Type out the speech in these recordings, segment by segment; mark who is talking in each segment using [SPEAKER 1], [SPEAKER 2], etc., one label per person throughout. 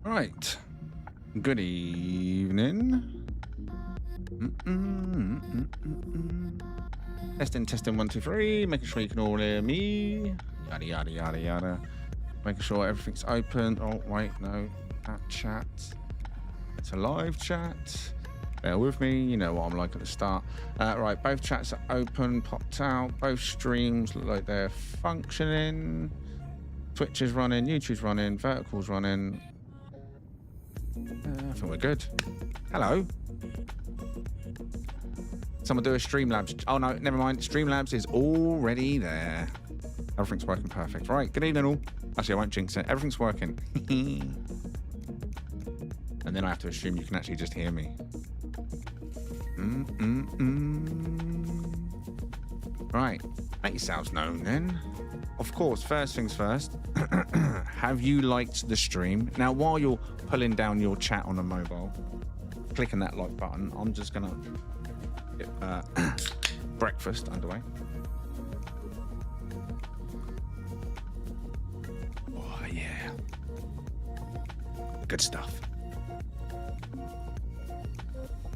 [SPEAKER 1] Right. Good evening. Testing, 1, 2, 3. Making sure you can all hear me. Yada, yada, yada, yada. Making sure everything's open. Oh, wait, no. That chat. It's a live chat. Bear with me. You know what I'm like at the start. Right, both chats are open, popped out. Both streams look like they're functioning. Twitch is running, YouTube's running, Vertical's running. I think we're good. Hello. Someone do a Streamlabs. Oh, no, never mind. Streamlabs is already there. Everything's working perfect. Right, good evening all. Actually, I won't jinx it. Everything's working. And then I have to assume you can actually just hear me. Right, make yourselves known then. Of course, first things first. Have you liked the stream? Now, while you're pulling down your chat on a mobile, clicking that like button, I'm just gonna get breakfast underway. Oh yeah, good stuff.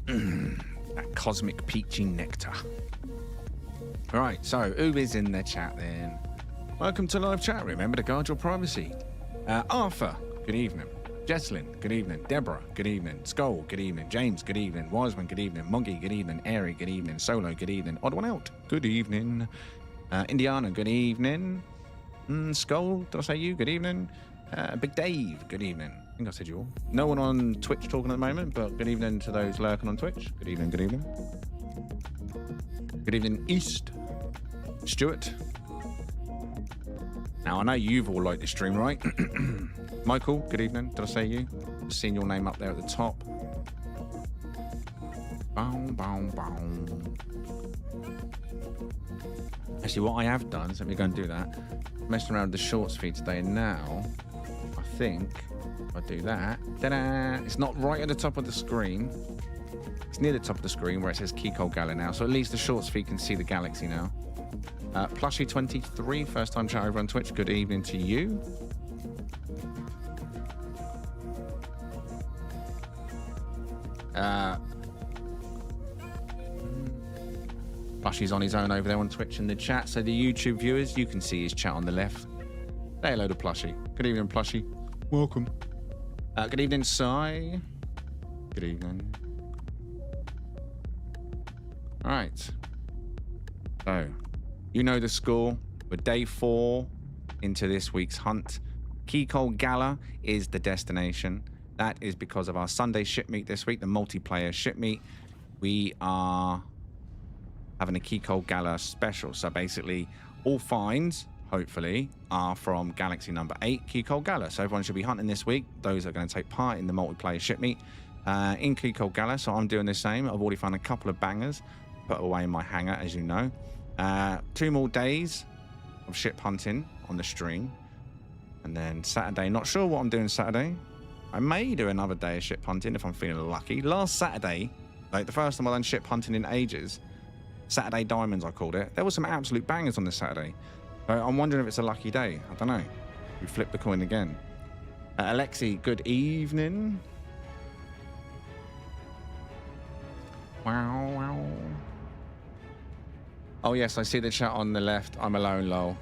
[SPEAKER 1] That cosmic peachy nectar. All right, so who is in the chat then? Welcome to live chat. Remember to guard your privacy. Arthur, good evening. Jesslyn, good evening. Deborah, good evening. Skull, good evening. James, good evening. Wiseman, good evening. Moggy, good evening. Airy, good evening. Solo, good evening. Odd one out, good evening. Indiana, good evening. Skull, did I say you? Good evening. Big Dave, good evening. I think I said you all. No one on Twitch talking at the moment, but good evening to those lurking on Twitch. Good evening, good evening. Good evening, East. Stuart. Now, I know you've all liked the stream, right? Michael, good evening. Did I say you? Just seeing your name up there at the top. Bow, bow, bow. Actually, what I have done, so let me go and do that. Messing around with the shorts feed today. Now, I think if I do that, ta-da! It's not right at the top of the screen. It's near the top of the screen where it says Kikolgallr now. So at least the shorts feed can see the galaxy now. Plushy23, first time chat over on Twitch. Good evening to you. Plushy's on his own over there on Twitch in the chat. So the YouTube viewers, you can see his chat on the left. Say hello to Plushy. Good evening, Plushy. Welcome. Good evening, Sai. Good evening. All right. So, you know the score. We're day 4 into this week's hunt. Kikolgallr is the destination. That is because of our Sunday ship meet this week, the multiplayer ship meet. We are having a Kikolgallr special. So basically, all finds, hopefully, are from Galaxy number 8, Kikolgallr. So everyone should be hunting this week. Those are going to take part in the multiplayer ship meet in Kikolgallr. So I'm doing the same. I've already found a couple of bangers put away in my hangar, as you know. 2 more days of ship hunting on the stream, and then Saturday, not sure what I'm doing Saturday. I may do another day of ship hunting if I'm feeling lucky. Last Saturday, like the first time I done ship hunting in ages, Saturday Diamonds I called it, there were some absolute bangers on this Saturday. So I'm wondering if it's a lucky day. I don't know. We flip the coin again. Alexi, good evening. Wow, wow. Oh, yes, I see the chat on the left. I'm alone, lol.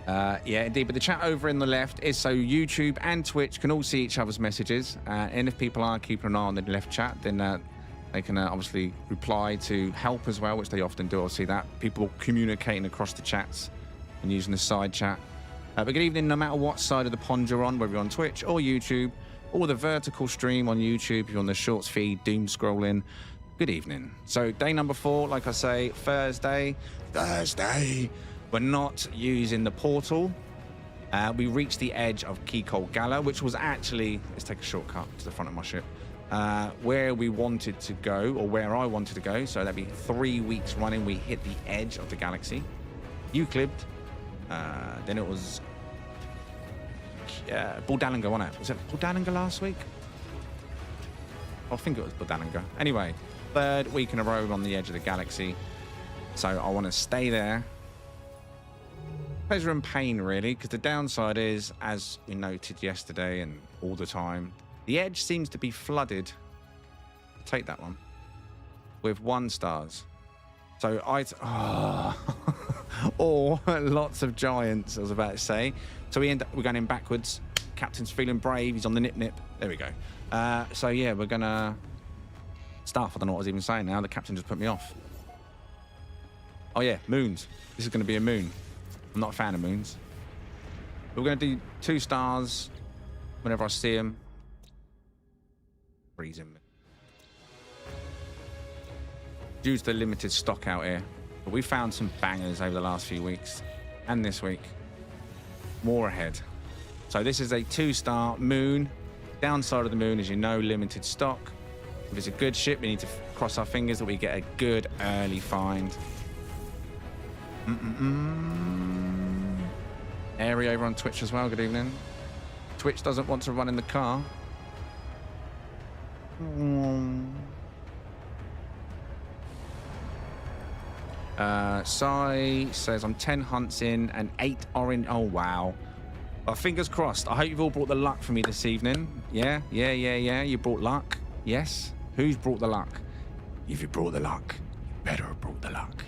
[SPEAKER 1] Yeah, indeed. But the chat over in the left is so YouTube and Twitch can all see each other's messages. And if people are keeping an eye on the left chat, then they can obviously reply to help as well, which they often do. I'll see that. People communicating across the chats and using the side chat. But good evening, no matter what side of the pond you're on, whether you're on Twitch or YouTube, or the vertical stream on YouTube, if you're on the shorts feed, doom scrolling. Good evening. So day number 4, like I say, Thursday. We're not using the portal. We reached the edge of Kikolgallr, which was actually, let's take a shortcut to the front of my ship, where we wanted to go, or where I wanted to go. So that'd be 3 weeks running. We hit the edge of the galaxy. Euclid. Then it was Buldallinger, wasn't it? Was it Buldallinger last week? I think it was Buldallinger. Anyway, 3rd week in a row on the edge of the galaxy. So I want to stay there pleasure and pain, really, because the downside is, as we noted yesterday and all the time, the edge seems to be flooded. Take that one. With 1 stars. So or lots of giants, I was about to say. So we're going in backwards. Captain's feeling brave. He's on the nip. There we go. So yeah, we're gonna stuff. I don't know what I was even saying now. The captain just put me off. Oh yeah, moons. This is going to be a moon. I'm not a fan of moons. We're going to do 2 stars whenever I see them. Freezing. Due to the limited stock out here, but we found some bangers over the last few weeks and this week. More ahead. So this is a 2-star moon. Downside of the moon is, you know, limited stock. If it's a good ship, we need to cross our fingers that we get a good early find. Airy over on Twitch as well. Good evening. Twitch doesn't want to run in the car. Sai says I'm 10 hunts in and 8 orange. Oh wow. Well, fingers crossed. I hope you've all brought the luck for me this evening. Yeah. You brought luck. Yes. Who's brought the luck? If you brought the luck, you better have brought the luck.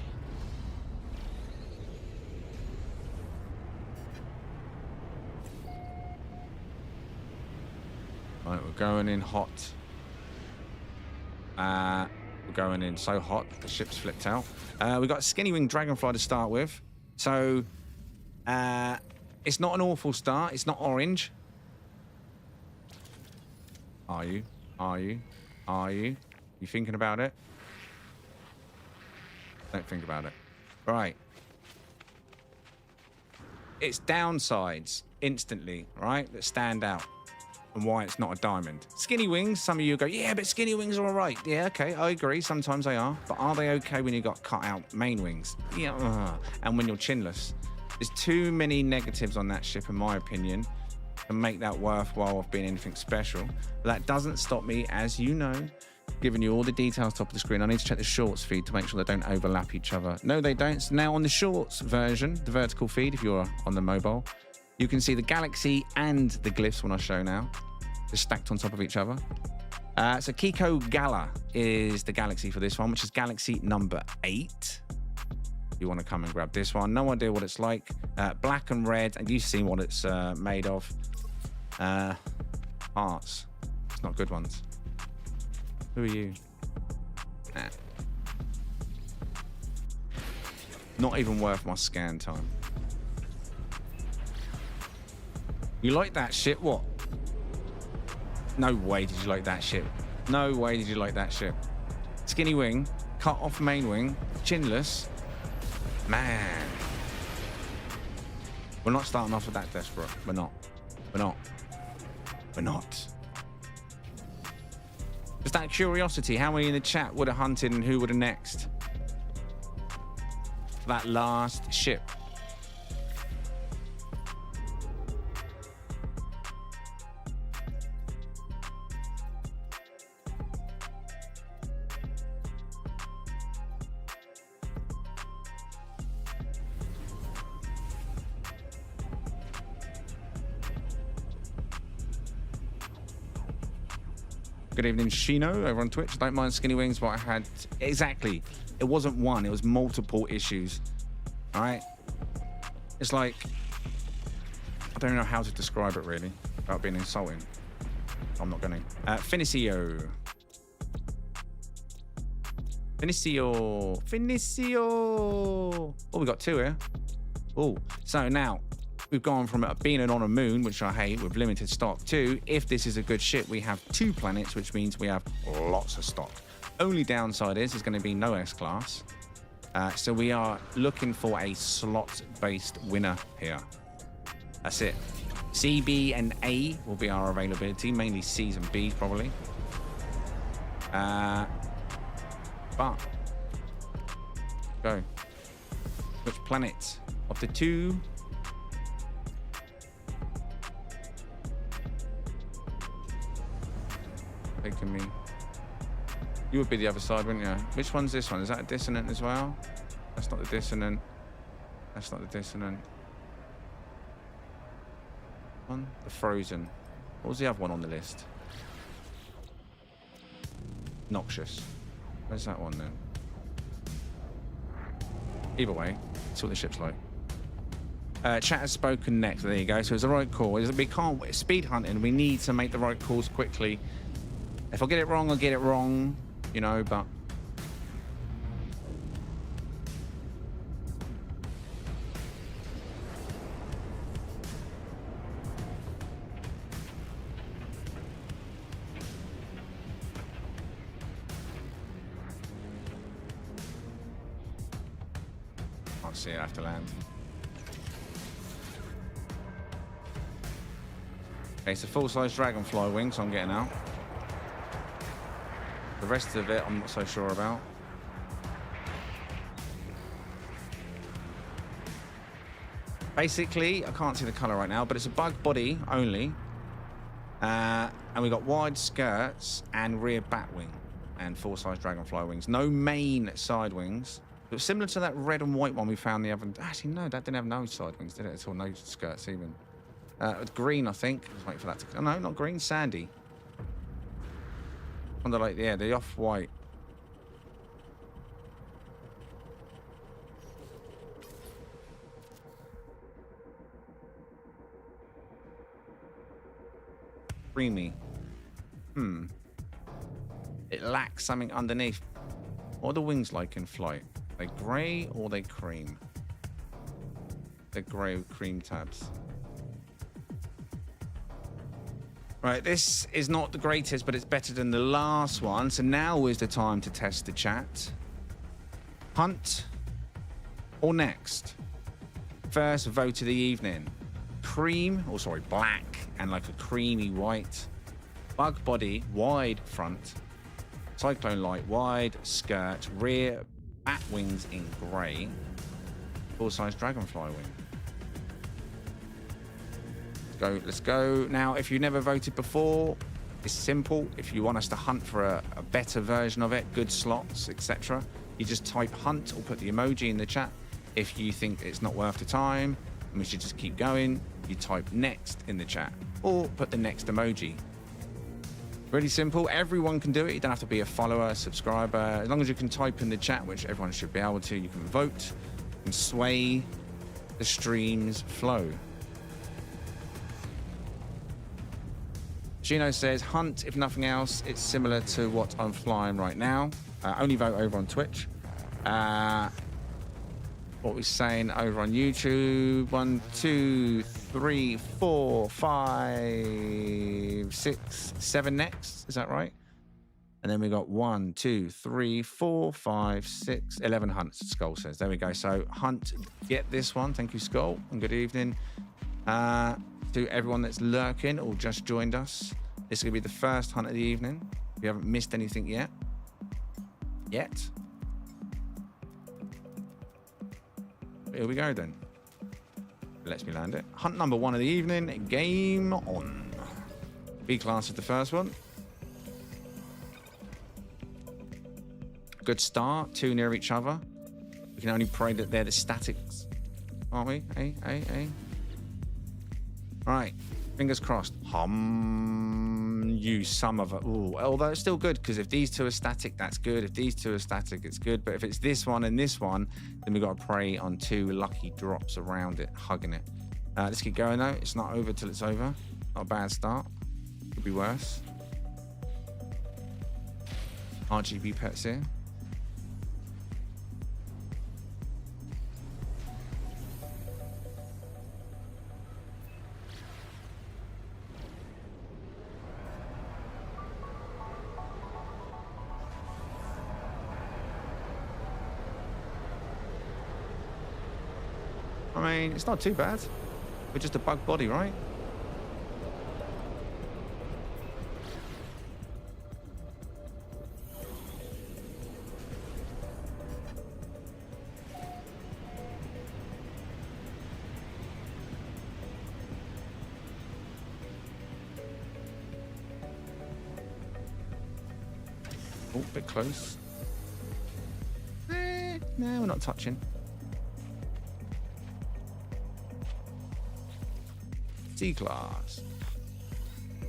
[SPEAKER 1] Right, we're going in hot. We're going in so hot, the ship's flipped out. We've got a skinny wing dragonfly to start with. So, it's not an awful start. It's not orange. Are you? You thinking about it? Don't think about it. Right. It's downsides instantly, right, that stand out. And why it's not a diamond. Skinny wings, some of you go, yeah, but skinny wings are all right. Yeah, okay, I agree. Sometimes they are. But are they okay when you've got cut out main wings? Yeah, and when you're chinless? There's too many negatives on that ship, in my opinion, to make that worthwhile of being anything special. But that doesn't stop me, as you know, giving you all the details top of the screen. I need to check the shorts feed to make sure they don't overlap each other. No, they don't. So now on the shorts version, the vertical feed, if you're on the mobile, you can see the galaxy and the glyphs when I show now. They're stacked on top of each other. So Kikolgallr is the galaxy for this one, which is galaxy number 8. You want to come and grab this one. No idea what it's like. Black and red, and you've seen what it's made of. Hearts. It's not good ones. Who are you? Nah. Not even worth my scan time. You like that shit? What? No way did you like that shit. No way did you like that shit. Skinny wing, cut off main wing, chinless. Man. We're not starting off with that desperate. We're not. Just out of curiosity, how many in the chat would have hunted and who would have next? For that last ship. Good evening, Shino, over on Twitch. Don't mind skinny wings, but I had... Exactly. It wasn't one. It was multiple issues. All right? It's like... I don't know how to describe it, really, without being insulting. I'm not going to. Finicio. Oh, we got 2 here. Oh, so now... We've gone from being on a moon, which I hate, with limited stock, to, if this is a good ship, we have 2 planets, which means we have lots of stock. Only downside is going to be no S-class. So we are looking for a slot-based winner here. That's it. C, B, and A will be our availability, mainly C's and B's, probably. But... Go. Which planet of the 2... taking me. You would be the other side, wouldn't you? Which one's this one? Is that a dissonant as well? That's not the dissonant. That's not the dissonant. One, the Frozen. What was the other one on the list? Noxious. Where's that one then? Either way, see what the ship's like. Chat has spoken next. There you go. So it's the right call. We can't speed hunting. We need to make the right calls quickly. If I get it wrong, I'll get it wrong. You know, but I'll see it after land. Okay, it's a full-size dragonfly wing, so I'm getting out. The rest of it, I'm not so sure about. Basically, I can't see the color right now, but it's a bug body only. And we got wide skirts and rear bat wing and full-size dragonfly wings. No main side wings. It was similar to that red and white one we found the other... Actually, no, that didn't have no side wings, did it? At all, no skirts even. Green, I think. Let's wait for that to... Oh, no, not green. Sandy. On the like, yeah, the off-white. Creamy. It lacks something underneath. What are the wings like in flight? Are they grey or are they cream? They're grey with cream tabs. Right, this is not the greatest, but it's better than the last one. So now is the time to test the chat. Hunt or next? First vote of the evening. Cream, or sorry, black and like a creamy white. Bug body, wide front. Cyclone light, wide skirt. Rear bat wings in grey. Full-size dragonfly wing. Let's go. Now, if you never voted before, it's simple. If you want us to hunt for a better version of it, good slots, etc., you just type hunt or put the emoji in the chat. If you think it's not worth the time and we should just keep going, you type next in the chat or put the next emoji. Really simple. Everyone can do it. You don't have to be a follower, subscriber. As long as you can type in the chat, which everyone should be able to, you can vote and sway the stream's flow. Gino says, hunt, if nothing else. It's similar to what I'm flying right now. Only vote over on Twitch. What we're saying over on YouTube. 1, 2, 3, 4, 5, 6, 7 next. Is that right? And then we got 1, 2, 3, 4, 5, 6, 11 hunts, Skull says. There we go. So hunt, get this one. Thank you, Skull, and good evening. To everyone that's lurking or just joined us. This is going to be the first hunt of the evening. If you haven't missed anything yet. Here we go then. Lets me land it. Hunt number 1 of the evening. Game on. B-class is the first one. Good start. 2 near each other. We can only pray that they're the statics. Aren't we? Hey. Right, fingers crossed. Use some of it. Ooh, although it's still good because if these two are static, that's good. If these two are static, it's good. But if it's this one and this one, then we've got to pray on 2 lucky drops around it, hugging it. Let's keep going though. It's not over till it's over. Not a bad start. Could be worse. RGB pets here. I mean, it's not too bad. We're just a bug body, right? Oh, a bit close. No, we're not touching. C-Class.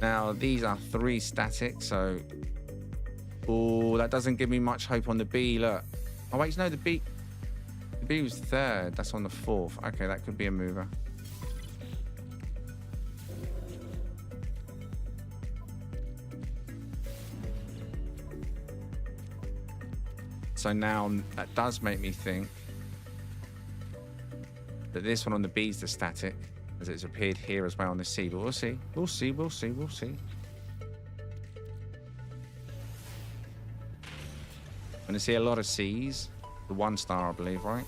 [SPEAKER 1] Now, these are 3 static, so... Oh, that doesn't give me much hope on the B, look. Oh, wait, no, the B was 3rd. That's on the 4th. Okay, that could be a mover. So now that does make me think that this one on the B is the static, as it's appeared here as well on the C. But we'll see. We'll see. We'll see. We'll see. I'm going to see a lot of C's. The 1-star, I believe, right?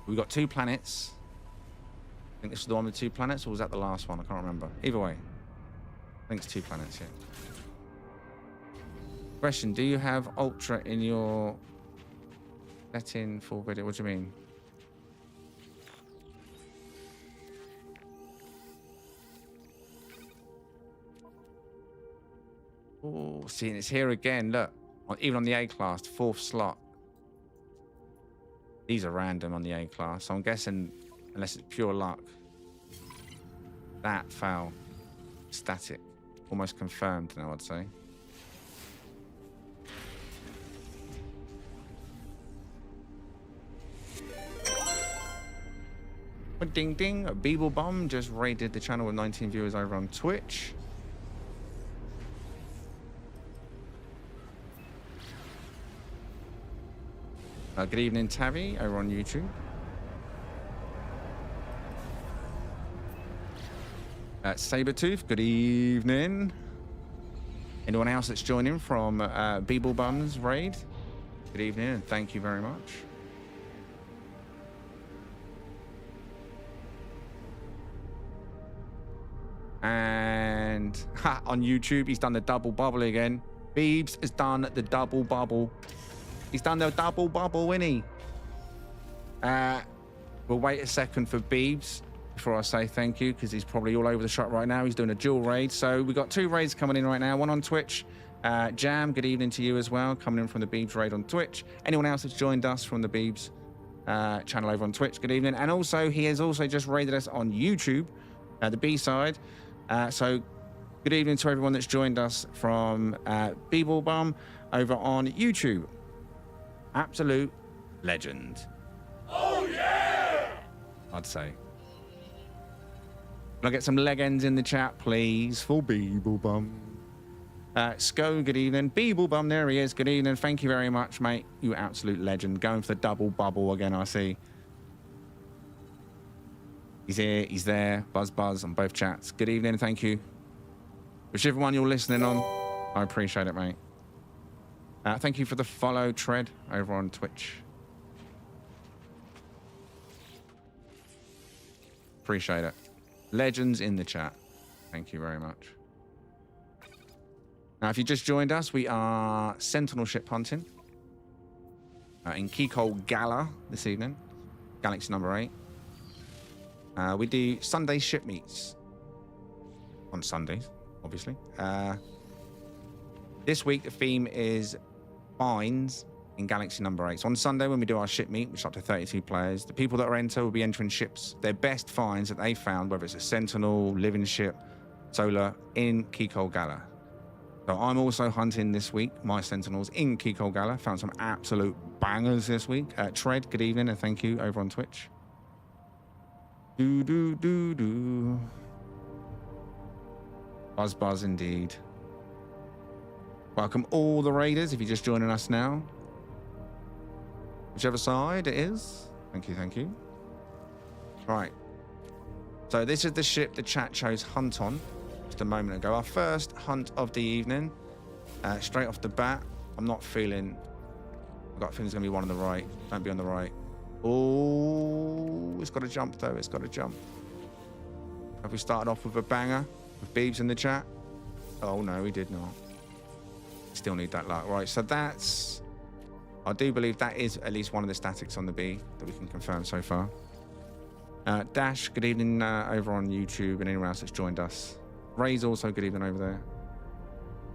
[SPEAKER 1] We've got 2 planets. I think this is the one with 2 planets, or was that the last one? I can't remember. Either way, I think it's 2 planets, yeah. Question, do you have Ultra in your setting for video? What do you mean? Oh, see, it's here again. Look, even on the A class, 4th slot. These are random on the A class, so I'm guessing, unless it's pure luck, that fell static. Almost confirmed now, I'd say. Ding ding, Beeble Bomb just raided the channel with 19 viewers over on Twitch. Good evening, Tavi, over on YouTube. Sabertooth, good evening. Anyone else that's joining from Beeble Bum's raid? Good evening, and thank you very much. And on YouTube, he's done the double bubble again. Beebs has done the double bubble. He's done the double bubble, isn't he? We'll wait a second for Beebs before I say thank you, because he's probably all over the shop right now. He's doing a dual raid. So we've got 2 raids coming in right now. One on Twitch. Jam, good evening to you as well, coming in from the Beebs raid on Twitch. Anyone else that's joined us from the Beebs channel over on Twitch, good evening. And also, he has also just raided us on YouTube, the B side. So good evening to everyone that's joined us from Beeble Bum over on YouTube. Absolute legend. Oh yeah! I'd say. Can I get some legends in the chat, please, for Beeble Bum? Sko, good evening. Beeble Bum, there he is. Good evening. Thank you very much, mate. You absolute legend. Going for the double bubble again, I see. He's here, he's there. Buzz, buzz on both chats. Good evening, thank you. Whichever one you're listening on, I appreciate it, mate. Thank you for the follow, Tread, over on Twitch. Appreciate it. Legends in the chat. Thank you very much. Now, if you just joined us, we are Sentinel ship hunting in Kikolgallr this evening. Galaxy number 8. We do Sunday ship meets on Sundays, obviously. This week, the theme is finds in Galaxy number 8. So on Sunday, when we do our ship meet, which is up to 32 players, the people that are enter will be entering ships, their best finds that they found, whether it's a Sentinel, living ship, solar, in Kikolgallr. So I'm also hunting this week, my Sentinels in Kikolgallr. Found some absolute bangers this week. Tread, good evening, and thank you over on Twitch. Do do do do. Buzz buzz indeed. Welcome all the raiders if you're just joining us now. Whichever side it is. Thank you, thank you. Right. So this is the ship the chat chose hunt on just a moment ago. Our first hunt of the evening. Straight off the bat, I'm not feeling... I've got a feeling there's going to be one on the right. Don't be on the right. Oh, it's got to jump though. It's got to jump. Have we started off with a banger with Beebs in the chat? Oh no, we did not. Still need that luck. Right, so that's... I do believe that is at least one of the statics on the B that we can confirm so far. Dash, good evening over on YouTube, and anyone else that's joined us. Ray's also good evening over there.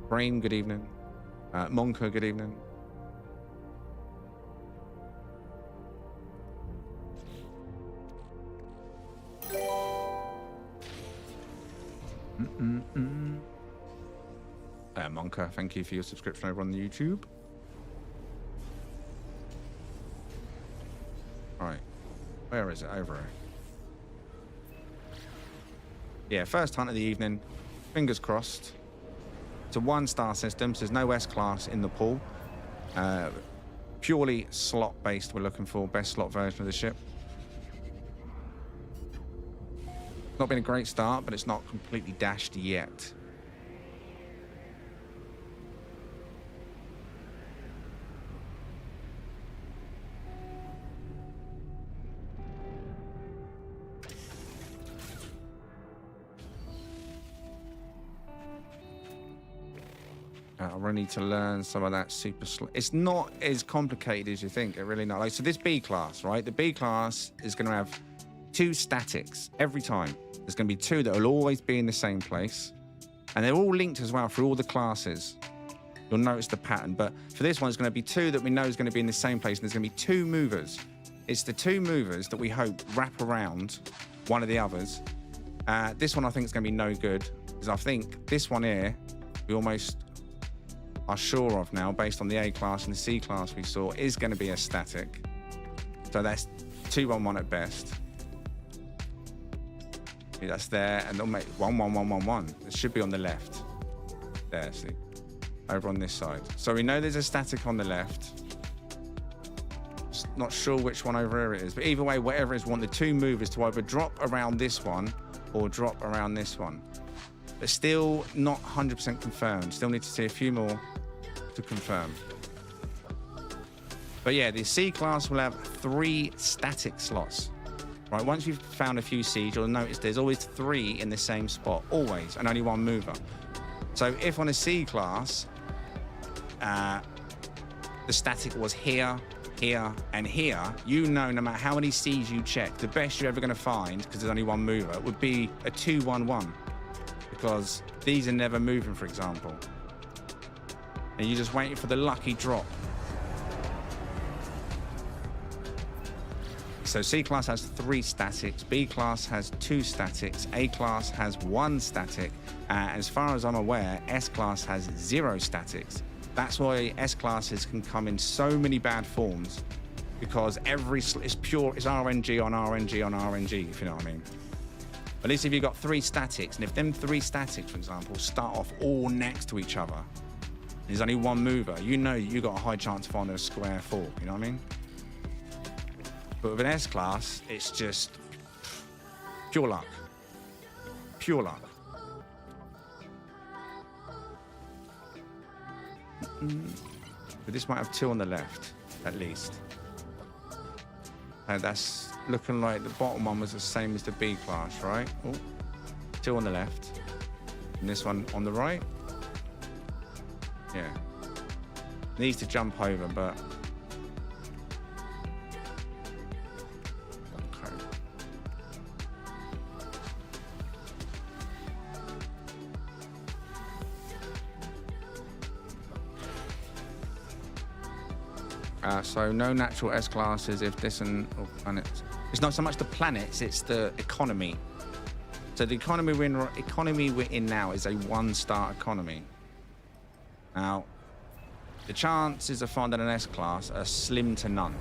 [SPEAKER 1] Brain, good evening. Monka, good evening. Monka, thank you for your subscription over on the YouTube. All right, where is it? Over here. Yeah, first hunt of the evening. Fingers crossed. It's a 1-star system, so there's no S-class in the pool. Purely slot-based, we're looking for best slot version of the ship. Not been a great start, but it's not completely dashed yet. I really need to learn some of that super slow. It's not as complicated as you think. It really not. Like, so this B class, right? The B class is going to have 2 statics every time. There's going to be 2 that will always be in the same place, and they're all linked as well through all the classes. You'll notice the pattern. But for this one, it's going to be 2 that we know is going to be in the same place, and there's going to be 2 movers. It's the 2 movers that we hope wrap around one of the others. This one I think is going to be no good, because I think this one here we almost are sure of now, based on the A class and the C class we saw, is going to be a static. So that's 2-1-1 at best. See, that's there, and they'll make 1-1-1-1-1. It should be on the left. There, see, over on this side. So we know there's a static on the left. Not sure which one over here it is, but either way, whatever it is, we want the 2 movers to either drop around this one or drop around this one. But still not 100% confirmed. Still need to see a few more to confirm. But yeah, the C class will have 3 static slots. Right, once you've found a few Cs, you'll notice there's always 3 in the same spot, always, and only 1 mover. So if on a C class, the static was here, here, and here, you know, no matter how many Cs you check, the best you're ever going to find, because there's only 1 mover, would be a 2-1-1. Because these are never moving, for example. And you're just waiting for the lucky drop. So C class has 3 statics, B class has 2 statics, A class has 1 static. As far as I'm aware, S class has 0 statics. That's why S classes can come in so many bad forms, because it's pure, it's RNG on RNG on RNG, if you know what I mean. At least if you've got 3 statics, and if them 3 statics, for example, start off all next to each other, there's only 1 mover, you know you've got a high chance of finding a square 4, you know what I mean? But with an S class, it's just pure luck. Pure luck. But this might have 2 on the left, at least. And that's looking like the bottom one was the same as the B class, right? Oh, 2 on the left. And this one on the right. Yeah. Needs to jump over, but... Okay. So no natural S classes if this and planets. It's not so much the planets, it's the economy. So the economy we're in now is a 1-star economy. Now, the chances of finding an S class are slim to none.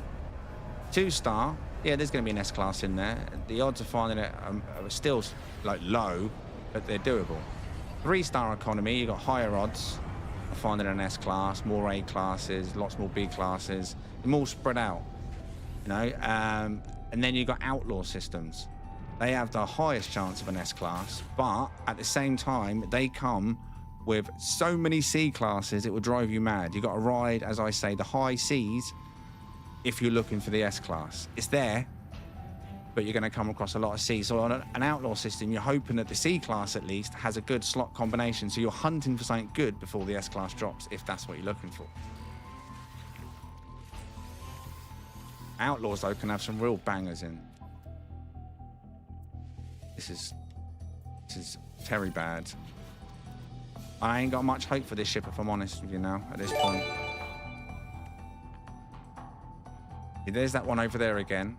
[SPEAKER 1] 2-star, yeah, there's going to be an S class in there. The odds of finding it are still like low, but they're doable. 3-star economy, you've got higher odds of finding an S class, more A classes, lots more B classes. They're more spread out, you know. And then you've got outlaw systems. They have the highest chance of an S class, but at the same time, they come with so many C classes, it will drive you mad. You've got to ride, as I say, the high Cs if you're looking for the S class. It's there, but you're going to come across a lot of Cs. So on an outlaw system, you're hoping that the C class at least has a good slot combination, so you're hunting for something good before the S class drops, if that's what you're looking for. Outlaws, though, can have some real bangers in. This is very bad. I ain't got much hope for this ship, if I'm honest with you now, at this point. Yeah, there's that one over there again.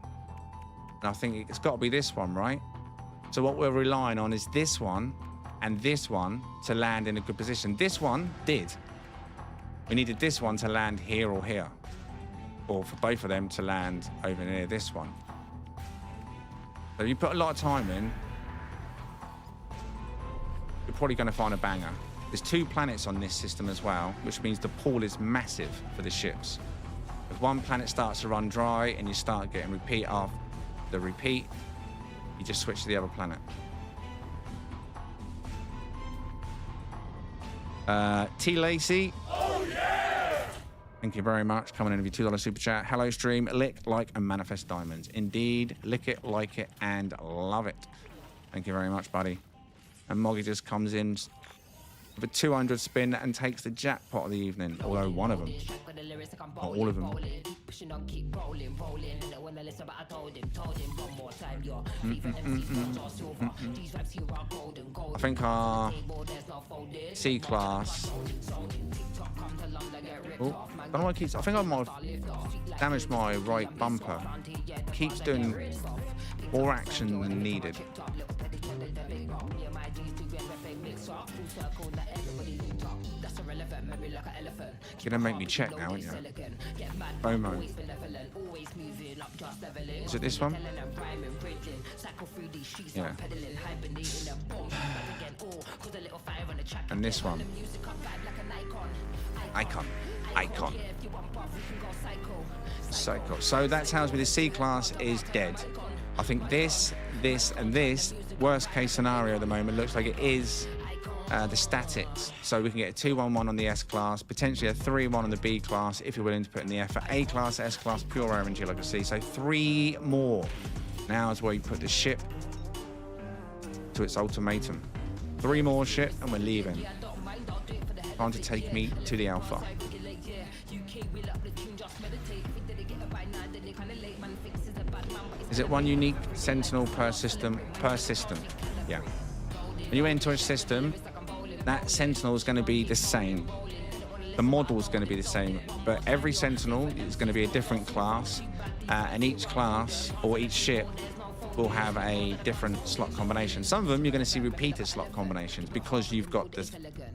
[SPEAKER 1] And I think it's got to be this one, right? So what we're relying on is this one and this one to land in a good position. This one did. We needed this one to land here or here, or for both of them to land over near this one. So if you put a lot of time in, you're probably going to find a banger. There's 2 planets on this system as well, which means the pool is massive for the ships. If one planet starts to run dry and you start getting repeat after the repeat, you just switch to the other planet. T. Lacey. Oh, yeah! Thank you very much. Coming in with your $2 super chat. Hello, stream. Lick, like, and manifest diamonds. Indeed. Lick it, like it, and love it. Thank you very much, buddy. And Moggy just comes in with a 200 spin and takes the jackpot of the evening. Although one of them. Not all of them. I think our C-class. Oh, I don't know why it keeps. I think I might have damaged my right bumper. Keeps doing more action than needed. You're gonna make me check now, aren't you? FOMO. Is it this one? Yeah. And this one. Icon. Psycho. So that tells me the C-class is dead. I think this, and this, worst case scenario at the moment, looks like it is the statics. So we can get a 2-1-1 on the S-class, potentially a 3-1 on the B-class, if you're willing to put in the effort. A-class, S-class, pure RNG, like I see. So 3 more. Now is where you put the ship to its ultimatum. 3 more ship, and we're leaving. Time to take me to the Alpha. Is it 1 unique Sentinel per system? Per system, yeah. When you enter a system, that Sentinel is going to be the same. The model is going to be the same, but every Sentinel is going to be a different class, and each class or each ship will have a different slot combination. Some of them you're going to see repeated slot combinations because you've got the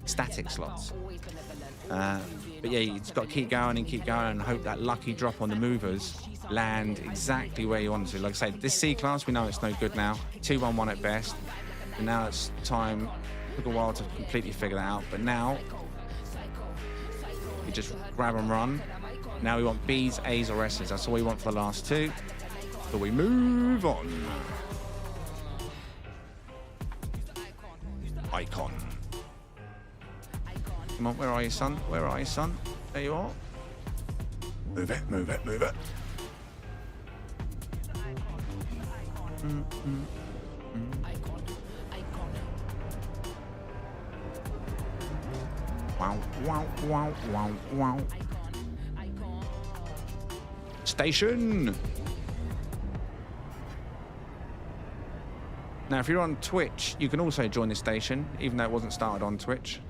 [SPEAKER 1] static slots. But yeah, you've got to keep going and hope that lucky drop on the movers land exactly where you want to. Like I say, this C-class, we know it's no good now. 2-1-1 at best. And now it's time. Took a while to completely figure that out, but now you just grab and run. Now we want B's, A's, or S's. That's all we want for the last 2. So we move on. Icon. Come on, where are you, son? Where are you, son? There you are. Move it, move it, move it. Wow, wow, wow, wow, wow. Station. Now, if you're on Twitch, you can also join the station, even though it wasn't started on Twitch.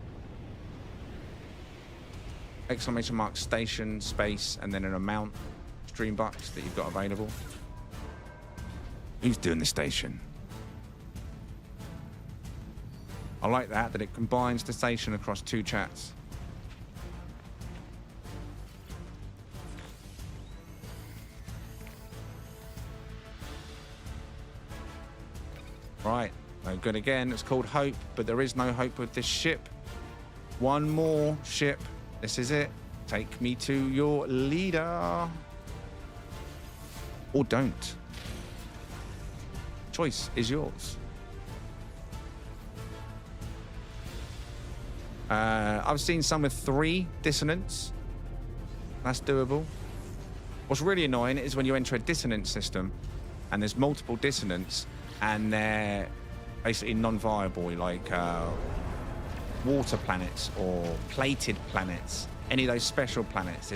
[SPEAKER 1] Exclamation mark station, space, and then an amount stream bucks that you've got available. Who's doing the station? I like that it combines the station across 2 chats. Right, no good again. It's called Hope, but there is no hope with this ship. 1 more ship. This is it. Take me to your leader. Or don't. Choice is yours. I've seen some with 3 dissonance. That's doable. What's really annoying is when you enter a dissonance system and there's multiple dissonance and they're basically non-viable, like water planets or plated planets, any of those special planets.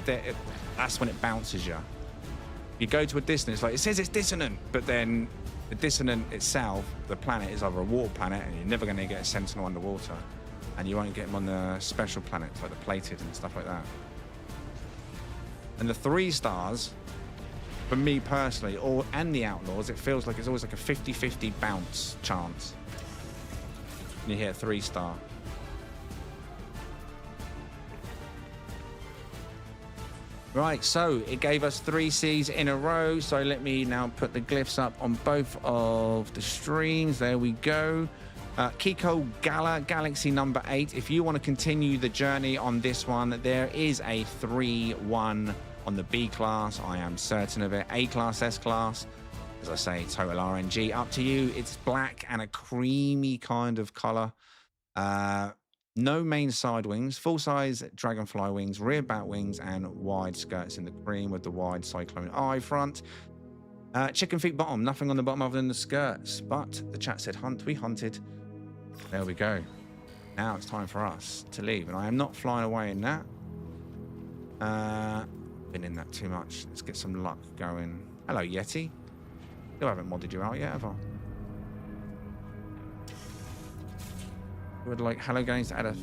[SPEAKER 1] That's when it bounces you. You go to a dissonance, like it says it's dissonant, but then the dissonant itself, the planet, is either a water planet and you're never going to get a Sentinel underwater, and you won't get them on the special planets like the plated and stuff like that. And the 3 stars, for me personally, and the Outlaws, it feels like it's always like a 50-50 bounce chance. And you hit a 3-star. Right, so it gave us 3 Cs in a row. So let me now put the glyphs up on both of the streams. There we go. Kikolgallr, Galaxy number 8. If you want to continue the journey on this one, there is a 3-1 on the B class. I am certain of it. A class, S class. As I say, total RNG. Up to you. It's black and a creamy kind of color. No main side wings, full-size dragonfly wings, rear bat wings, and wide skirts in the cream with the wide cyclone eye front. Chicken feet bottom, nothing on the bottom other than the skirts. But the chat said hunt, we hunted. There we go. Now it's time for us to leave, and I am not flying away in that. Been in that too much. Let's get some luck going. Hello, Yeti. Still haven't modded you out yet, have I? Would like Hello Games to add a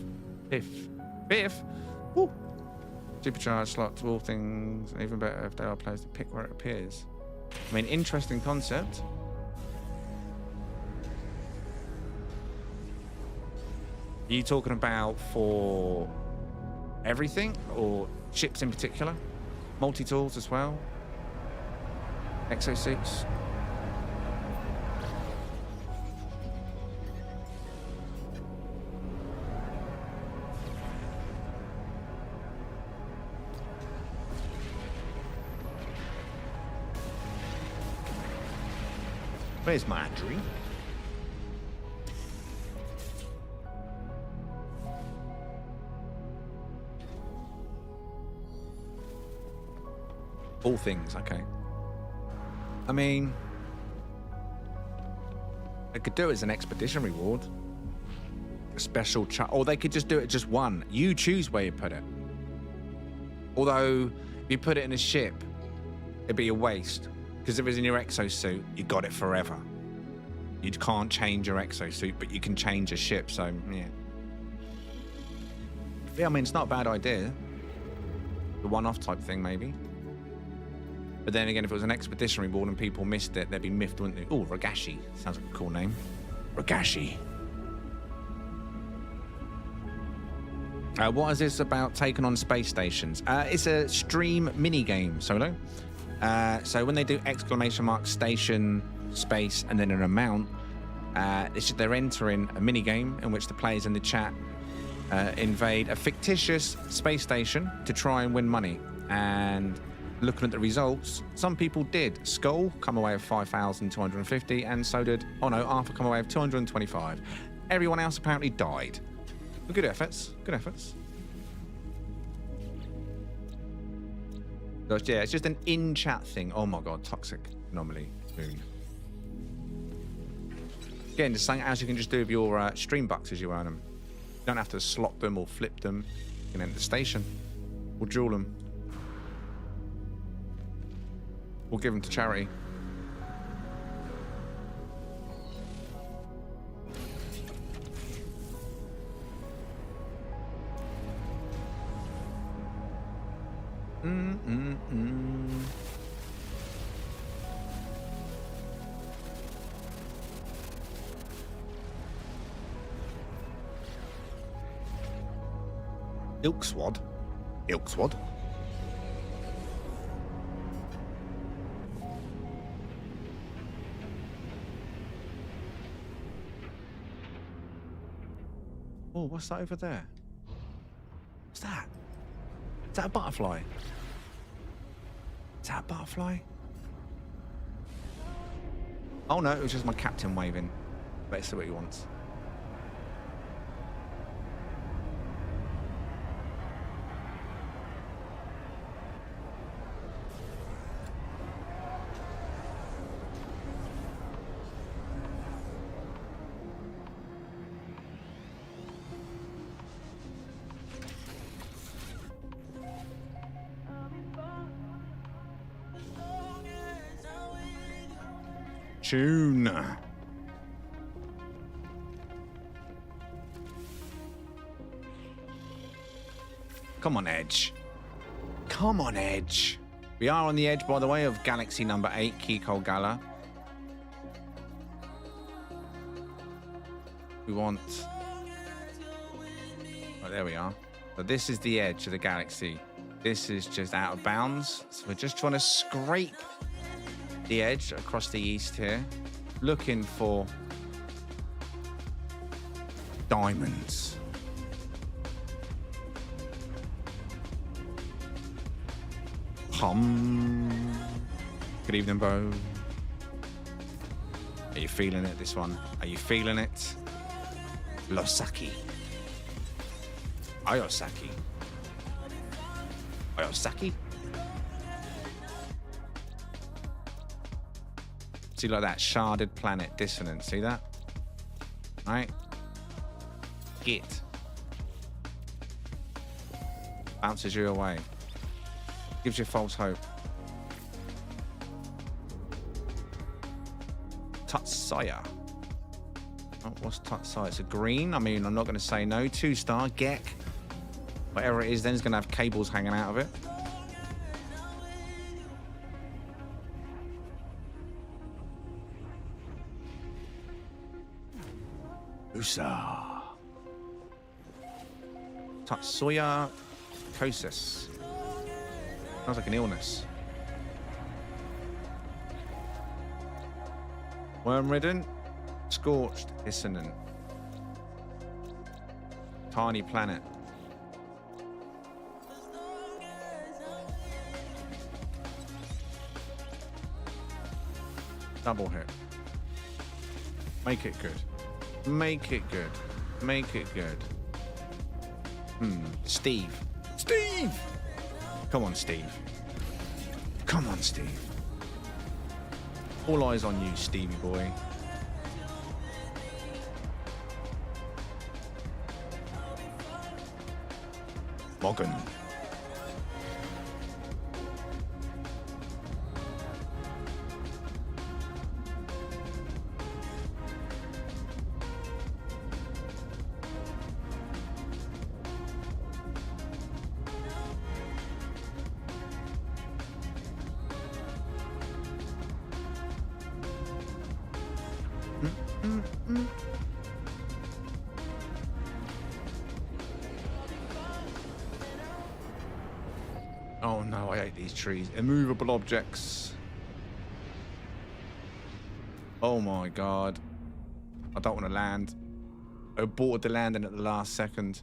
[SPEAKER 1] fifth? Woo! Supercharged slots, all things, even better if they are players to pick where it appears. I mean, interesting concept. Are you talking about for everything or ships in particular? Multi-tools as well? Exosuits? Where's Marjorie? All things, okay. I mean, they could do it as an expedition reward. A special or they could just do it just one. You choose where you put it. Although, if you put it in a ship, it'd be a waste. Because if it's in your exosuit, you got it forever. You can't change your exosuit, but you can change a ship, so yeah. Yeah, I mean, it's not a bad idea. The one-off type thing, maybe. But then again, if it was an expedition reward and people missed it, they'd be miffed, wouldn't they? Oh, Ragashi. Sounds like a cool name. Ragashi. What is this about taking on space stations? It's a stream mini-game, Solo. So when they do !station space and then an amount, they're entering a mini game in which the players in the chat invade a fictitious space station to try and win money. And looking at the results, some people did. Skull come away with 5,250, and so did Arthur come away with 225. Everyone else apparently died. But good efforts. Good efforts. So yeah, it's just an in-chat thing. Oh my god, toxic anomaly moon. Again, just something else you can just do with your stream bucks as you earn them. You don't have to slot them or flip them. You can enter the station. Or jewel them. Or give them to charity. Ilkswad? Ilkswad? Oh, what's that over there? What's that? Is that a butterfly? Is that a butterfly? Oh no, it was just my captain waving. Let's see what he wants. Tune. Come on, Edge. Come on, Edge. We are on the edge, by the way, of Galaxy number 8, Kikolgallr. We want... Oh, there we are. So this is the edge of the galaxy. This is just out of bounds. So we're just trying to scrape the edge across the east here. Looking for diamonds. Good evening, Bo. Are you feeling it, this one? Are you feeling it? Losaki. Ayosaki. Ayosaki? See, like that sharded planet dissonance. See that? Right? Git. Bounces you away. Gives you false hope. Tatsaya. Oh, what's Tatsaya? It's a green. I mean, I'm not going to say no. 2-star. Gek. Whatever it is, then it's going to have cables hanging out of it. Usa. Tatsuya Kosis. Sounds like an illness. Worm-ridden. Scorched. Dissonant. Tiny planet. Double hit. Make it good. Make it good. Make it good. Steve. Steve! Come on, Steve. Come on, Steve. All eyes on you, Stevie boy. Morgan. Oh no, I hate these trees. Immovable objects. Oh my god. I don't want to land. I aborted the landing at the last second.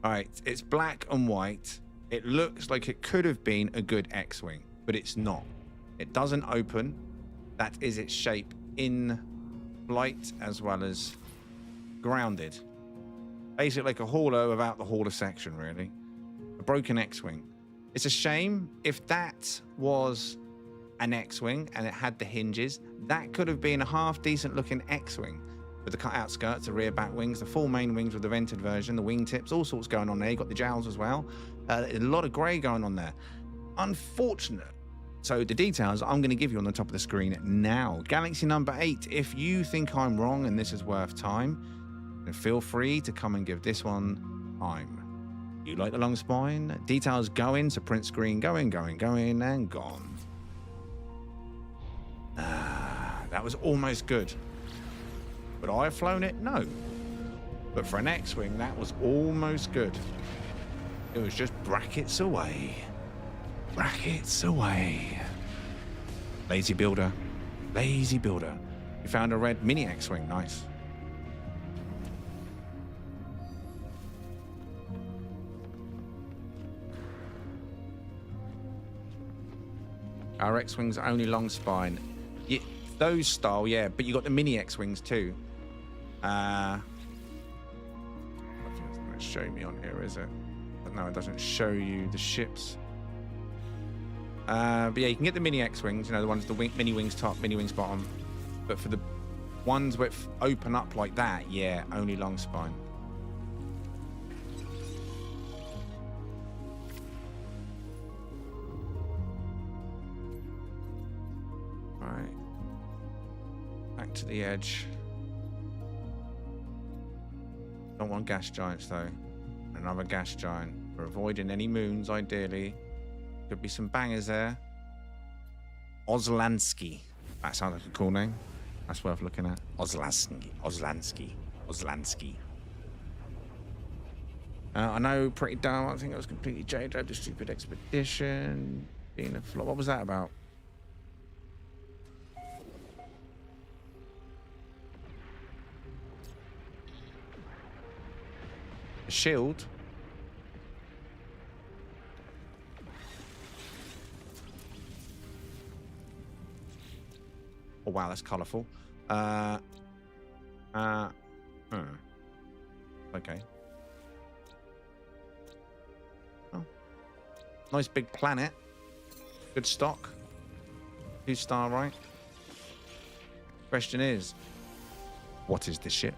[SPEAKER 1] Alright, it's black and white. It looks like it could have been a good X-Wing, but it's not. It doesn't open. That is its shape in flight as well as grounded. Basically like a hauler without the hauler section, really. A broken X-Wing. It's a shame. If that was an X-Wing and it had the hinges, that could have been a half decent looking X-Wing with the cut out skirts, the rear back wings, the full main wings with the vented version, the wingtips, all sorts going on there. You got the jowls as well. A lot of grey going on there. Unfortunate. So the details I'm going to give you on the top of the screen now. Galaxy number 8. If you think I'm wrong and this is worth time, then feel free to come and give this one time. You like the long spine? Details going, so print screen going, and gone. That was almost good. Would I have flown it? No. But for an X-Wing, that was almost good. It was just brackets away. Brackets away. Lazy builder. Lazy builder. You found a red mini X-Wing. Nice. Our X-Wings are only long spine. Yeah, those style, yeah, but you got the mini X-Wings too. I don't think it's going to show me on here, is it? But no, it doesn't show you the ships. But yeah, you can get the mini X-Wings, you know, the ones, the mini wings top, mini wings bottom. But for the ones which open up like that, yeah, only long spine. Back to the edge. Don't want gas giants though. Another gas giant. We're avoiding any moons ideally. Could be some bangers there. Oslansky. That sounds like a cool name. That's worth looking at. Oslansky. Oslansky. Oslansky. I know, pretty dumb. I think it was completely J-Drove, the stupid expedition. Being a flop. What was that about? A shield? Oh, wow, that's colourful. Okay. Oh. Nice big planet. Good stock. 2-star, right? Question is, what is this ship?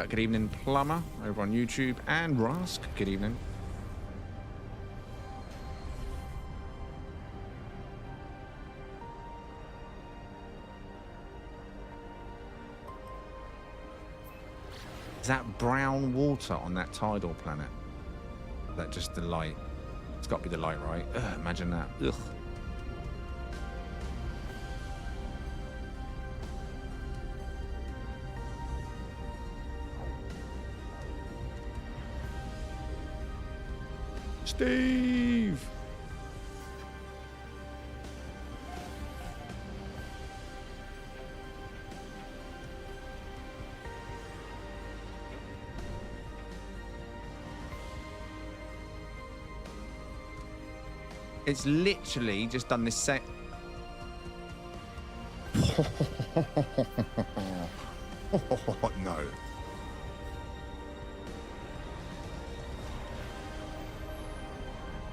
[SPEAKER 1] Good evening, Plumber, over on YouTube, and Rask. Good evening. Is that brown water on that tidal planet? Is that just the light? It's got to be the light, right? Ugh, imagine that. Ugh. Steve! It's literally just done this set. No.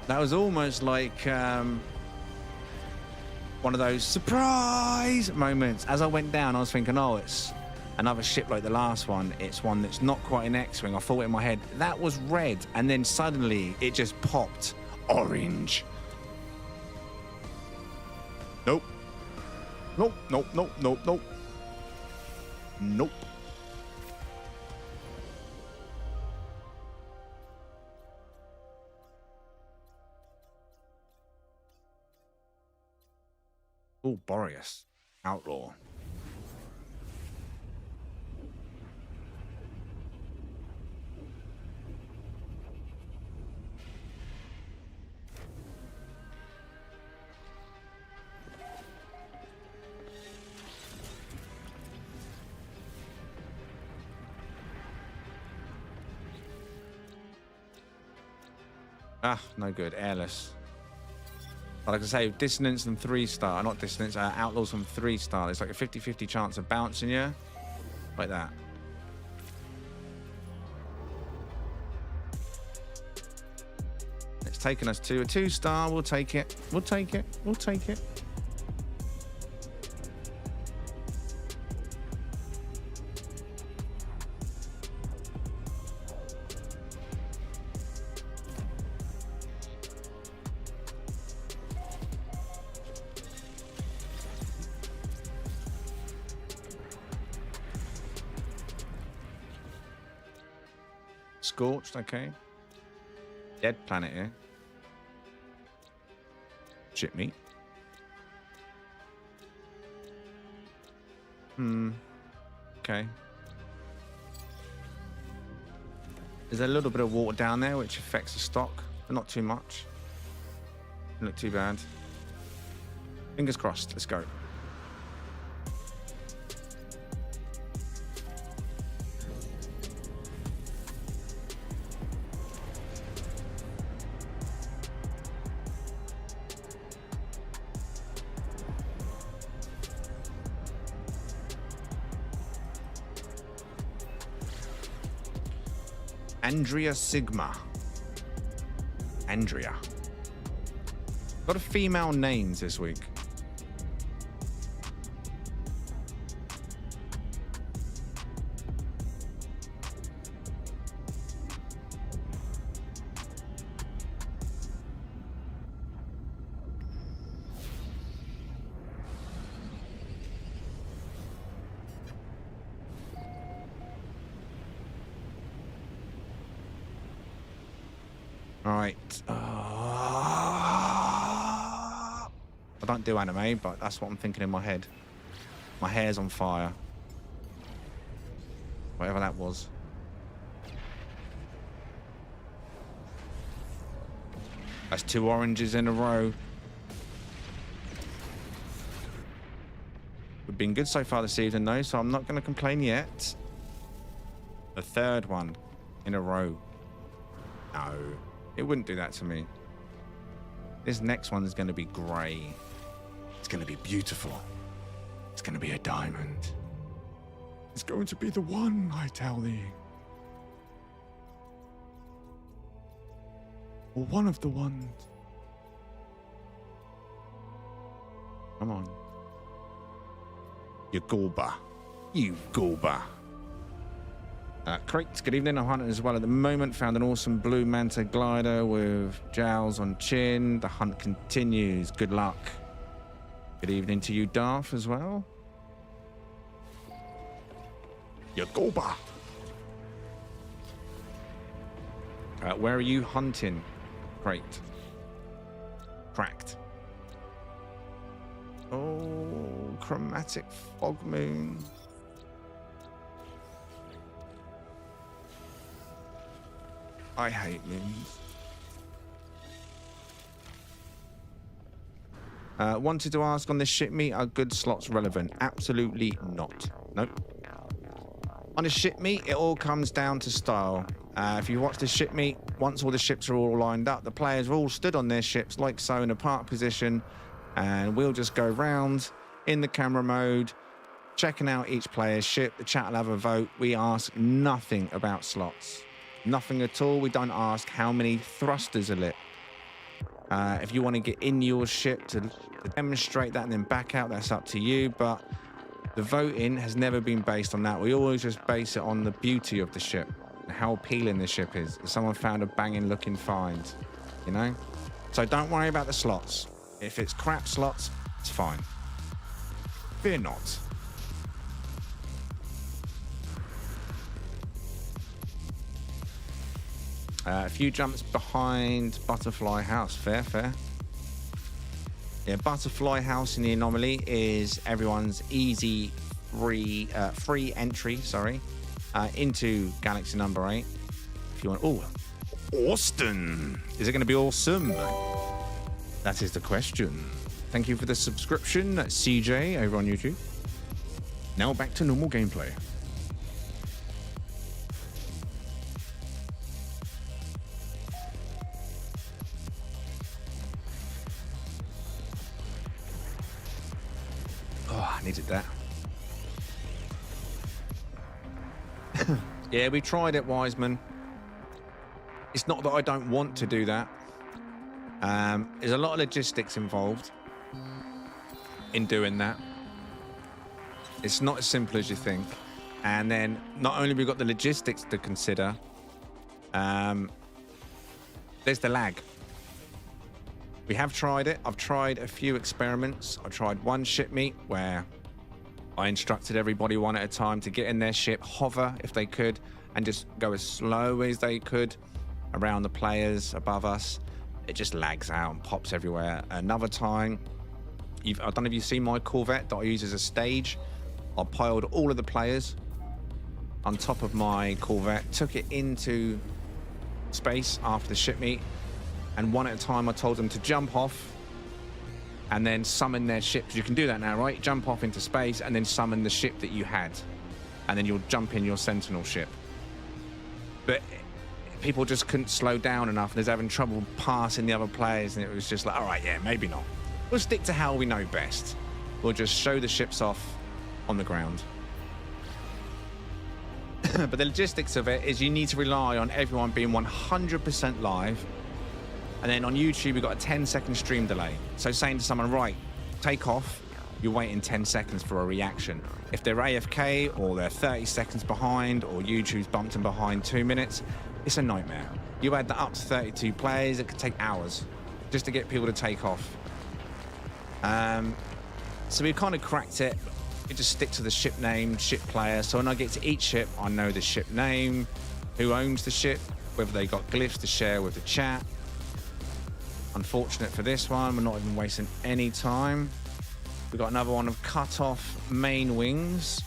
[SPEAKER 1] That was almost like one of those surprise moments. As I went down, I was thinking, oh, it's another ship like the last one. It's one that's not quite an X-Wing. I thought in my head, that was red. And then suddenly it just popped orange. Nope. Nope, nope, nope, nope, nope. Nope. Oh, Boreas. Outlaw. Ah, no good. Airless. Like I say, dissonance and 3-star, not dissonance, outlaws from 3-star. It's like a 50-50 chance of bouncing you. Like that. It's taken us to a 2-star. We'll take it. We'll take it. We'll take it. Scorched, okay. Dead planet here. Ship meat. Okay. There's a little bit of water down there which affects the stock, but not too much. Doesn't look too bad. Fingers crossed. Let's go. Andrea Sigma. Andrea. A lot of female names this week. All right. I don't do anime, but that's what I'm thinking in my head. My hair's on fire. Whatever that was. That's 2 oranges in a row. We've been good so far this evening, though, so I'm not going to complain yet. The 3rd one in a row. No, it wouldn't do that to me. This next one is going to be grey. It's going to be beautiful. It's going to be a diamond. It's going to be the one, I tell thee. Or one of the ones. Come on. You gulba. You gulba. Crates, good evening. I'm hunting as well at the moment. Found an awesome blue manta glider with jowls on chin. The hunt continues. Good luck. Good evening to you, Darth, as well. You gulba. Where are you hunting? Crate. Cracked. Oh, chromatic fog moon. I hate moons. Wanted to ask on this ship meet, are good slots relevant? Absolutely not. Nope. On a ship meet, it all comes down to style. If you watch the ship meet, once all the ships are all lined up, the players are all stood on their ships like so in a park position, and we'll just go round in the camera mode, checking out each player's ship. The chat will have a vote. We ask nothing about slots. Nothing at all. We don't ask how many thrusters are lit. If you want to get in your ship to demonstrate that and then back out, that's up to you. But the voting has never been based on that. We always just base it on the beauty of the ship and how appealing the ship is. If someone found a banging looking find, you know? So don't worry about the slots. If it's crap slots, it's fine. Fear not. A few jumps behind Butterfly House. Fair, fair. Yeah, Butterfly House in the Anomaly is everyone's easy free entry, into Galaxy number 8. If you want... Oh, Austin! Is it going to be awesome? That is the question. Thank you for the subscription, CJ, over on YouTube. Now back to normal gameplay. Oh, I needed that. Yeah, we tried it, Wiseman. It's not that I don't want to do that. There's a lot of logistics involved in doing that. It's not as simple as you think. And then not only have we got the logistics to consider, there's the lag. We have tried it. I've tried a few experiments. I tried one ship meet where I instructed everybody one at a time to get in their ship, hover if they could, and just go as slow as they could around the players above us. It just lags out and pops everywhere. Another time, I don't know if you've seen my Corvette that I use as a stage. I piled all of the players on top of my Corvette, took it into space after the ship meet, and one at a time I told them to jump off and then summon their ships. You can do that now, right? Jump off into space and then summon the ship that you had, and then you'll jump in your Sentinel ship. But people just couldn't slow down enough, and they're having trouble passing the other players, and it was just like, all right, yeah, maybe not. We'll stick to how we know best. We'll just show the ships off on the ground. But the logistics of it is you need to rely on everyone being 100% live. And then on YouTube, we've got a 10-second stream delay. So saying to someone, right, take off, you're waiting 10 seconds for a reaction. If they're AFK or they're 30 seconds behind or YouTube's bumped them behind 2 minutes, it's a nightmare. You add that up to 32 players, it could take hours just to get people to take off. So we've kind of cracked it. We just stick to the ship name, ship player. So when I get to each ship, I know the ship name, who owns the ship, whether they got glyphs to share with the chat. Unfortunate for this one. We're not even wasting any time. We've got another one of cut off main wings.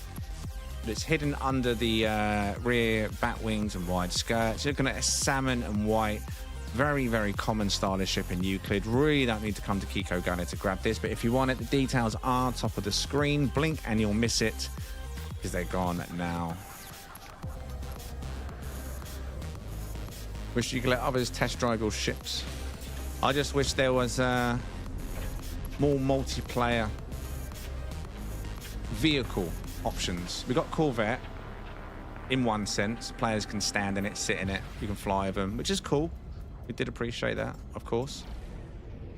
[SPEAKER 1] But it's hidden under the rear bat wings and wide skirts. You're looking at a salmon and white. Very, very common stylish ship in Euclid. Really don't need to come to Kikolgallr to grab this. But if you want it, the details are top of the screen. Blink and you'll miss it because they're gone now. Wish you could let others test drive your ships. I just wish there was more multiplayer vehicle options. We got Corvette in one sense. Players can stand in it, sit in it. You can fly them, which is cool. We did appreciate that, of course.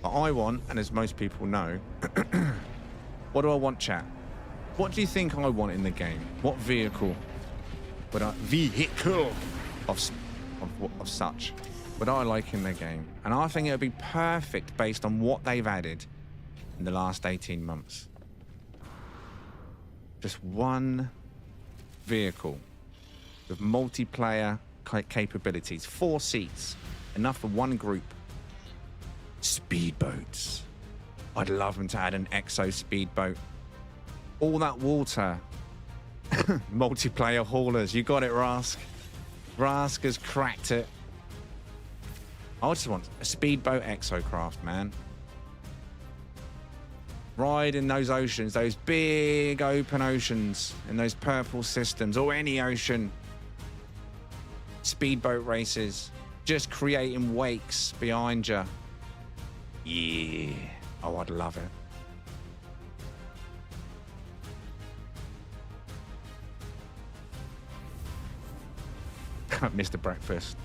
[SPEAKER 1] But I want, and as most people know, what do I want, chat? What do you think I want in the game? What vehicle would I... Vehicle of such would I like in the game? And I think it would be perfect based on what they've added in the last 18 months. Just one vehicle with multiplayer capabilities. 4 seats. Enough for one group. Speedboats. I'd love them to add an exo speedboat. All that water. Multiplayer haulers. You got it, Rask. Rask has cracked it. I just want a speedboat exocraft, man. Ride in those oceans, those big open oceans, in those purple systems, or any ocean. Speedboat races, just creating wakes behind you. Yeah. Oh, I'd love it. Mr. Breakfast,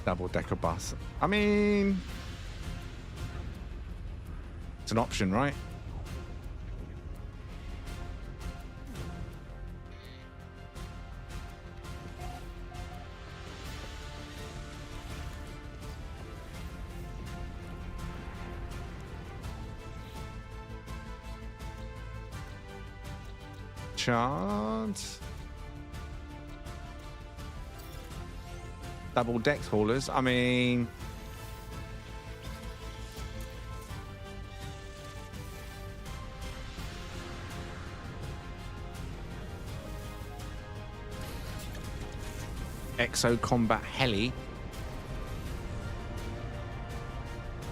[SPEAKER 1] double-decker bus. I mean, it's an option, right? Chance. Double deck haulers. I mean, Exo Combat Heli.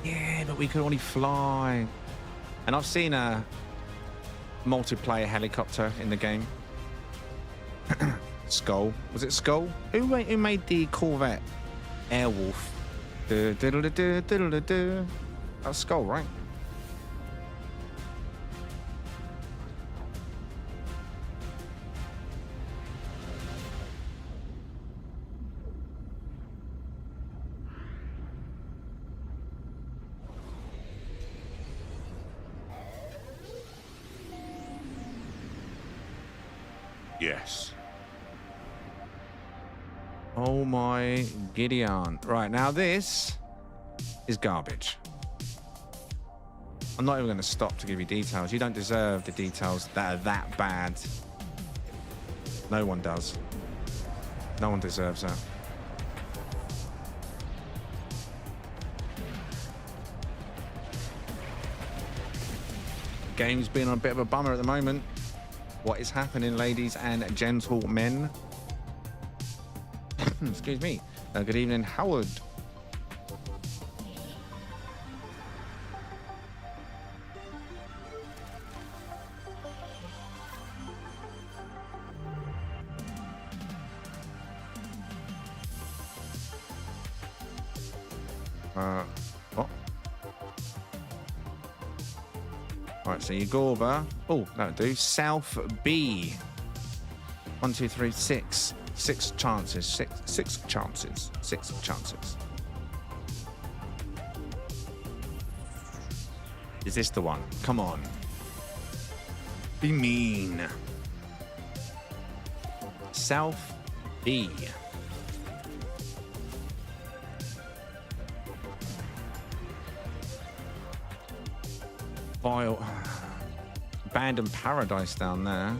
[SPEAKER 1] Yeah, but we could only fly. And I've seen a multiplayer helicopter in the game. Skull. Was it Skull? Who made the Corvette Airwolf? That's Skull, right? Yes. Oh my Gideon. Right, now this is garbage. I'm not even going to stop to give you details. You don't deserve the details that are that bad. No one does. No one deserves that. Game's been on a bit of a bummer at the moment. What is happening, ladies and gentlemen? Excuse me. Good evening, Howard. What? Right, so you go over. Oh, that'll do. South B. 1, 2, 3, 6. 6 chances. Six chances. 6 chances. Is this the one? Come on. Be mean. South B. Vile. Abandoned paradise down there.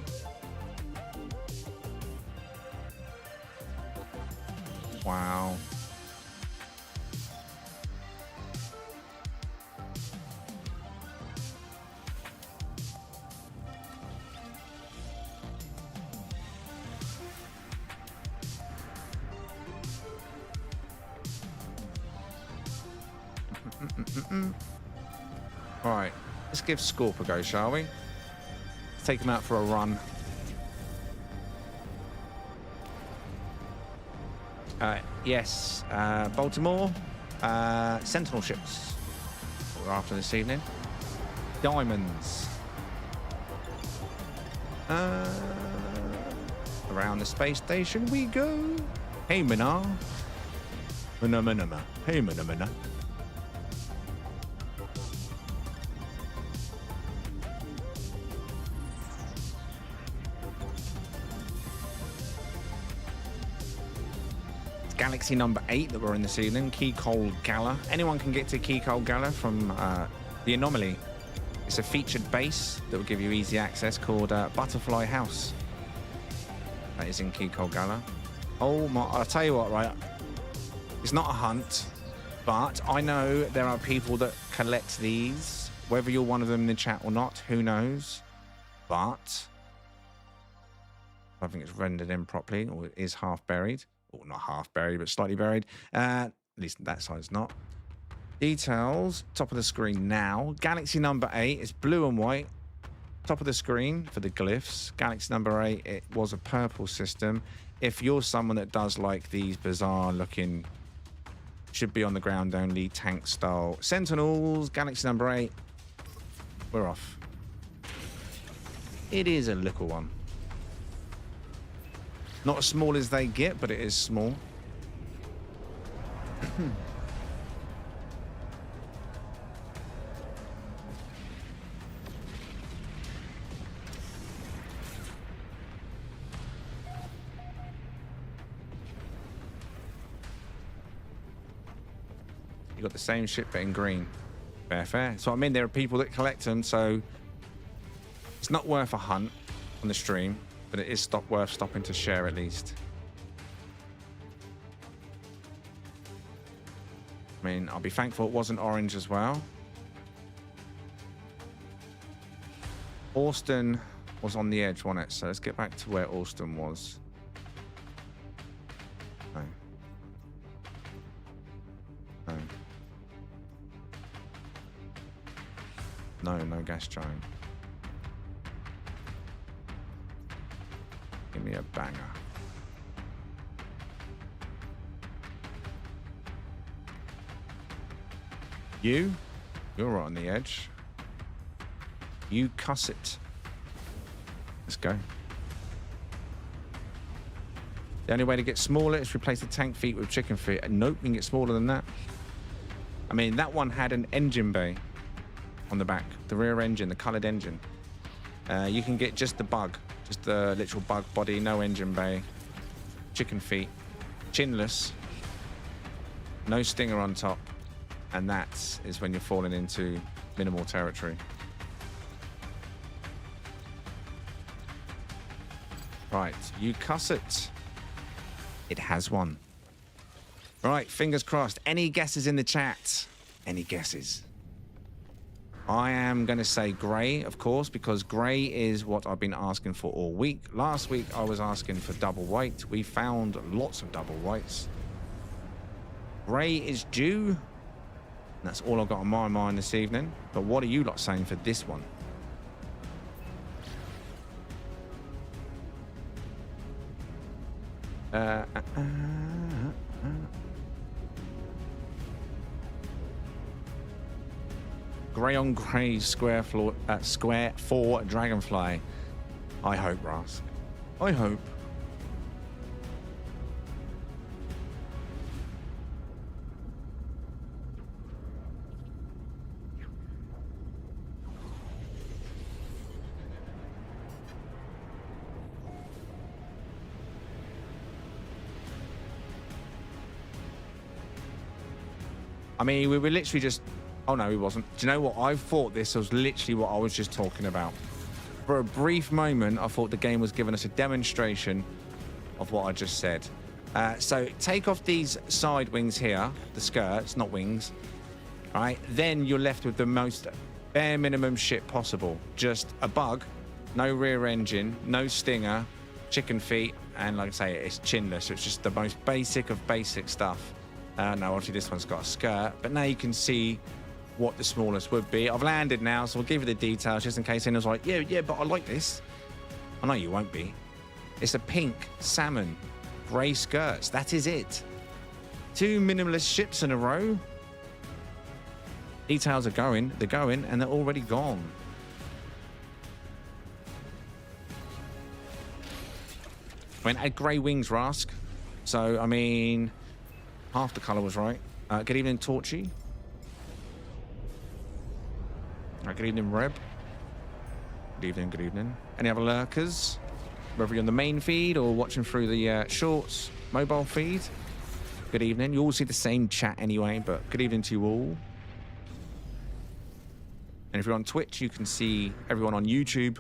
[SPEAKER 1] Wow. Right, let's give Scorp a go, shall we? Let's take him out for a run. Yes, Baltimore. Sentinel ships. What we're after this evening. Diamonds. Around the space station we go. Hey, Mana. Mana. Hey, Mana. Galaxy number 8 that we're in this evening, Kikolgallr. Anyone can get to Kikolgallr from the Anomaly. It's a featured base that will give you easy access called Butterfly House. That is in Kikolgallr. Oh my, I'll tell you what, right? It's not a hunt, but I know there are people that collect these. Whether you're one of them in the chat or not, who knows? But I think it's rendered in properly, or it is half buried. Or not half buried, but slightly buried. At least that side's not. Details, top of the screen now. Galaxy number 8 is blue and white. Top of the screen for the glyphs. Galaxy number 8, it was a purple system. If you're someone that does like these bizarre looking, should be on the ground only, tank style Sentinels, Galaxy number 8, we're off. It is a little one. Not as small as they get, but it is small. You got the same ship, but in green. Fair. So I mean, there are people that collect them, so it's not worth a hunt on the stream. But it is worth stopping to share at least. I mean, I'll be thankful it wasn't orange as well. Austin was on the edge, wasn't it? So let's get back to where Austin was. No gas giant. Give me a banger. You're right on the edge. You cuss it. Let's go. The only way to get smaller is replace the tank feet with chicken feet. Nope, you can get smaller than that. I mean, that one had an engine bay on the back. The rear engine, the coloured engine. You can get just the bug. Just the literal bug body, no engine bay, chicken feet, chinless, no stinger on top, and that is when you're falling into minimal territory. Right, you cuss it. It has one. Right, fingers crossed. Any guesses in the chat? Any guesses? I am going to say grey, of course, because grey is what I've been asking for all week. Last week, I was asking for double white. We found lots of double whites. Grey is due. That's all I've got on my mind this evening. But what are you lot saying for this one? Grey on grey square 4 Dragonfly. I hope, Rask. I hope. I mean, we were literally just... Oh, no, he wasn't. Do you know what? I thought this was literally what I was just talking about. For a brief moment, I thought the game was giving us a demonstration of what I just said. So take off these side wings here, the skirts, not wings. All right? Then you're left with the most bare minimum ship possible. Just a bug, no rear engine, no stinger, chicken feet, and like I say, it's chinless. So it's just the most basic of basic stuff. No, obviously this one's got a skirt, but now you can see what the smallest would be. I've landed now, so we'll give you the details just in case anyone's like, yeah, but I like this. I know you won't be. It's a pink salmon, grey skirts. That is it. 2 minimalist ships in a row. Details are going, and they're already gone. I mean, add grey wings, Rask. So, I mean, half the colour was right. Good evening, Torchy. Good evening, Reb. Good evening, good evening. Any other lurkers? Whether you're on the main feed or watching through the shorts mobile feed. Good evening. You all see the same chat anyway, but good evening to you all. And if you're on Twitch, you can see everyone on YouTube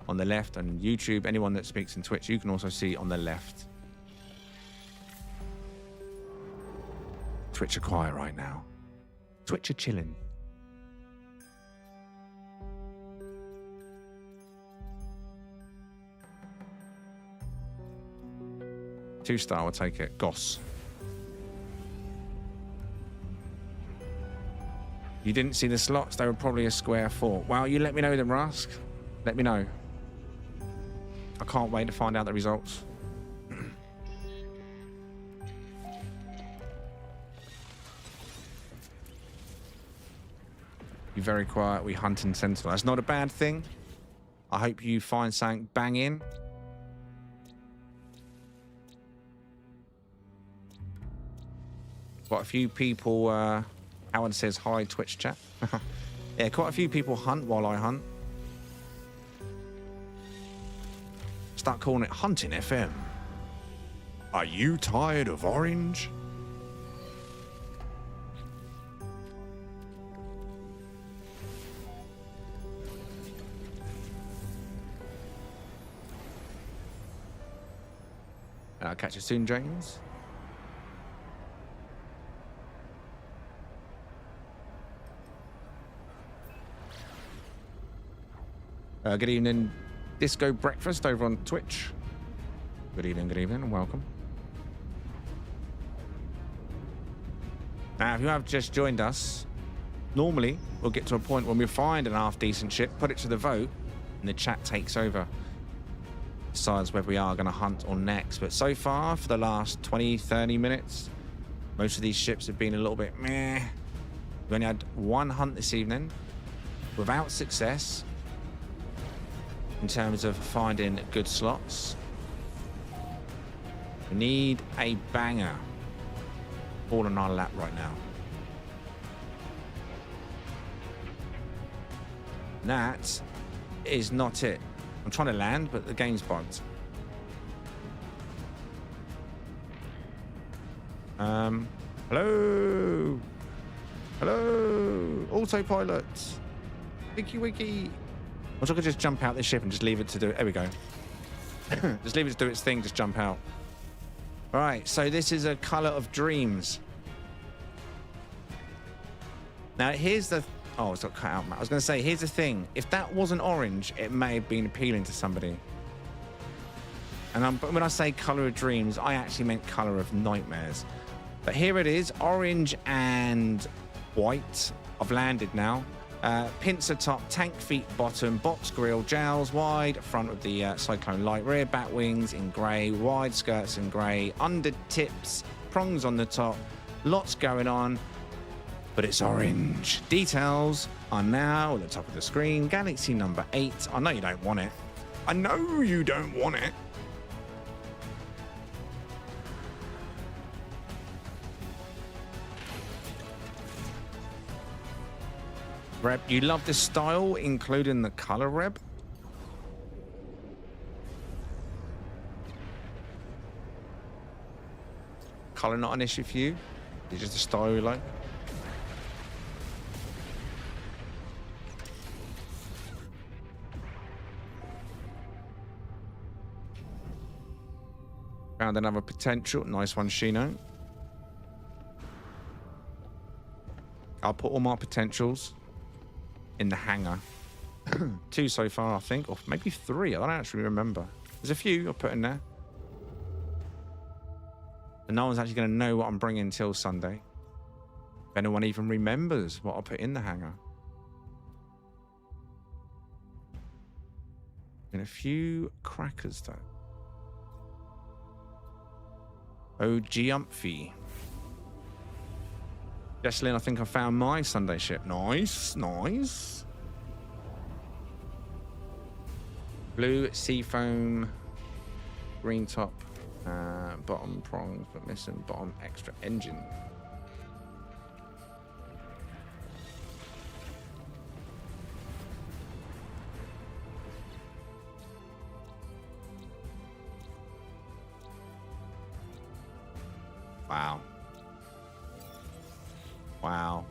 [SPEAKER 1] on the left, and YouTube, anyone that speaks in Twitch, you can also see on the left. Twitch are quiet right now. Twitch are chilling. Two-star, I'll take it. Goss. You didn't see the slots? They were probably a square 4. Well, you let me know then, Rask. Let me know. I can't wait to find out the results. Be very quiet. We hunt in Sentinel. That's not a bad thing. I hope you find something banging. Quite a few people, Howard says hi, Twitch chat. Yeah, quite a few people hunt while I hunt. Start calling it Hunting FM. Are you tired of orange? I'll catch you soon, James. Good evening, Disco Breakfast over on Twitch. Good evening, and welcome. Now, if you have just joined us, normally we'll get to a point when we find an half-decent ship, put it to the vote, and the chat takes over. Decides whether we are going to hunt or next. But so far, for the last 20, 30 minutes, most of these ships have been a little bit meh. We only had one hunt this evening, without success. In terms of finding good slots, we need a banger all on our lap right now. That is not it. I'm trying to land, but the game's bugged. Hello, autopilot, wiki. I wish I could just jump out this ship and just leave it to do it. There we go. Just leave it to do its thing, just jump out. All right, so this is a color of dreams. Now, here's the... Oh, it's got cut out, Matt. I was going to say, here's the thing. If that wasn't orange, it may have been appealing to somebody. And when I say color of dreams, I actually meant color of nightmares. But here it is, orange and white. I've landed now. Pincer top, tank feet bottom, box grille, jowls wide, front of the Cyclone light, rear bat wings in grey, wide skirts in grey, under tips, prongs on the top, lots going on, but it's orange. Details are now at the top of the screen. Galaxy number 8. I know you don't want it. I know you don't want it. Reb, you love the style, including the color, Reb? Color not an issue for you? It's just the style you like? Found another potential. Nice one, Shino. I'll put all my potentials in the hangar. 2 so far, I think, or maybe 3. I don't actually remember. There's a few I'll put in there. And no one's actually going to know what I'm bringing until Sunday. If anyone even remembers what I put in the hangar. And a few crackers, though. Oh, Giumphy. Jesslyn, I think I found my Sunday ship. Nice, nice. Blue seafoam, green top, bottom prongs, but missing bottom extra engine. Wow. Wow.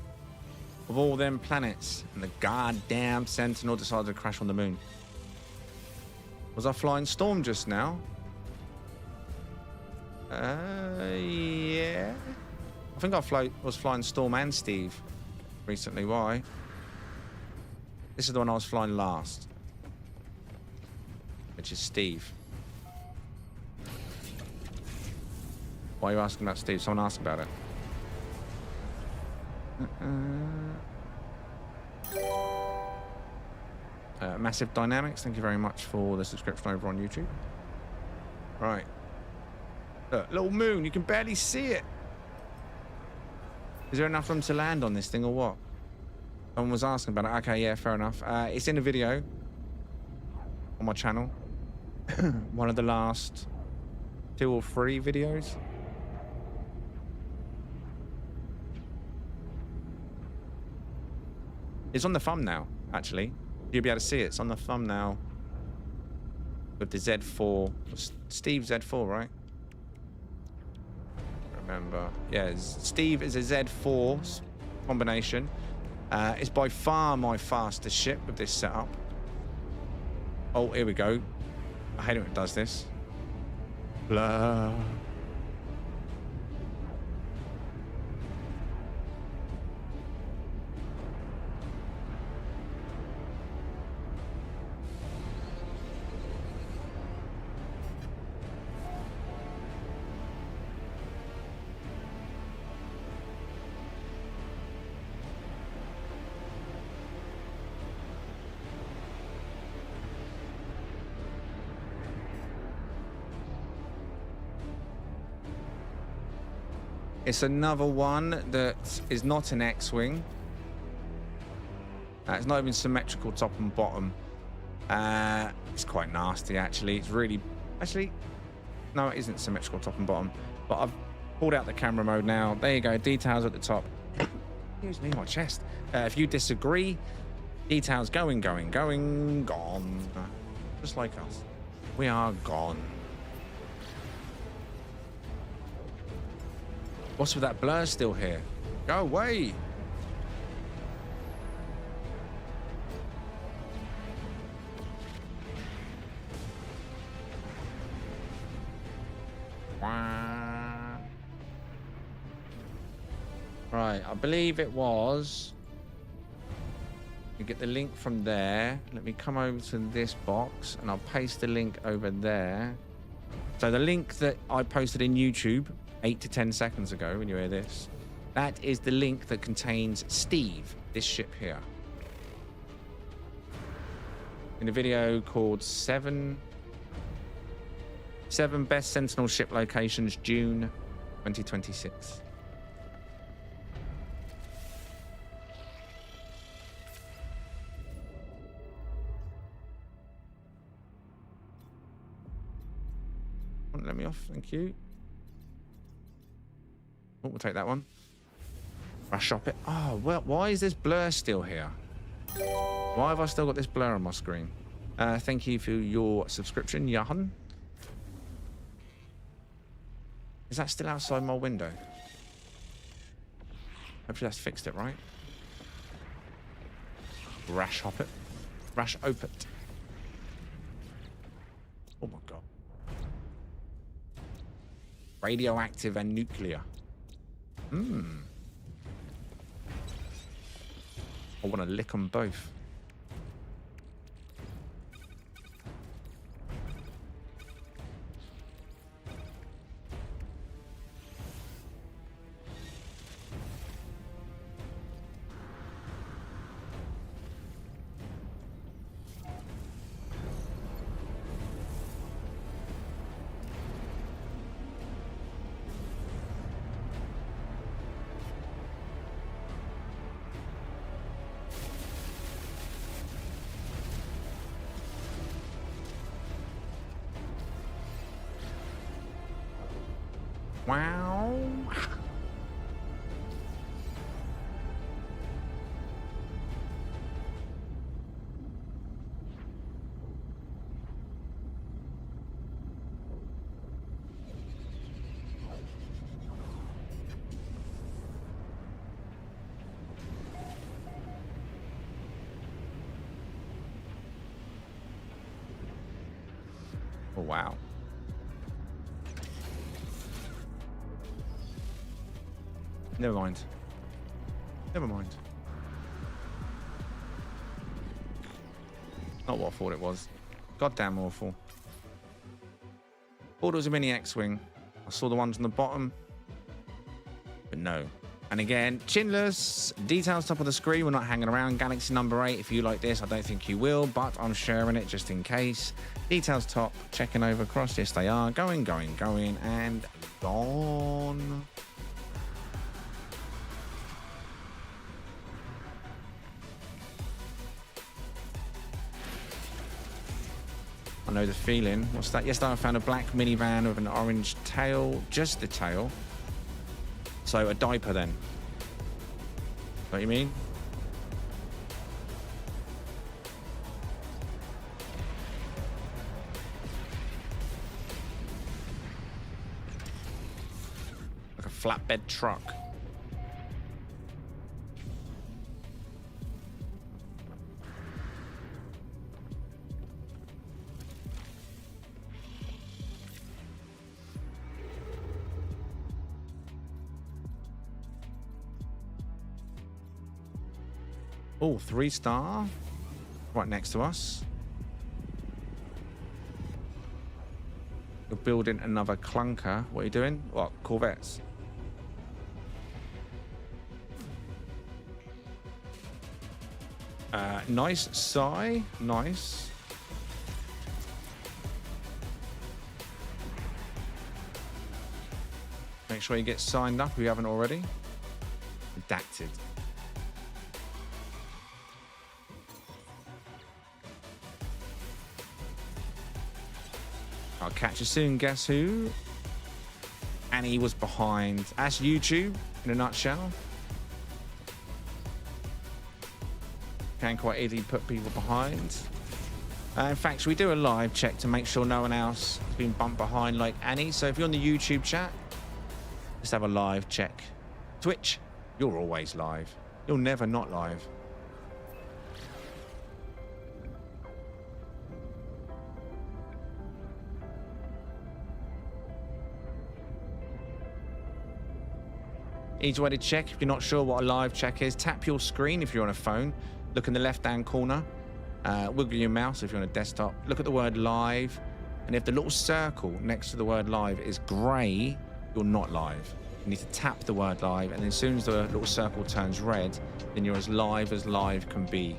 [SPEAKER 1] Of all them planets, and the goddamn Sentinel decided to crash on the moon. Was I flying Storm just now? Yeah. I think I was flying Storm and Steve recently. Why? This is the one I was flying last, which is Steve. Why are you asking about Steve? Someone asked about it. Massive Dynamics, thank you very much for the subscription over on YouTube. Right. Look, little moon, you can barely see it. Is there enough room to land on this thing or what? Someone was asking about it. Okay, yeah, fair enough. It's in a video on my channel. One of the last 2 or 3 videos. It's on the thumbnail, actually. You'll be able to see it. It's on the thumbnail with the Z4. Steve Z4, right? Remember. Yeah, Steve is a Z4 combination. It's by far my fastest ship with this setup. Oh, here we go. I hate it when it does this. Blah. It's another one that is not an X-Wing. It's not even symmetrical top and bottom. It's quite nasty, actually. It's really... Actually, no, it isn't symmetrical top and bottom. But I've pulled out the camera mode now. There you go, details at the top. Excuse me, my chest. If you disagree, details going, gone. Just like us. We are gone. What's with that blur still here? Go away! Right, I believe it was... You get the link from there. Let me come over to this box and I'll paste the link over there. So the link that I posted in YouTube 8 to 10 seconds ago, when you hear this, that is the link that contains Steve, this ship here. In a video called 7 Best Sentinel Ship Locations, June 2026. Let me off, thank you. Oh, we'll take that one. Rush up it. Oh, well, why is this blur still here? Why have I still got this blur on my screen? Thank you for your subscription, Johan. Is that still outside my window? Hopefully that's fixed it, right? Rash hop it. Rash op it. Oh my god. Radioactive and nuclear. Hmm. I want to lick them both. Wow. Oh, wow. Never mind. Never mind. Not what I thought it was. Goddamn awful. Thought it was a mini X-Wing. I saw the ones on the bottom. But no. And again, chinless, details top of the screen. We're not hanging around. Galaxy number 8. If you like this, I don't think you will, but I'm sharing it just in case. Details top, checking over across. Yes, they are. Going, going, going, and gone. I know the feeling. What's that? Yesterday I found a black minivan with an orange tail. Just the tail. So a diaper then. What you mean? Like a flatbed truck. Oh, 3-star. Right next to us. You're building another clunker. What are you doing? What? Corvettes? Nice sigh. Nice. Make sure you get signed up if you haven't already. Redacted. I'll catch you soon, guess who? And he was behind. That's YouTube in a nutshell. Can quite easily put people behind. In fact, should we do a live check to make sure no one else has been bumped behind like Annie? So if you're on the YouTube chat, let's have a live check. Twitch, you're always live. You're never not live. Easy way to check if you're not sure what a live check is. Tap your screen if you're on a phone. Look in the left-hand corner. Wiggle your mouse if you're on a desktop. Look at the word live. And if the little circle next to the word live is grey, you're not live. You need to tap the word live. And then as soon as the little circle turns red, then you're as live can be.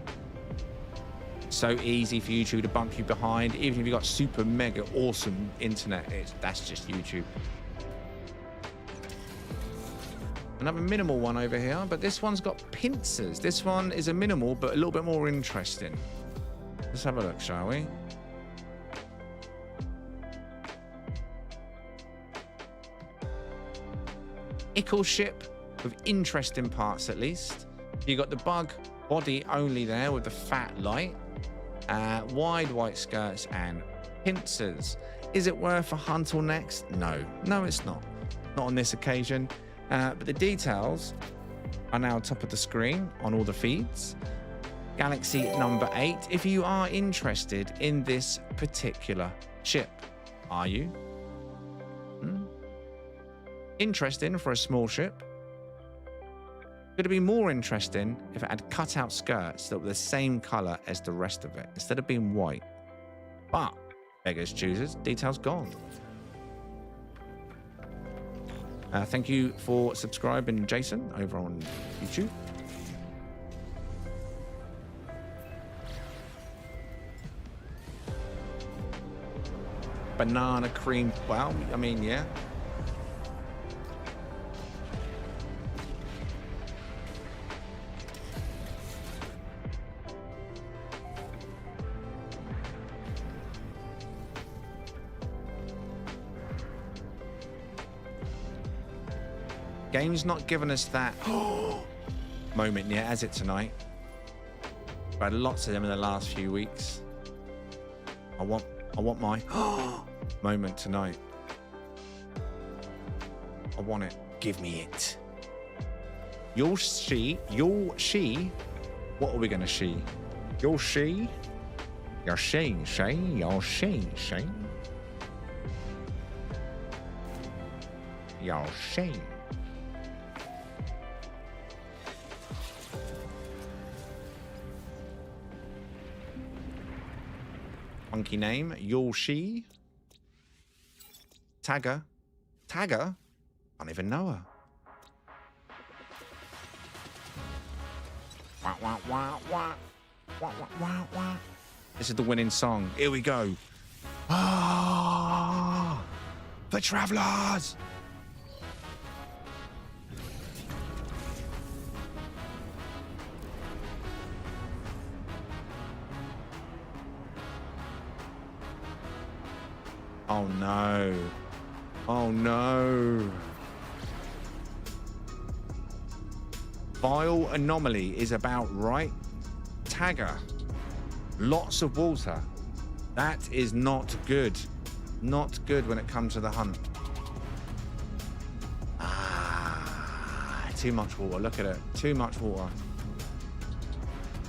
[SPEAKER 1] So easy for YouTube to bump you behind. Even if you've got super mega awesome internet, that's just YouTube. Another minimal one over here, but this one's got pincers. This one is a minimal, but a little bit more interesting. Let's have a look, shall we? Ickle ship with interesting parts, at least. You got the bug body only there with the fat light, wide white skirts and pincers. Is it worth a hunt or next? No, it's not. Not on this occasion. But the details are now top of the screen on all the feeds. Galaxy number 8. If you are interested in this particular ship, are you? Interesting for a small ship. Could it be more interesting if it had cut-out skirts that were the same color as the rest of it instead of being white? But beggars choosers, details gone. Thank you for subscribing, Jason, over on YouTube. Banana cream. Well, I mean, yeah. Game's not given us that moment yet, has it, tonight? We've had lots of them in the last few weeks. I want my moment tonight. I want it. Give me it. You'll she. What are we gonna she? You'll she. You're she. You're she. You're she. Funky name. You'll she. Tagger. Tagger? I don't even know her. Wah, wah, wah, wah. Wah, wah, wah, wah. This is the winning song. Here we go. Ah, for travelers. Oh no. Oh no. Vile anomaly is about right. Tagger. Lots of water. That is not good. Not good when it comes to the hunt. Ah, too much water. Look at it. Too much water.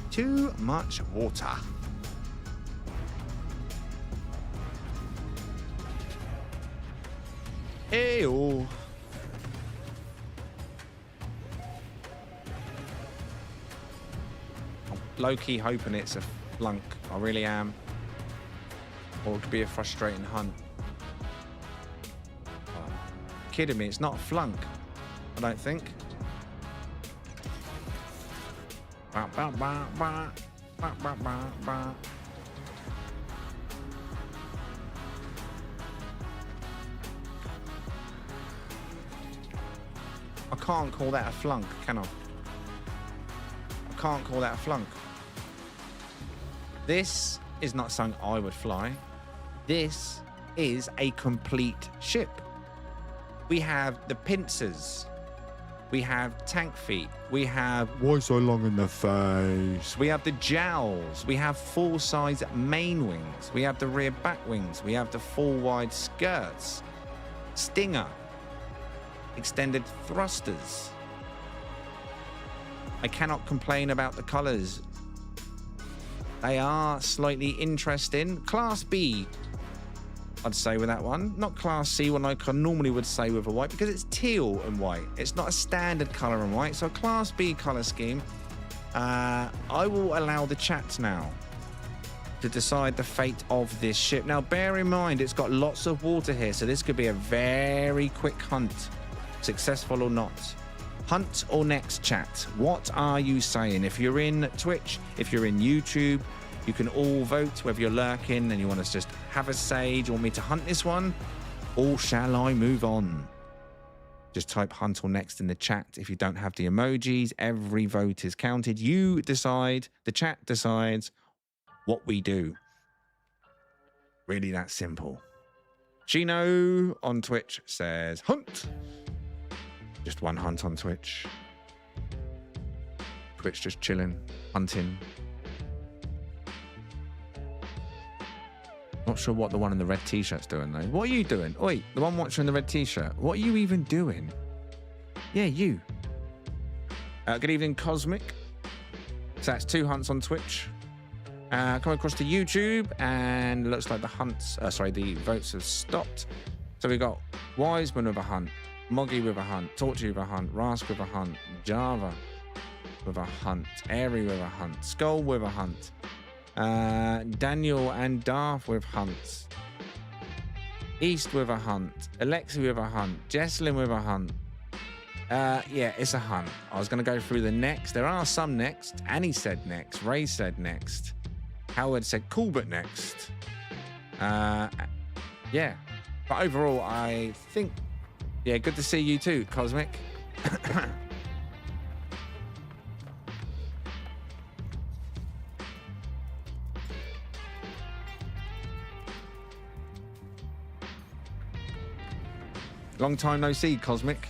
[SPEAKER 1] Too much water. Ew. I'm low-key hoping it's a flunk. I really am. Or it could be a frustrating hunt. Oh, kidding me, it's not a flunk, I don't think. Ba, ba, ba, ba. Ba, ba, ba, ba. I can't call that a flunk, can I? I can't call that a flunk. This is not something I would fly. This is a complete ship. We have the pincers. We have tank feet. We have why so long in the face. We have the jowls. We have full-size main wings. We have the rear back wings. We have the full-wide skirts. Stinger. Extended thrusters. I cannot complain about the colours. They are slightly interesting. Class B, I'd say with that one. Not Class C, one like I normally would say with a white, because it's teal and white. It's not a standard colour and white. So a Class B colour scheme. I will allow the chat now to decide the fate of this ship. Now, bear in mind, it's got lots of water here, so this could be a very quick hunt. Successful or not. Hunt or next, chat. What are you saying? If you're in Twitch, if you're in YouTube, you can all vote whether you're lurking and you want us to just have a say. Do you want me to hunt this one? Or shall I move on? Just type hunt or next in the chat. If you don't have the emojis, every vote is counted. You decide, the chat decides what we do. Really that simple. Chino on Twitch says hunt. Just one hunt on Twitch. Twitch just chilling, hunting. Not sure what the one in the red t-shirt's doing though. What are you doing? Oi, the one watching the red t-shirt. What are you even doing? Yeah, you. Good evening, Cosmic. So that's 2 hunts on Twitch. Come across to YouTube and looks like the hunts, the votes have stopped. So we got Wiseman with a hunt, Moggy with a hunt, Torchy with a hunt, Rask with a hunt, Java with a hunt, Airy with a hunt, Skull with a hunt, Daniel and Darth with hunts, East with a hunt, Alexi with a hunt, Jesslyn with a hunt. Yeah, it's a hunt. I was going to go through the next. There are some next. Annie said next. Ray said next. Howard said cool, but next. Yeah. But overall, I think... Yeah, good to see you too, Cosmic. Long time no see, Cosmic.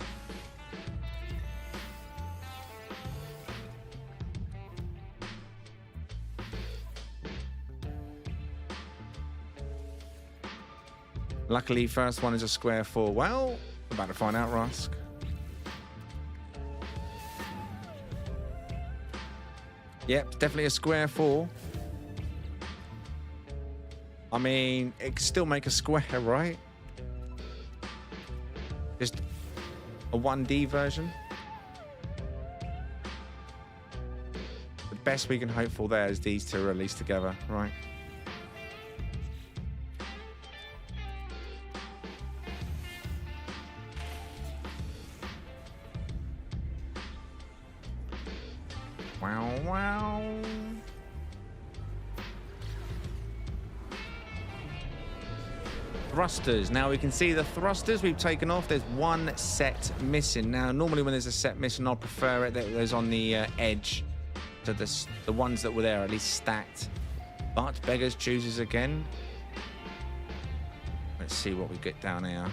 [SPEAKER 1] Luckily, first one is a square 4. Well, about to find out, Rusk. Yep, definitely a square 4. I mean, it could still make a square, right? Just a 1D version. The best we can hope for there is these two released together, right? Wow, wow. Thrusters. Now we can see the thrusters we've taken off. There's one set missing. Now, normally when there's a set missing, I'll prefer it that there's on the edge. So the ones that were there are at least stacked. But Beggars chooses again. Let's see what we get down here.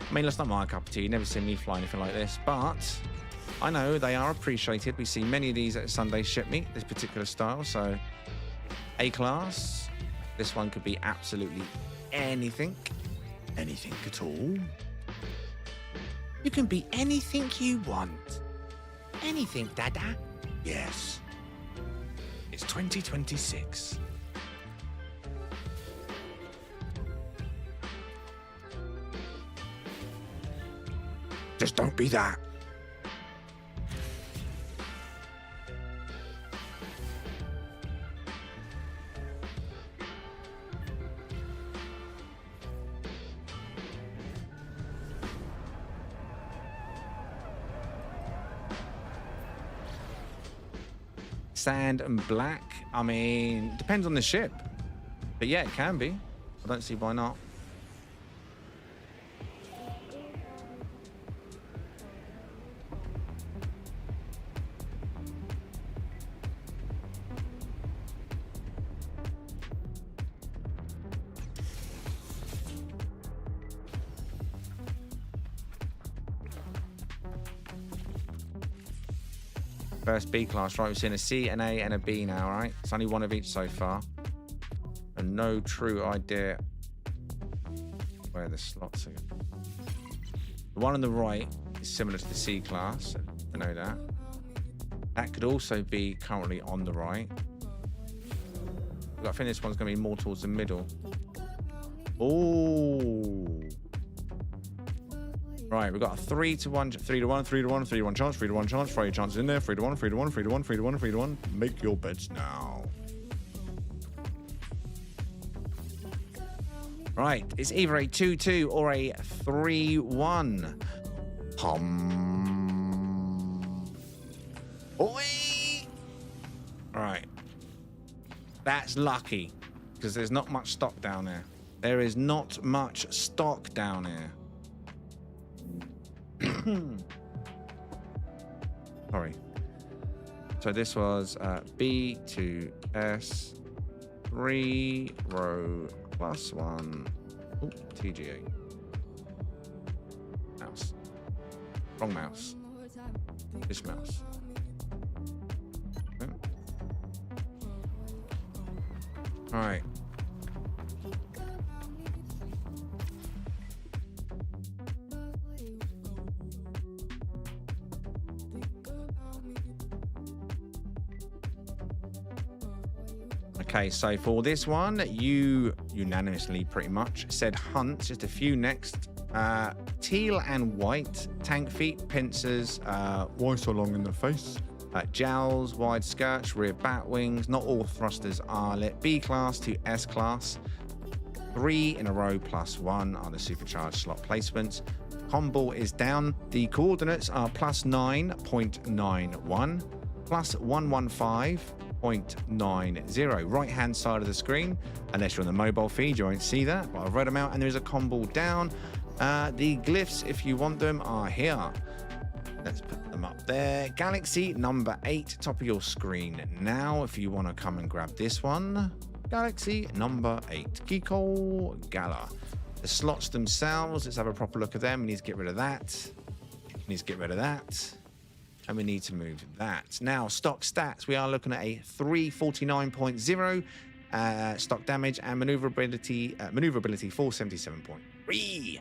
[SPEAKER 1] I mean, that's not my cup of tea. You never seen me fly anything like this. But I know they are appreciated. We see many of these at Sunday Ship Meet, this particular style. So A-class. This one could be absolutely anything. Anything at all. You can be anything you want. Anything, Dada? Yes. It's 2026. Just don't be that. Sand and black. I mean, depends on the ship. But yeah, it can be. I don't see why not. First B class, right? We've seen a C, an A, and a B now, right? It's only one of each so far. And no true idea where the slots are. The one on the right is similar to the C class. I know that. That could also be currently on the right. I think this one's going to be more towards the middle. Oh. Right, we've got a 3 to 1, 3 to 1, 3 to 1, 3 to 1 chance, 3 to 1 chance, throw your chances in there, 3 to 1, 3 to 1, 3 to 1, 3 to 1, 3 to 1. Make your bets now. Right, it's either a 2-2 or a 3-1. Oi! Right. That's lucky, because there's not much stock down there. There is not much stock down here. Sorry. So this was B to S, 3 row plus 1. Ooh, TGA. Mouse. Wrong mouse. This mouse. Okay. All right. Okay, so for this one, you unanimously pretty much said hunt, just a few next. Teal and white, tank feet, pincers, why so long in the face? Jowls, wide skirts, rear bat wings. Not all thrusters are lit. B class to S class. 3 in a row plus 1 are the supercharged slot placements. Combo is down. The coordinates are plus 9.91, plus 115.90. Right hand side of the screen. Unless you're on the mobile feed, you won't see that, but I've read them out, and there is a combo down. The glyphs, if you want them, are here. Let's put them up there. Galaxy number 8, top of your screen now. If you want to come and grab this one, Galaxy number 8, Kikolgallr. The slots themselves, let's have a proper look at them. We need to get rid of that. We need to get rid of that. And we need to move that. Now, stock stats, we are looking at a 349.0, stock damage, and maneuverability 477.3.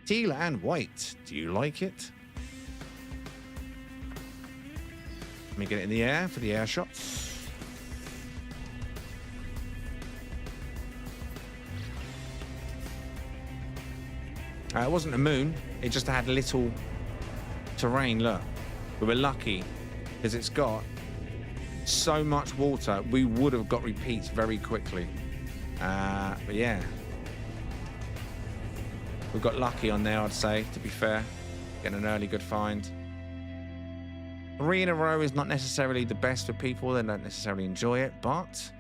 [SPEAKER 1] Teal and white. Do you like it? Let me get it in the air for the air shots. It wasn't a moon. It just had little terrain. Look, we were lucky because it's got so much water. We would have got repeats very quickly. But yeah, we got lucky on there, I'd say, to be fair. Getting an early good find. 3 in a row is not necessarily the best for people. They don't necessarily enjoy it, but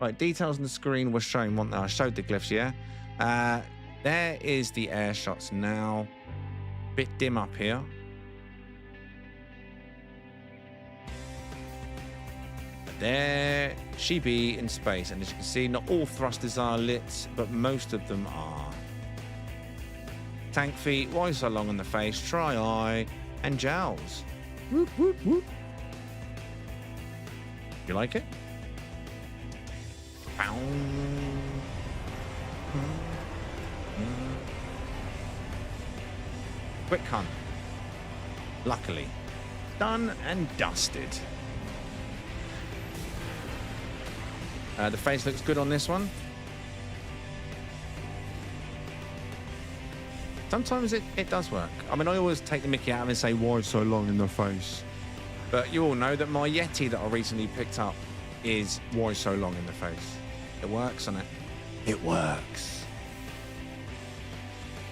[SPEAKER 1] right, details on the screen were shown, weren't they? I showed the glyphs, yeah. There is the air shots now. Bit dim up here. There she be in space, and as you can see, not all thrusters are lit, but most of them are. Tank feet, why so long on the face, try eye, and jowls. Whoop, whoop, whoop. You like it? Bow. Quick hunt. Luckily. Done and dusted. The face looks good on this one. Sometimes it does work. I mean, I always take the mickey out of it and say, why so long in the face? But you all know that my Yeti that I recently picked up is why so long in the face. It works, doesn't it? It works.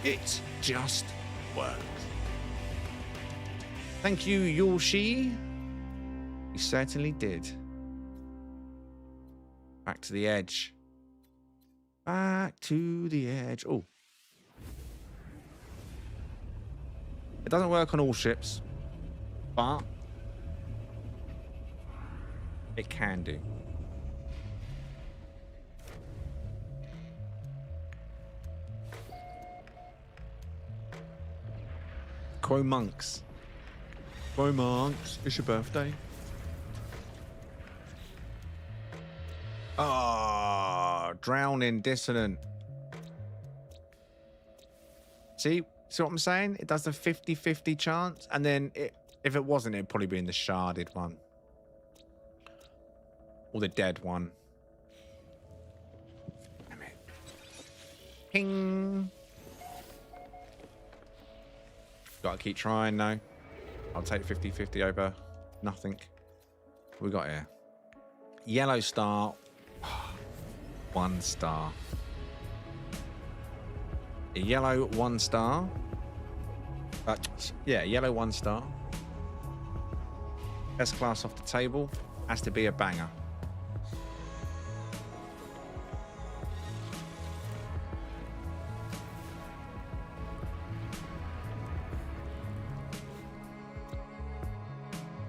[SPEAKER 1] It just works. Thank you, Yoshi. You certainly did. Back to the edge. Back to the edge. Oh. It doesn't work on all ships, but it can do. Quo monks. Quo monks. It's your birthday. Ah, drowning dissonant. See what I'm saying? It does a 50-50 chance, and then if it wasn't, it'd probably be in the sharded one. Or the dead one. Damn it. Ping. Gotta keep trying, no. I'll take 50-50 over nothing. What we got here? Yellow star. 1 star. A yellow 1 star. Yeah, yellow 1 star. Best class off the table. Has to be a banger.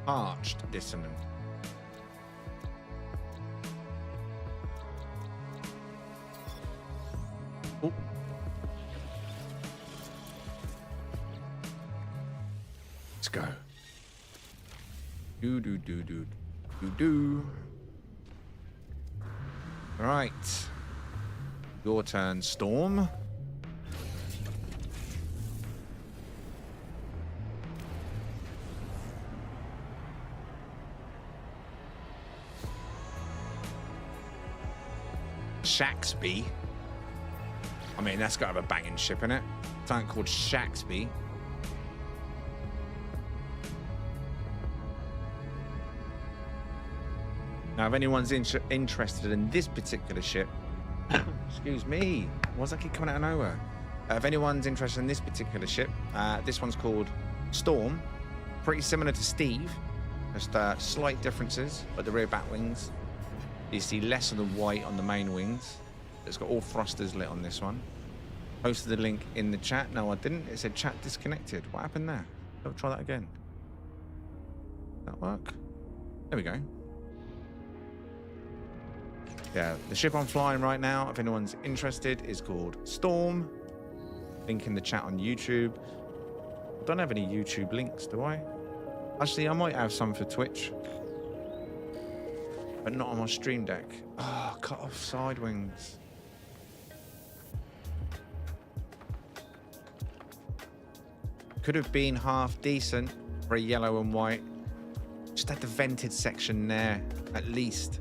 [SPEAKER 1] Arched dissonant. Oh. Let's go. Do. Right. Your turn, Storm. Shaxby. I mean, that's got to have a banging ship in it. Something called Shaxby. Now, if anyone's interested in this particular ship, excuse me, why does that keep coming out of nowhere? If anyone's interested in this particular ship, this one's called Storm. Pretty similar to Steve, just slight differences, but the rear bat wings. You see less of the white on the main wings. It's got all thrusters lit on this one. Posted the link in the chat. No, I didn't. It said chat disconnected. What happened there? I'll try that again. That work? There we go. Yeah, the ship I'm flying right now, if anyone's interested, is called Storm. Link in the chat on YouTube. I don't have any YouTube links, do I? Actually, I might have some for Twitch. but not on my stream deck. Oh, cut off side wings. Could have been half decent for a yellow and white. Just had the vented section there, at least.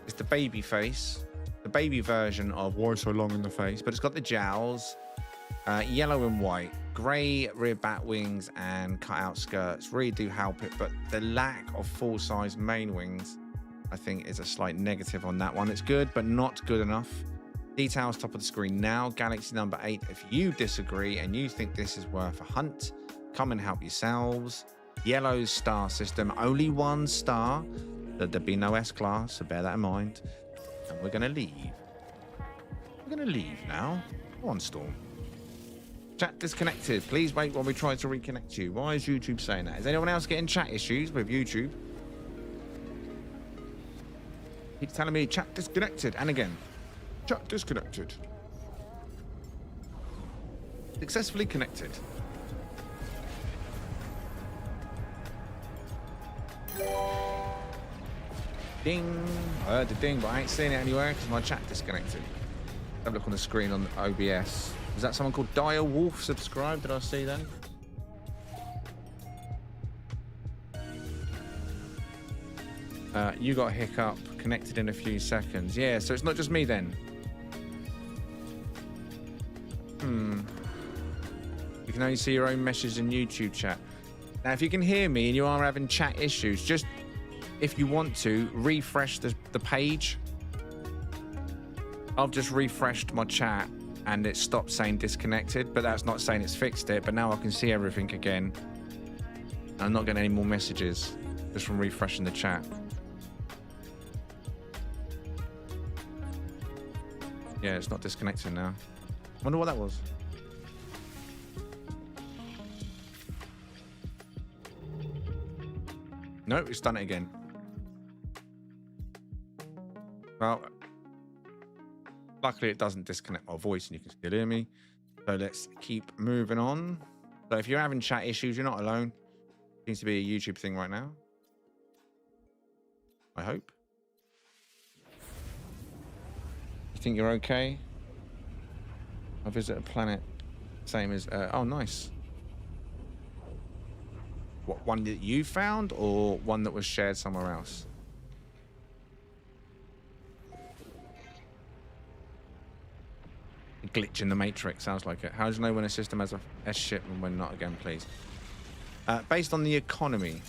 [SPEAKER 1] It's the baby face, the baby version of why so long in the face, but it's got the jowls, yellow and white, grey rear bat wings and cut out skirts really do help it, but the lack of full-size main wings I think is a slight negative on that one. It's good, but not good enough. Details top of the screen now. Galaxy number 8. If you disagree and you think this is worth a hunt, come and help yourselves. Yellow's star system, only 1 star. There'd be no S-Class, so bear that in mind. And we're going to leave. We're going to leave now. Go on, Storm. Chat disconnected. Please wait while we try to reconnect you. Why is YouTube saying that? Is anyone else getting chat issues with YouTube? Keeps telling me chat disconnected. And again. Chat disconnected. Successfully connected. Ding. I heard the ding, but I ain't seeing it anywhere because my chat disconnected. Have a look on the screen on OBS. Was that someone called Dire Wolf subscribed? Did I see then? You got a hiccup. Connected in a few seconds. Yeah, so it's not just me then. You can only see your own message in YouTube chat. Now, if you can hear me and you are having chat issues, just, if you want to, refresh the page. I've just refreshed my chat and it stopped saying disconnected, but that's not saying it's fixed it. But now I can see everything again. I'm not getting any more messages just from refreshing the chat. Yeah, it's not disconnecting now. Wonder what that was. No, it's done it again. Well, luckily it doesn't disconnect my voice and you can still hear me. So let's keep moving on. So if you're having chat issues, you're not alone. Seems to be a YouTube thing right now. I hope. You think you're okay? I visit a planet. Same as... oh, nice. What, one that you found or one that was shared somewhere else? A glitch in the matrix, sounds like it. How do you know when a system has a S ship and when not again, please? Based on the economy.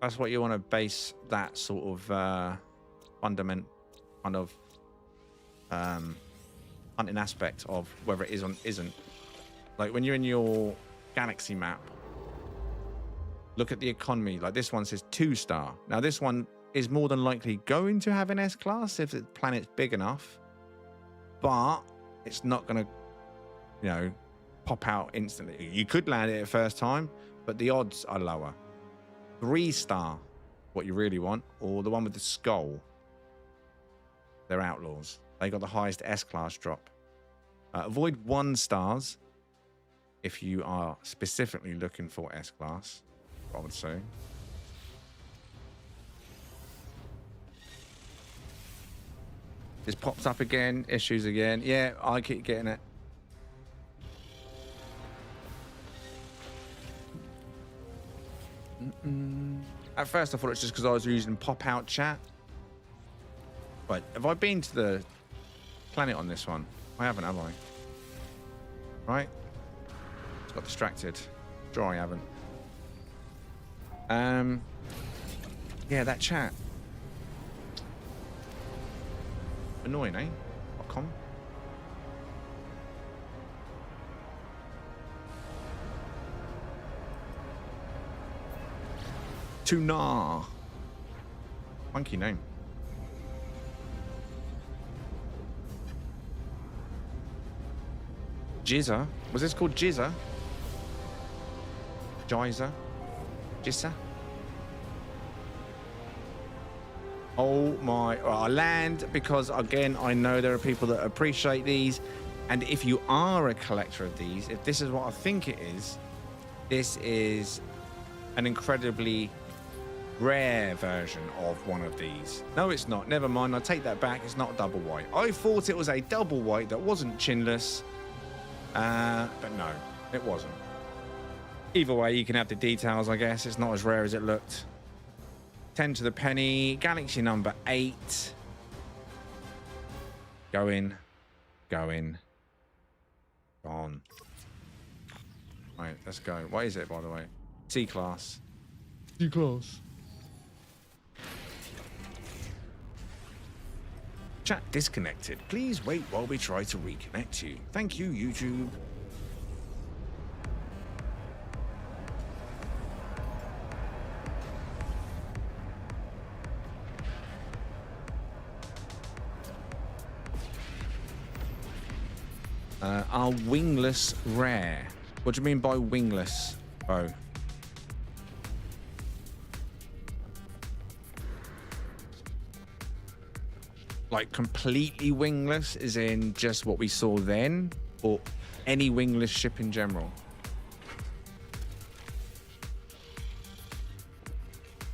[SPEAKER 1] That's what you want to base that sort of fundament kind of hunting aspect of whether it is or isn't. Like when you're in your galaxy map, look at the economy. Like this one says 2-star. Now this one is more than likely going to have an S-Class if the planet's big enough, but it's not going to, you know, pop out instantly. You could land it at first time, but the odds are lower. 3-star, what you really want, or the one with the skull. They're outlaws. They got the highest S-Class drop. Avoid 1-stars if you are specifically looking for S-Class, I would say. This pops up again, issues again. Yeah, I keep getting it. At first I thought it's just because I was using pop-out chat. But have I been to the planet on this one? I haven't, have I? Right? Just got distracted. Sure I haven't. Yeah, that chat. Annoying, eh? .com. Tuna. Funky name. Jizza? Was this called Jizza? Jiza? Jissa? Oh my... Well, I land because, again, I know there are people that appreciate these. And if you are a collector of these, if this is what I think it is, this is an incredibly rare version of one of these. No, it's not. Never mind. I take that back. It's not double white. I thought it was a double white that wasn't chinless, but no, it wasn't. Either way, you can have the details, I guess. It's not as rare as it looked. 10 to the penny. Galaxy number 8. Going. On. Right, let's go. What is it, by the way? C-class. C-class. Chat disconnected. Please wait while we try to reconnect you. Thank you, YouTube. Are wingless rare? What do you mean by wingless, Bo? Like completely wingless, as in just what we saw then, or any wingless ship in general?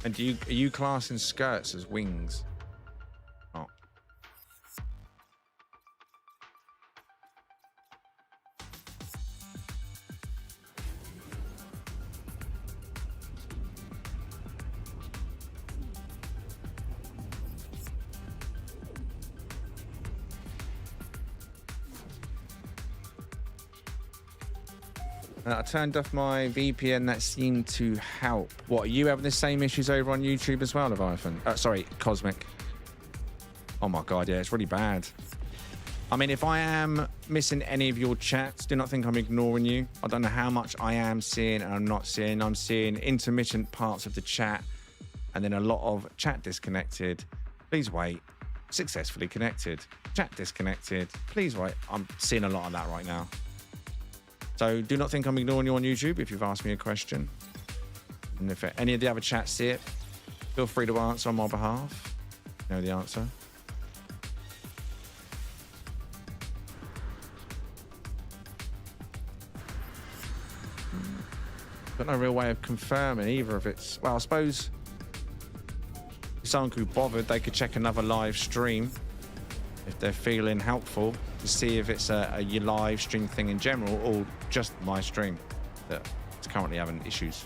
[SPEAKER 1] And are you classing skirts as wings? Oh. I turned off my VPN. That seemed to help. What, are you having the same issues over on YouTube as well, Leviathan? Sorry, Cosmic. Oh my God, yeah, it's really bad. I mean, if I am missing any of your chats, do not think I'm ignoring you. I don't know how much I am seeing and I'm not seeing. I'm seeing intermittent parts of the chat and then a lot of chat disconnected. Please wait. Successfully connected. Chat disconnected. Please wait. I'm seeing a lot of that right now. So do not think I'm ignoring you on YouTube if you've asked me a question. And if any of the other chats see it, feel free to answer on my behalf. You know the answer. Got no real way of confirming either of it's... Well, I suppose if someone could be bothered, they could check another live stream if they're feeling helpful, to see if it's a live stream thing in general or just my stream that is currently having issues.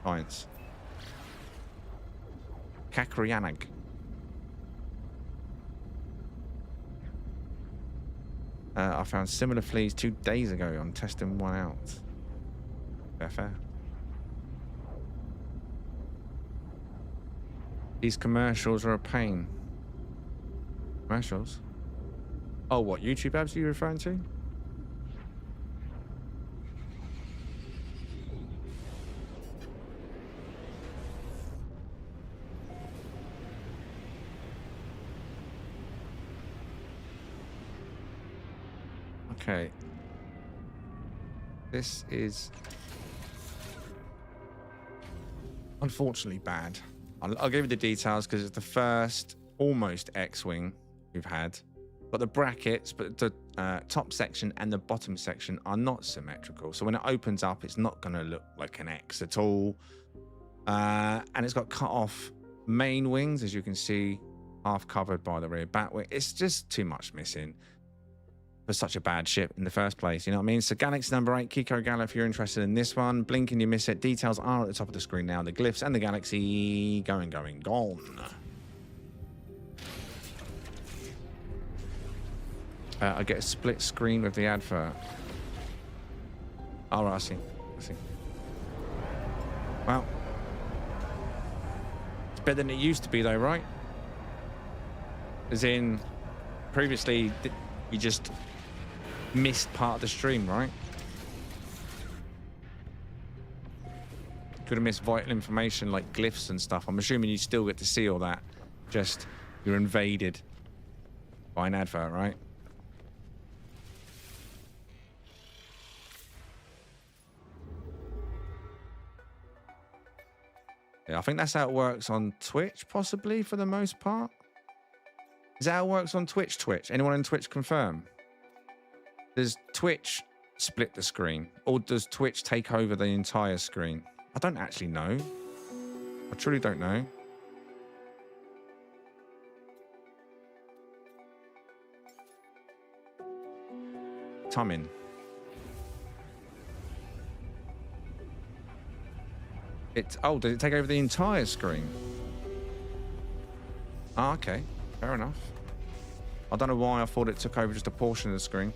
[SPEAKER 1] Science. Kakrianag. I found similar fleas 2 days ago. I'm testing one out. Fair. These commercials are a pain. Commercials? Oh, what, YouTube ads are you referring to? Okay. This is unfortunately bad. I'll give you the details because it's the first almost X-Wing we've had. Got the brackets, but the top section and the bottom section are not symmetrical. So when it opens up, it's not going to look like an X at all. And it's got cut off main wings, as you can see, half covered by the rear bat wing. It's just too much missing for such a bad ship in the first place. You know what I mean? So Galaxy number 8, Kikolgallr, if you're interested in this one. Blink and you miss it. Details are at the top of the screen now. The glyphs and the Galaxy gone. I get a split screen with the advert. Oh, right, I see. Well, it's better than it used to be, though, right? As in, previously, you just missed part of the stream, right? Could have missed vital information like glyphs and stuff. I'm assuming you still get to see all that. Just, you're invaded by an advert, right? Yeah, I think that's how it works on Twitch, possibly, for the most part. Is that how it works on Twitch? Anyone on Twitch confirm? Does Twitch split the screen, or does Twitch take over the entire screen? I don't actually know. I truly don't know. Time in. Oh, did it take over the entire screen? Ah, okay. Fair enough. I don't know why I thought it took over just a portion of the screen.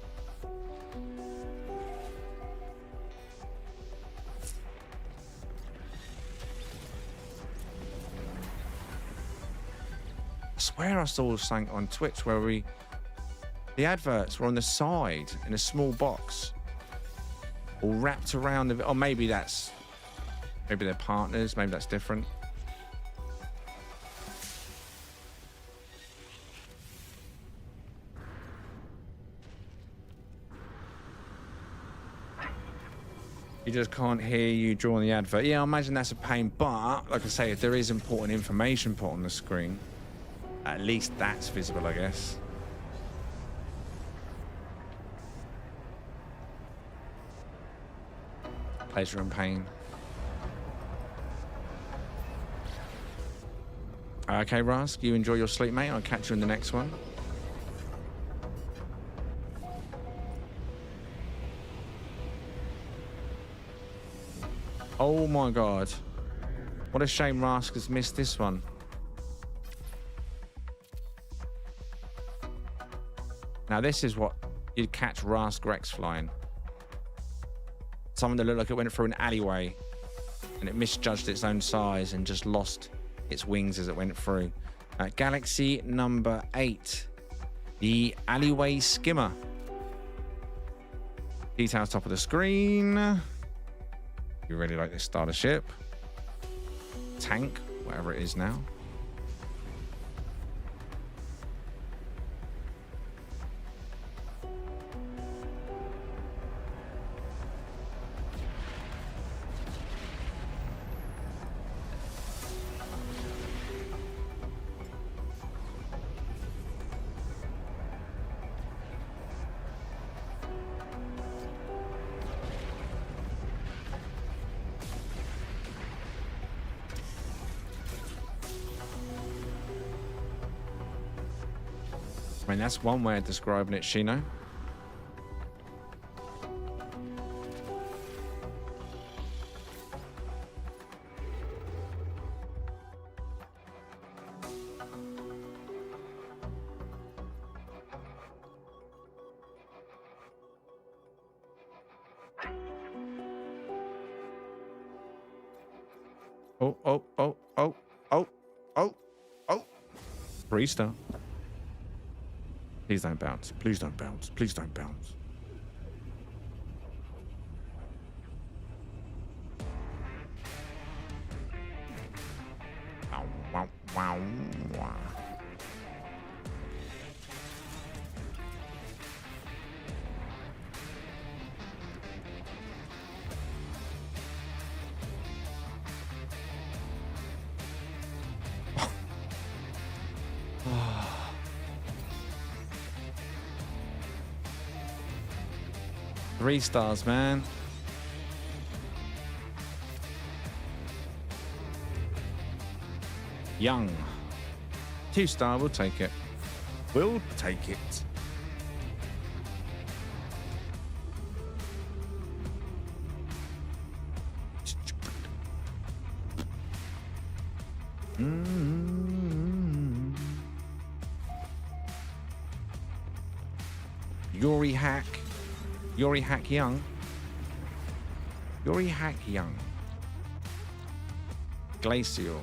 [SPEAKER 1] I swear I saw something on Twitch where the adverts were on the side in a small box, all wrapped around the. Or maybe they're partners. Maybe that's different. You just can't hear you drawing the advert. Yeah, I imagine that's a pain. But like I say, if there is important information put on the screen, at least that's visible, I guess. Pleasure and pain. Okay, Rusk, you enjoy your sleep, mate. I'll catch you in the next one. Oh my god. What a shame Rusk has missed this one. Now this is what you'd catch Rusk Rex flying. Something that looked like it went through an alleyway and it misjudged its own size and just lost its wings as it went through. Galaxy number 8, the alleyway skimmer. Details top of the screen. You really like this starter ship, tank, whatever it is now. I mean, that's one way of describing it, Shino. Oh. 3-star. Please don't bounce. Please don't bounce. Please don't bounce. Wow, wow, wow, wow. Three stars, man. Young. 2-star, we'll take it. We'll take it. Yuri Hack. Yuri Hack Young. Yuri Hack Young. Glacial.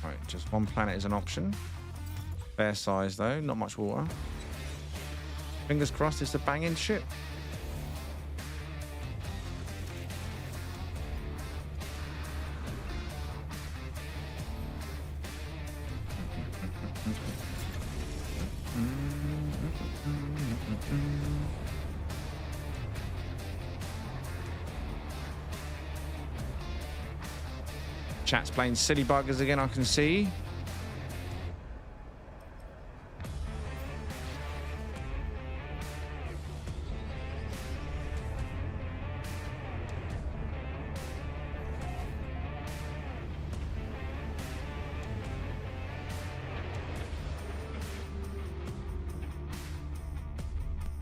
[SPEAKER 1] Right, just one planet is an option. Fair size though, not much water. Fingers crossed it's a banging ship. Chat's playing silly buggers again, I can see.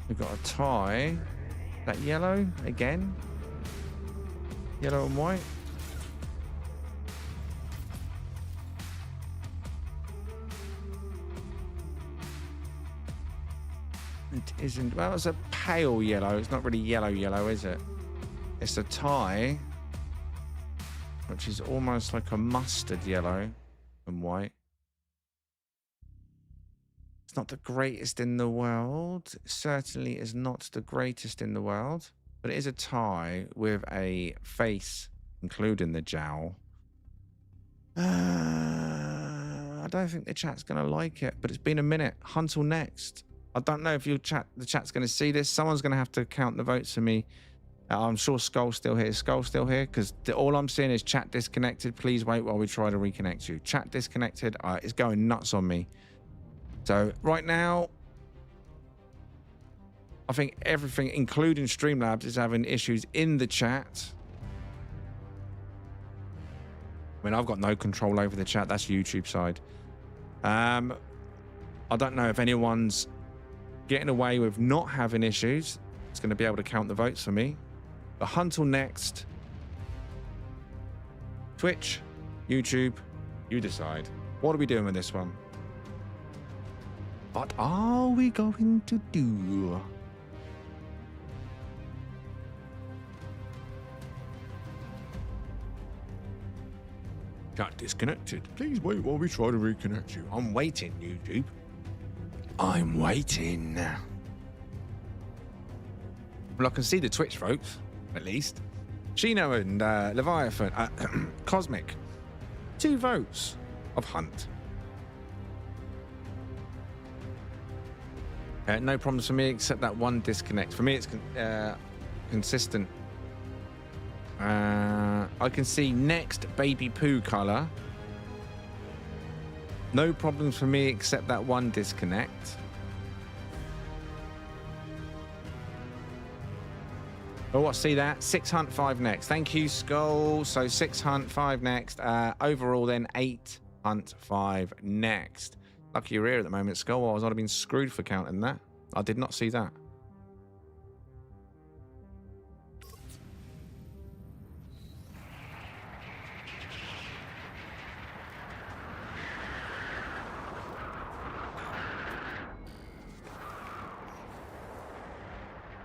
[SPEAKER 1] We've got a tie. That yellow again. Yellow and white. It isn't. Well, it's a pale yellow. It's not really yellow, is it? It's a tie, which is almost like a mustard yellow and white. It's not the greatest in the world. It certainly is not the greatest in the world. But it is a tie with a face, including the jowl. I don't think the chat's going to like it, but it's been a minute. Huntle next. I don't know if the chat's going to see this. Someone's going to have to count the votes for me. I'm sure Skull's still here. Skull's still here? Because all I'm seeing is chat disconnected. Please wait while we try to reconnect you. Chat disconnected. It's going nuts on me. So right now, I think everything, including Streamlabs, is having issues in the chat. I mean, I've got no control over the chat. That's YouTube side. I don't know if anyone's getting away with not having issues. It's going to be able to count the votes for me. But Huntle next. Twitch, YouTube, you decide. What are we doing with this one? What are we going to do? Got disconnected. Please wait while we try to reconnect you. I'm waiting, YouTube. I'm waiting. Well, I can see the Twitch votes, at least. Chino and Leviathan. Cosmic. 2 votes of Hunt. No problems for me except that one disconnect. For me, it's consistent. I can see next baby poo color. No problems for me except that one disconnect. Oh, I see that. 6 Hunt, 5 next. Thank you, Skull. So 6 Hunt, 5 next. Overall, then 8 Hunt, 5 next. Lucky you're here at the moment, Skull. I'd have been screwed for counting that. I did not see that.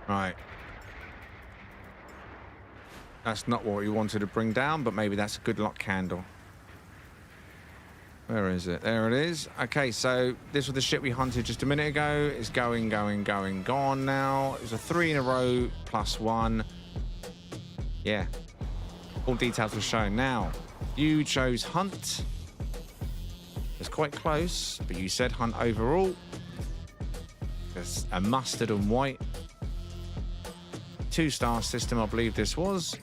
[SPEAKER 1] Right. That's not what we wanted to bring down, but maybe that's a good luck candle. Where is it? There it is. Okay, so this was the ship we hunted just a minute ago. It's going, gone now. It's a 3 in a row plus 1. Yeah. All details were shown. Now, you chose Hunt. It's quite close, but you said Hunt overall. There's a mustard and white. 2-star system, I believe this was.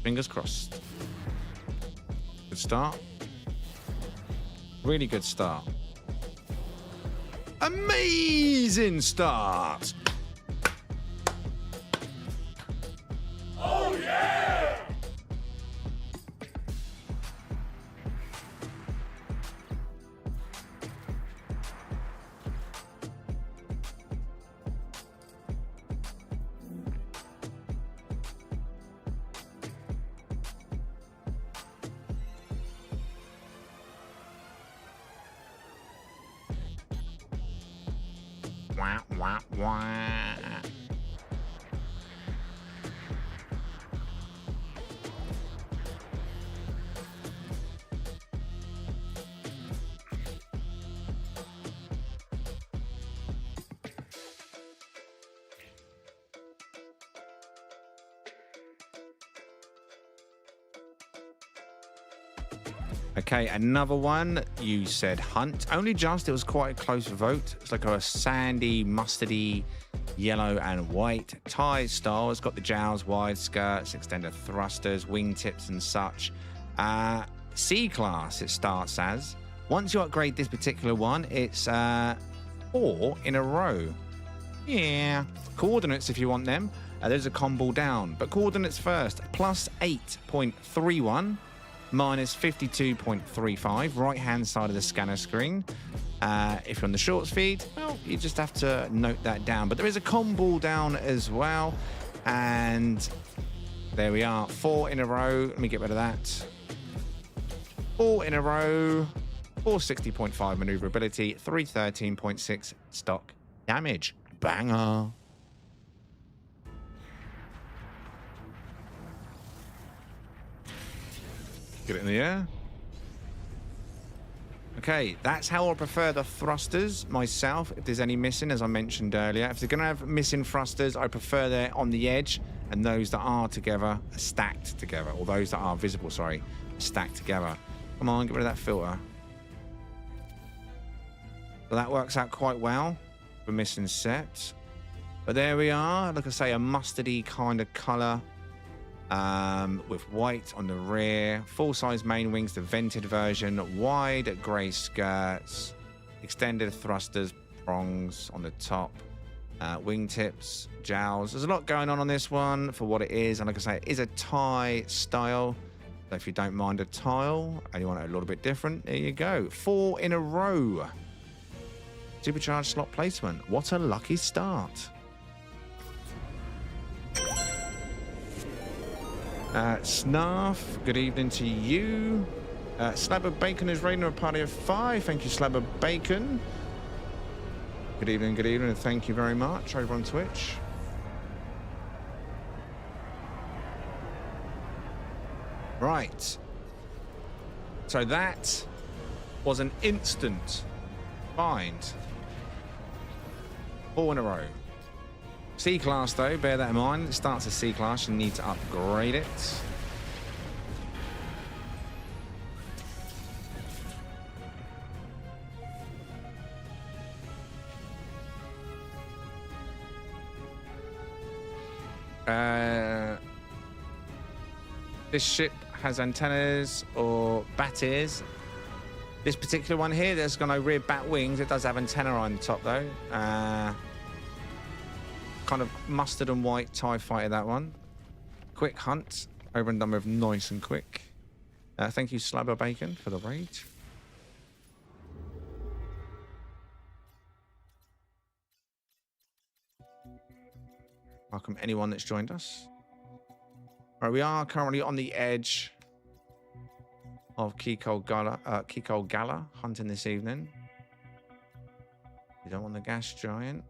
[SPEAKER 1] Fingers crossed. Good start. Really good start. Amazing start. Oh, yeah! Wah, wah, wah. Okay, another one. You said Hunt. Only just. It was quite a close vote. It's like a sandy, mustardy, yellow and white tie style. It's got the jowls, wide skirts, extended thrusters, wingtips and such. C-class it starts as. Once you upgrade this particular one, it's 4 in a row. Yeah. Coordinates if you want them. There's a combo down. But coordinates first. Plus 8.31. Minus 52.35, right-hand side of the scanner screen. If you're on the short speed, well, you just have to note that down. But there is a comm ball down as well. And there we are. 4 in a row. Let me get rid of that. 4 in a row. 460.5 maneuverability. 313.6 stock damage. Banger. Get it in the air. Okay, that's how I prefer the thrusters myself. If there's any missing, as I mentioned earlier. If they're going to have missing thrusters, I prefer they're on the edge, and those that are together are stacked together. Or those that are visible, sorry, stacked together. Come on, get rid of that filter. So that works out quite well for missing sets. But there we are. Like I say, a mustardy kind of colour. With white on the rear, full-size main wings, the vented version, wide grey skirts, extended thrusters, prongs on the top, wingtips, jowls. There's a lot going on this one for what it is, and like I say, it is a tie style. So if you don't mind a tile and you want it a little bit different, there you go. 4 in a row. Supercharged slot placement. What a lucky start. Snarf, good evening to you. Slab of Bacon is raiding a party of 5. Thank you, Slab of Bacon. Good evening, and thank you very much over on Twitch. Right. So that was an instant find. 4 in a row. C-Class, though, bear that in mind. It starts as C-Class. You need to upgrade it. This ship has antennas or bat ears. This particular one here, there's got no rear bat wings. It does have antenna on the top, though. Kind of mustard and white TIE fighter, that one. Quick hunt over and done with nice and quick. Thank you, Slabber Bacon, for the raid. Welcome anyone that's joined us. All right, we are currently on the edge of Kikolgallr hunting this evening. You don't want the gas giant.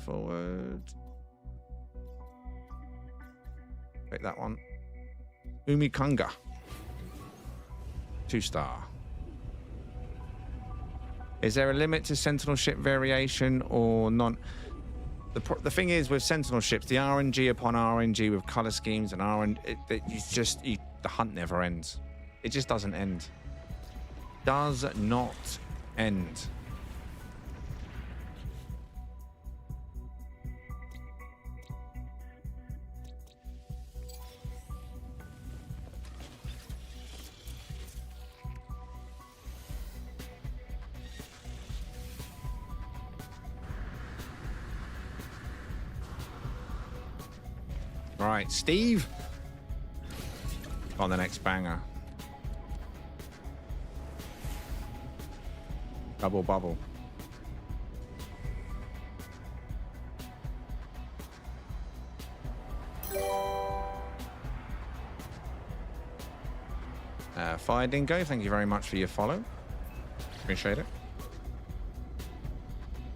[SPEAKER 1] Forward. Take that one. Umikunga. 2-star. Is there a limit to Sentinel ship variation or not? The thing is with Sentinel ships, the RNG upon RNG with color schemes and the hunt never ends. It just doesn't end. Does not end. Right, Steve. On the next banger. Double bubble. Fire Dingo, thank you very much for your follow. Appreciate it.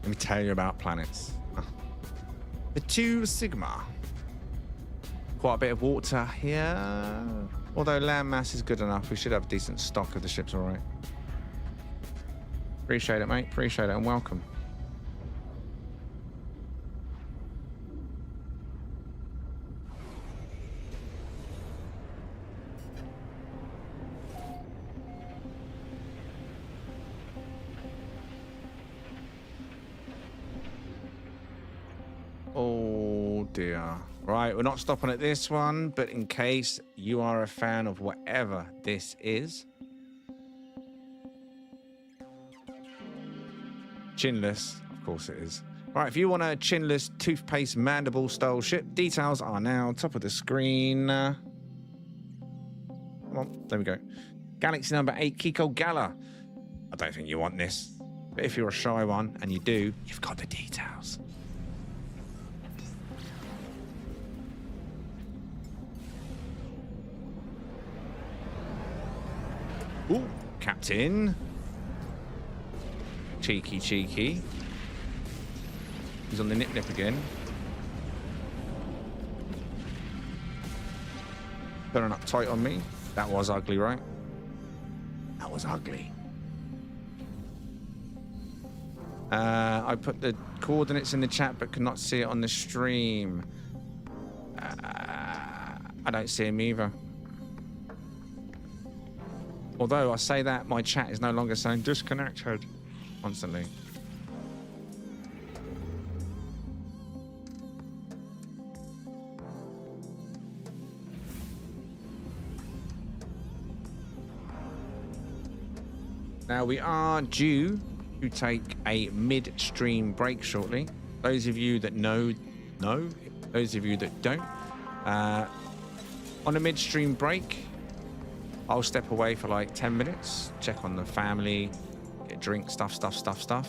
[SPEAKER 1] Let me tell you about planets. The 2 Sigma. Quite a bit of water here. Although land mass is good enough, we should have a decent stock of the ships, all right. Appreciate it, mate. Appreciate it, and welcome. Oh dear. Right, we're not stopping at this one, but in case you are a fan of whatever this is. Chinless, of course it is. Right, if you want a chinless, toothpaste, mandible style ship, details are now top of the screen. Come on, there we go. Galaxy number 8, Kikolgallr. I don't think you want this, but if you're a shy one and you do, you've got the details. Ooh, Captain. Cheeky, cheeky. He's on the nip again. Turning up tight on me. That was ugly, right? That was ugly. I put the coordinates in the chat but could not see it on the stream. I don't see him either. Although I say that, my chat is no longer saying disconnected constantly. Now we are due to take a mid-stream break shortly. Those of you that know. Those of you that don't. On a mid-stream break, I'll step away for like 10 minutes, check on the family, get a drink, stuff.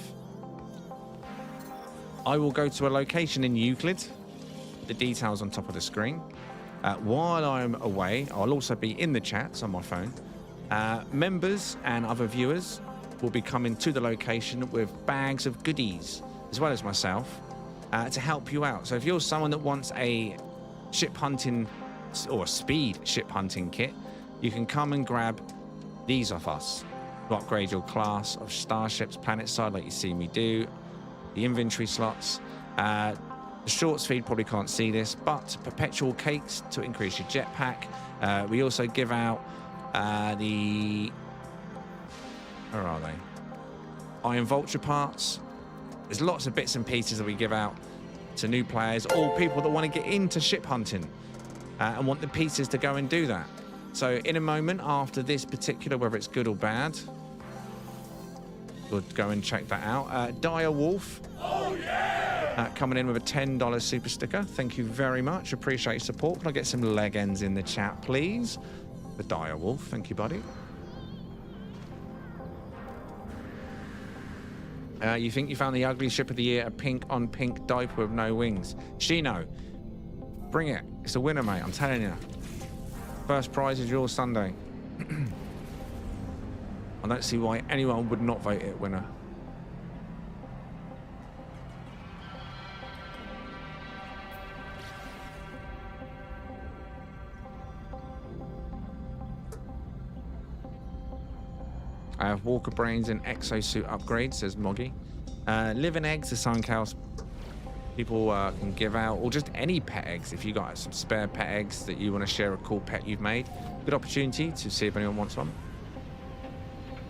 [SPEAKER 1] I will go to a location in Euclid. The details on top of the screen. While I'm away, I'll also be in the chats on my phone. Members and other viewers will be coming to the location with bags of goodies, as well as myself, to help you out. So if you're someone that wants a ship hunting or a speed ship hunting kit, you can come and grab these off us to upgrade your class of starships planetside like you see me do. The inventory slots. The short speed probably can't see this, but perpetual cakes to increase your jetpack. We also give out where are they? Iron Vulture parts. There's lots of bits and pieces that we give out to new players or people that want to get into ship hunting and want the pieces to go and do that. So in a moment after this particular, whether it's good or bad, we'll go and check that out. Dire Wolf. Oh, yeah! Coming in with a $10 super sticker. Thank you very much. Appreciate your support. Can I get some leg ends in the chat, please? The Dire Wolf. Thank you, buddy. You think you found the ugly ship of the year, a pink on pink diaper with no wings. Shino, bring it. It's a winner, mate. I'm telling you. First prize is yours Sunday. I don't see why anyone would not vote it winner. I have Walker Brains and exosuit upgrades, says Moggy. Living eggs is something else people can give out, or just any pet eggs. If you got some spare pet eggs that you want to share a cool pet you've made, good opportunity to see if anyone wants one.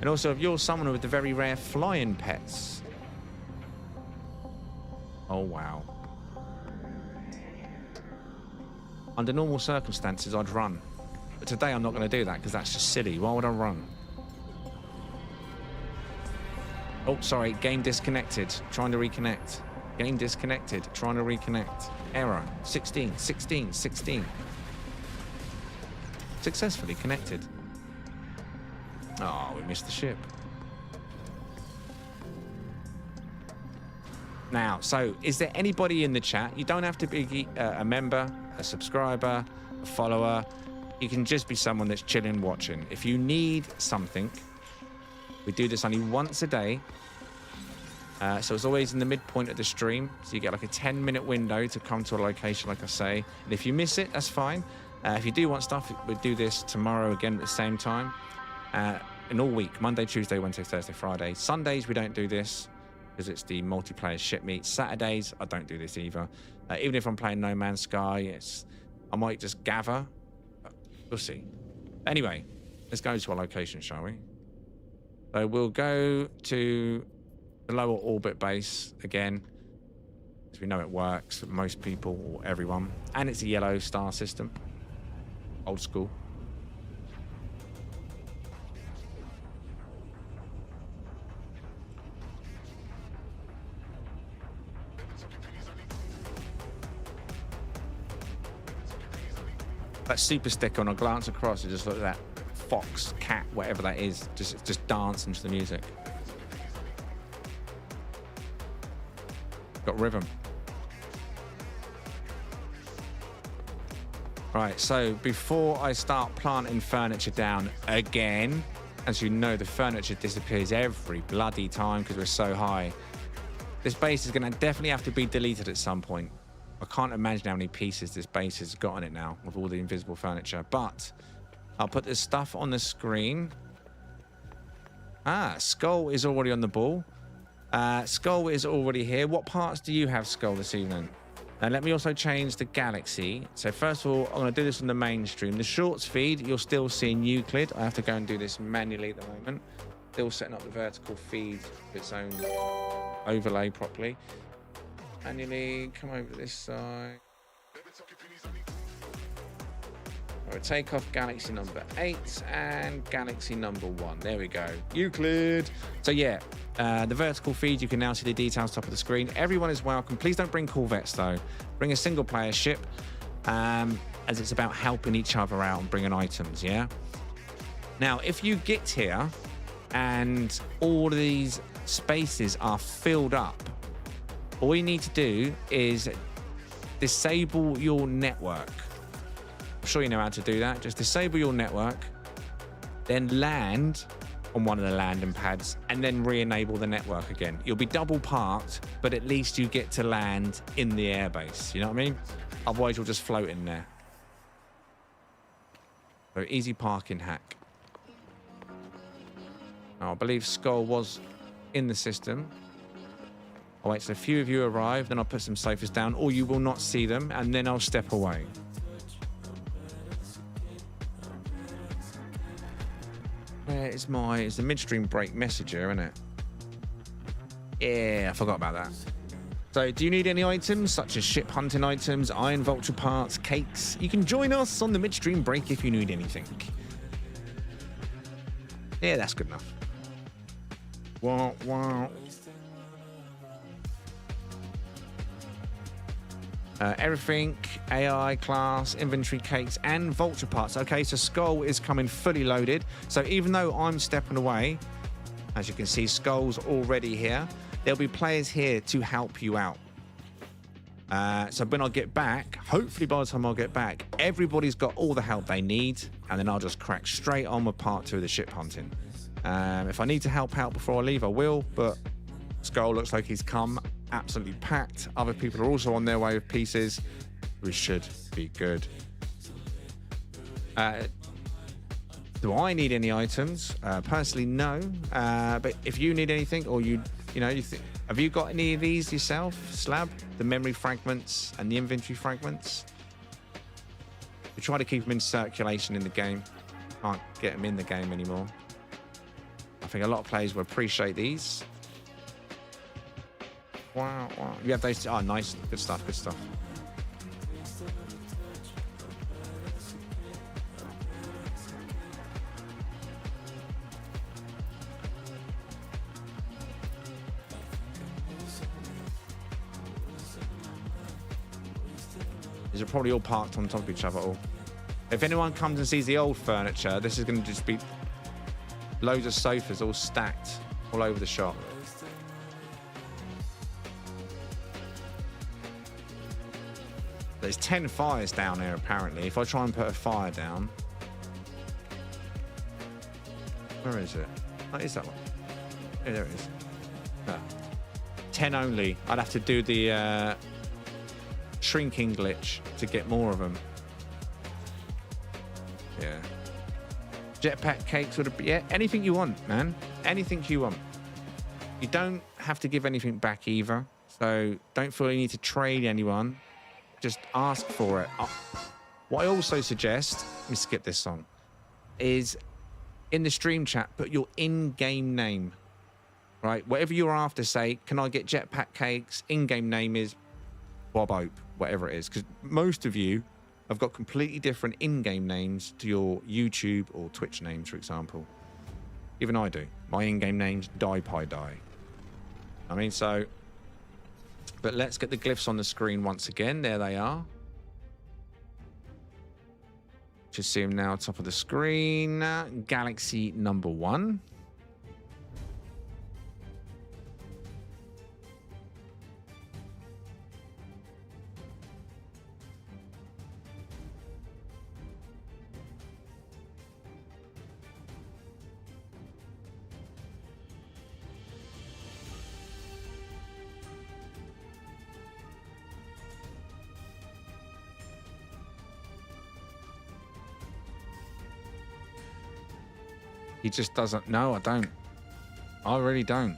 [SPEAKER 1] And also, if you're someone with the very rare flying pets. Oh, wow. Under normal circumstances, I'd run. But today, I'm not going to do that because that's just silly. Why would I run? Oh, sorry. Game disconnected. Trying to reconnect. Game disconnected. Trying to reconnect. Error. 16. Successfully connected. Oh, we missed the ship. Now, so is there anybody in the chat? You don't have to be a member, a subscriber, a follower. You can just be someone that's chilling, watching. If you need something, we do this only once a day. So it's always in the midpoint of the stream. So you get like a 10-minute window to come to a location, like I say. And if you miss it, that's fine. If you do want stuff, we'll do this tomorrow again at the same time. And all week, Monday, Tuesday, Wednesday, Thursday, Friday. Sundays, we don't do this because it's the multiplayer ship meet. Saturdays, I don't do this either. Even if I'm playing No Man's Sky, I might just gather. We'll see. Anyway, let's go to our location, shall we? So we'll go to the lower orbit base again, because we know it works for most people or everyone. And it's a yellow star system. Old school. That super sticker, and I glance across, it just looks like that fox, cat, whatever that is, just dancing to the music. Got rhythm. Right, so before I start planting furniture down again, as you know, the furniture disappears every bloody time because we're so high. This base is going to definitely have to be deleted at some point. I can't imagine how many pieces this base has got on it now with all the invisible furniture, but I'll put this stuff on the screen. Ah, Skull is already on the ball. Skull is already here. What parts do you have, Skull, this evening? And let me also change the galaxy. So first of all, I'm going to do this on the mainstream. The shorts feed, you're still seeing Euclid. I have to go and do this manually at the moment. Still setting up the vertical feed for its own overlay properly. Manually, come over to this side. All right, take off galaxy number 8 and galaxy number 1. There we go. Euclid. So yeah, the vertical feed, you can now see the details top of the screen. Everyone is welcome. Please don't bring Corvettes though. Bring a single player ship, as it's about helping each other out and bringing items, yeah? Now, if you get here and all of these spaces are filled up, all you need to do is disable your network. I'm sure you know how to do that. Just disable your network, then land on one of the landing pads, and then re-enable the network again. You'll be double parked, but at least you get to land in the airbase. You know what I mean? Otherwise, you'll just float in there. So easy parking hack. Now, I believe Skull was in the system. I'll wait till a few of you arrive, then I'll put some sofas down, or you will not see them, and then I'll step away. Where is it's the midstream break messenger, isn't it? Yeah, I forgot about that. So, do you need any items, such as ship hunting items, iron vulture parts, cakes? You can join us on the midstream break if you need anything. Yeah, that's good enough. Wow, wow. Everything, AI, class, inventory, cakes, and vulture parts. Okay, so Skull is coming fully loaded. So even though I'm stepping away, as you can see, Skull's already here. There'll be players here to help you out. So when I get back, hopefully by the time I get back, everybody's got all the help they need, and then I'll just crack straight on with part 2 of the ship hunting. If I need to help out before I leave, I will, but Skull looks like he's come absolutely packed. Other people are also on their way with pieces. We should be good. Do I need any items? Personally, no. But if you need anything, or you think, have you got any of these yourself, Slab? The memory fragments and the inventory fragments? We try to keep them in circulation in the game. Can't get them in the game anymore. I think a lot of players will appreciate these. Wow, wow. You have those. Oh, nice. Good stuff, good stuff. These are probably all parked on top of each other all. If anyone comes and sees the old furniture, this is going to just be loads of sofas all stacked all over the shop. There's 10 fires down here, apparently. If I try and put a fire down... Where is it? Oh, is that one? Yeah, there it is. Oh. 10 only. I'd have to do the shrinking glitch to get more of them. Yeah. Jetpack cakes would have... Yeah, anything you want, man. Anything you want. You don't have to give anything back either. So don't feel you need to trade anyone. Just ask for it. What I also suggest, let me skip this song, is in the stream chat, put your in-game name, right? Whatever you're after, say, can I get jetpack cakes? In-game name is Bob Hope, whatever it is. Because most of you have got completely different in-game names to your YouTube or Twitch names, for example. Even I do. My in-game name's Die. I mean, so... But let's get the glyphs on the screen once again. There they are. Just see him now, top of the screen. Galaxy number 1. He just doesn't. No, I don't. I really don't.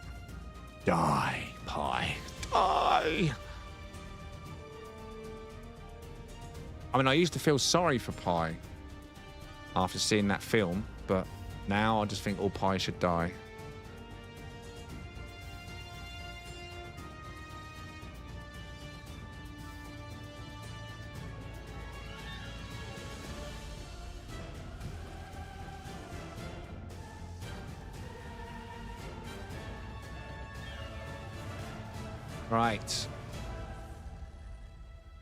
[SPEAKER 1] Die, Pi. Die. I mean, I used to feel sorry for Pi after seeing that film, but now I just think all Pi should die. Right.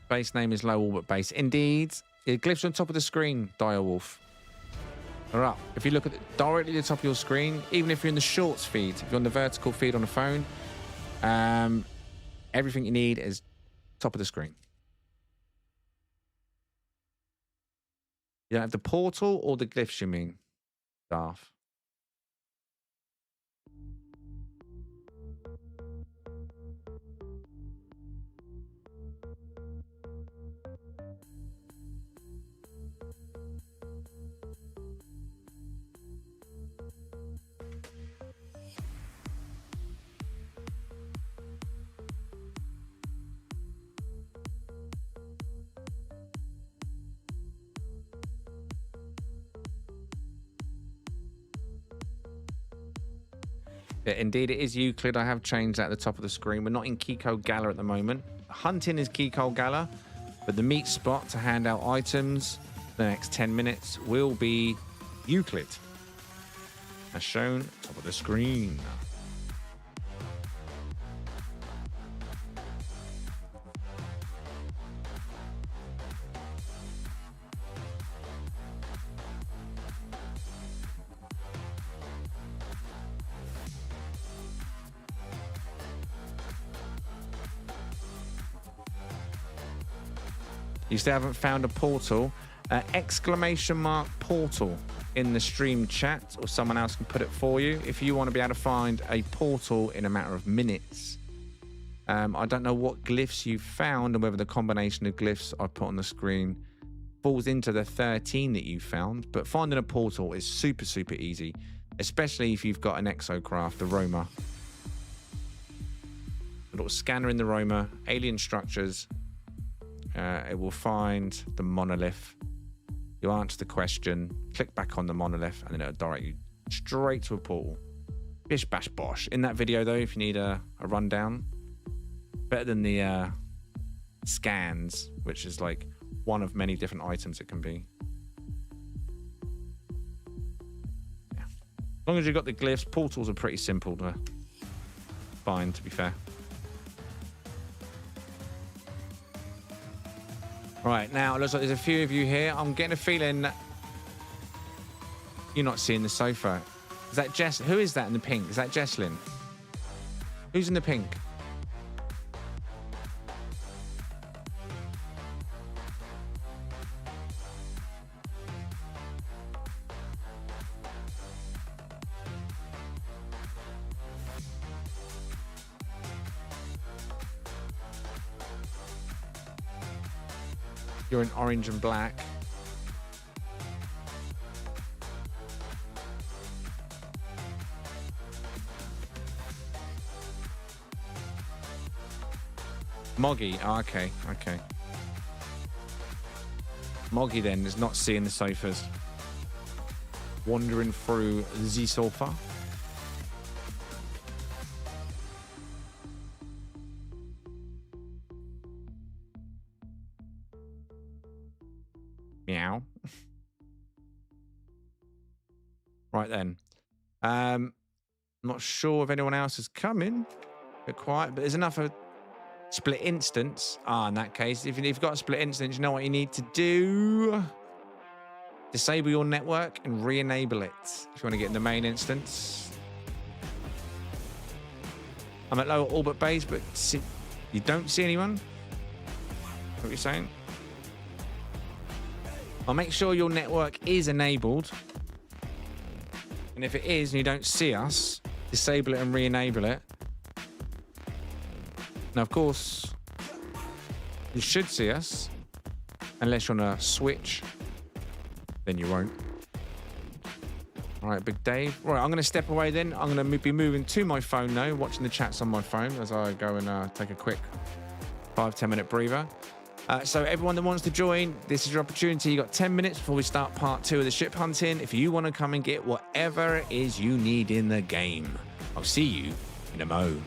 [SPEAKER 1] Base name is low orbit base. Indeed. It glyphs on top of the screen, Direwolf. All right. If you look at directly at the top of your screen, even if you're in the shorts feed, if you're on the vertical feed on the phone, everything you need is top of the screen. You don't have the portal or the glyphs, you mean, Darth? Yeah, indeed, it is Euclid. I have changed that at the top of the screen. We're not in Kikolgallr at the moment. Hunting is Kikolgallr, but the meat spot to hand out items for the next 10 minutes will be Euclid, as shown top of the screen. You still haven't found a portal. Exclamation mark portal in the stream chat, or someone else can put it for you if you want to be able to find a portal in a matter of minutes. I don't know what glyphs you found and whether the combination of glyphs I put on the screen falls into the 13 that you found, but finding a portal is super, super easy, especially if you've got an exocraft, the roamer. A little scanner in the roamer, alien structures. It will find the monolith. You answer the question, click back on the monolith, and then it'll direct you straight to a portal. Bish bash bosh. In that video, though, if you need a rundown, better than the scans, which is like one of many different items it can be. Yeah. As long as you've got the glyphs, portals are pretty simple to find, to be fair. Right, now it looks like there's a few of you here. I'm getting a feeling you're not seeing the sofa. Is that Jess? Who is that in the pink? Is that Jesslyn? Who's in the pink? You're in orange and black. Moggy. Oh, okay. Okay. Moggy then is not seeing the sofas. Wandering through the sofa. Meow. Right then. I'm not sure if anyone else is coming. A bit quiet, but there's enough of split instance. In that case, if you've got a split instance, you know what you need to do. disable your network and re-enable it if you want to get in the main instance. I'm at lower orbit base, but you don't see anyone? What are you saying? I'll make sure your network is enabled. And if it is and you don't see us, disable it and re-enable it. Now, of course, you should see us. Unless you're on a switch, then you won't. All right, Big Dave. Right, I'm going to step away then. I'm going to be moving to my phone now, watching the chats on my phone as I go and take a quick 5-10 minute breather. So everyone that wants to join, this is your opportunity. You got 10 minutes before we start part 2 of the ship hunting. If you want to come and get whatever it is you need in the game, I'll see you in a mo.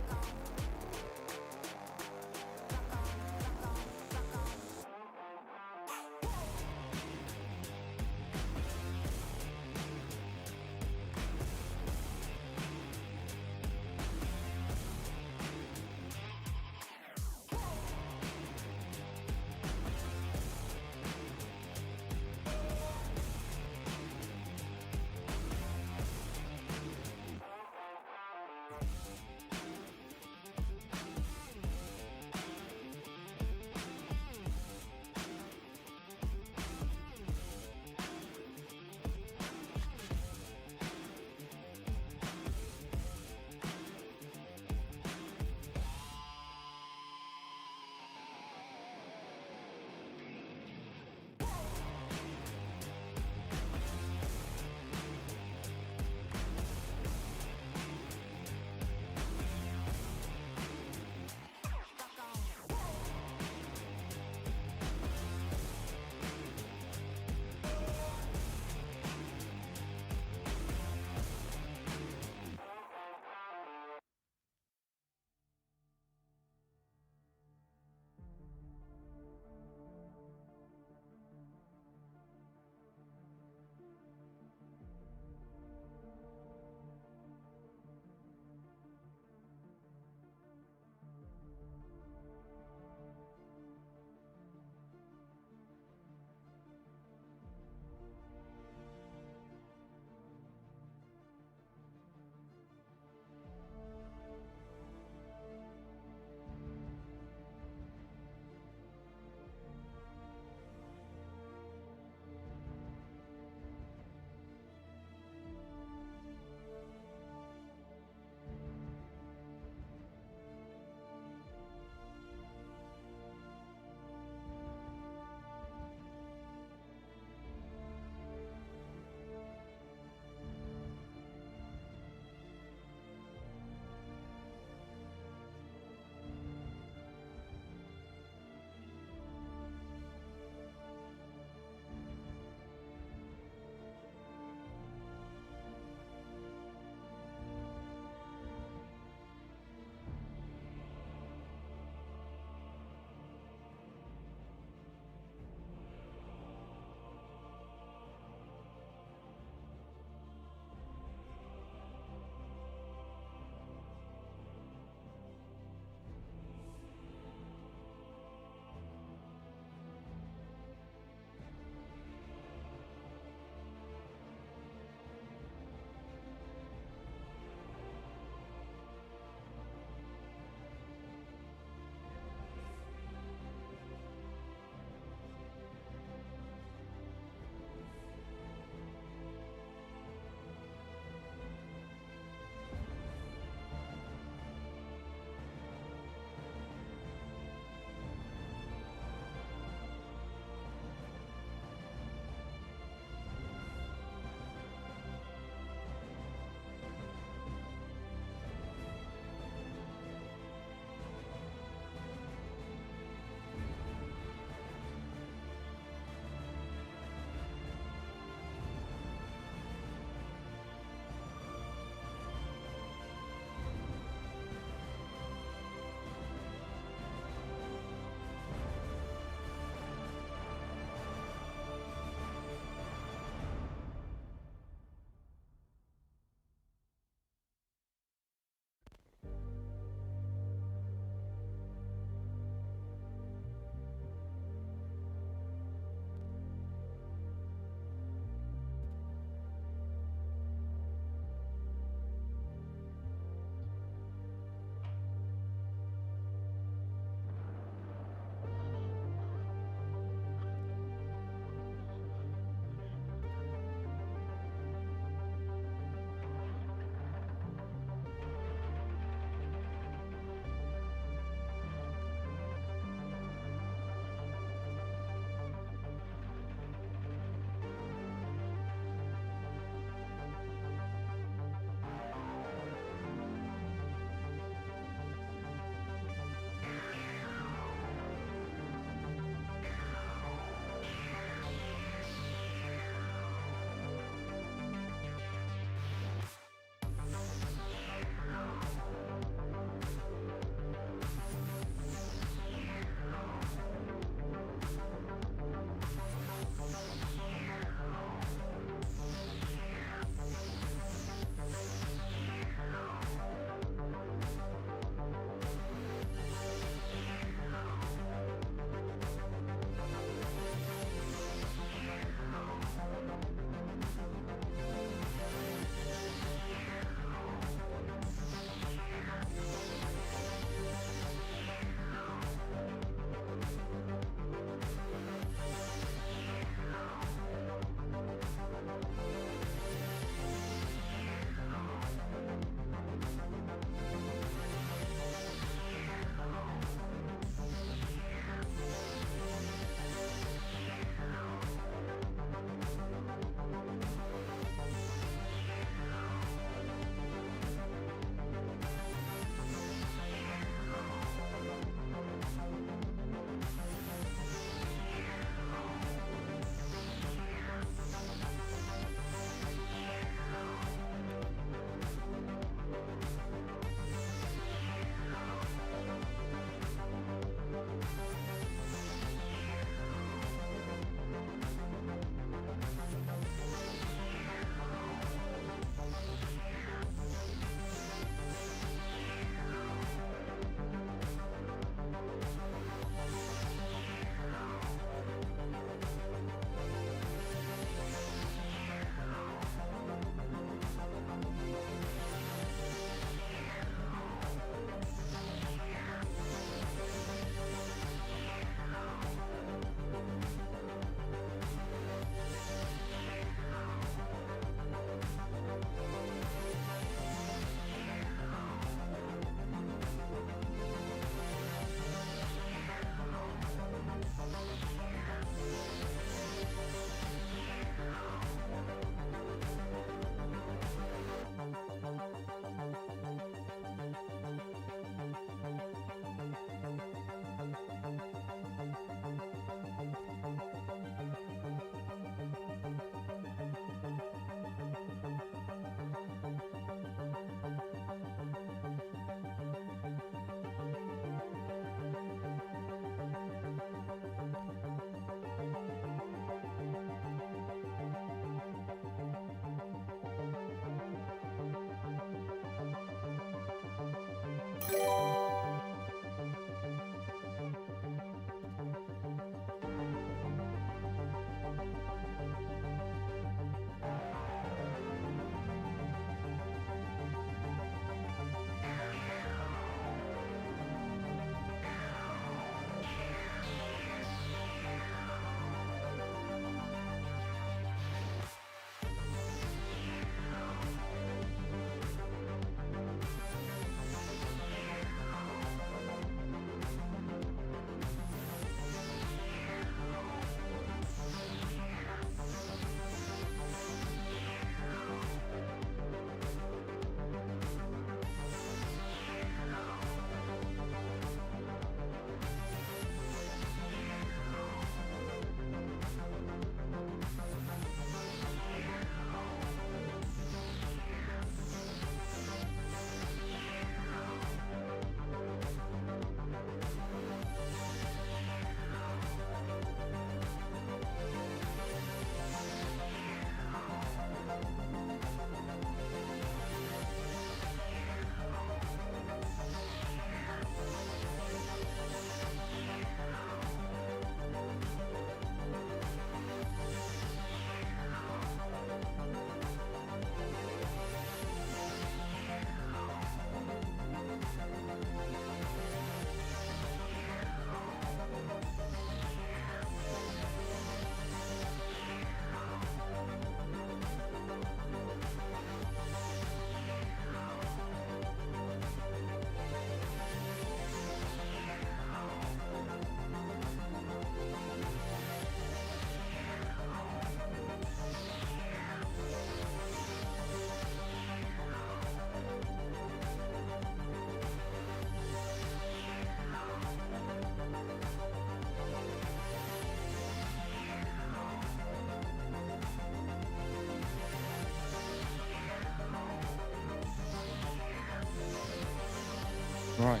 [SPEAKER 1] Right.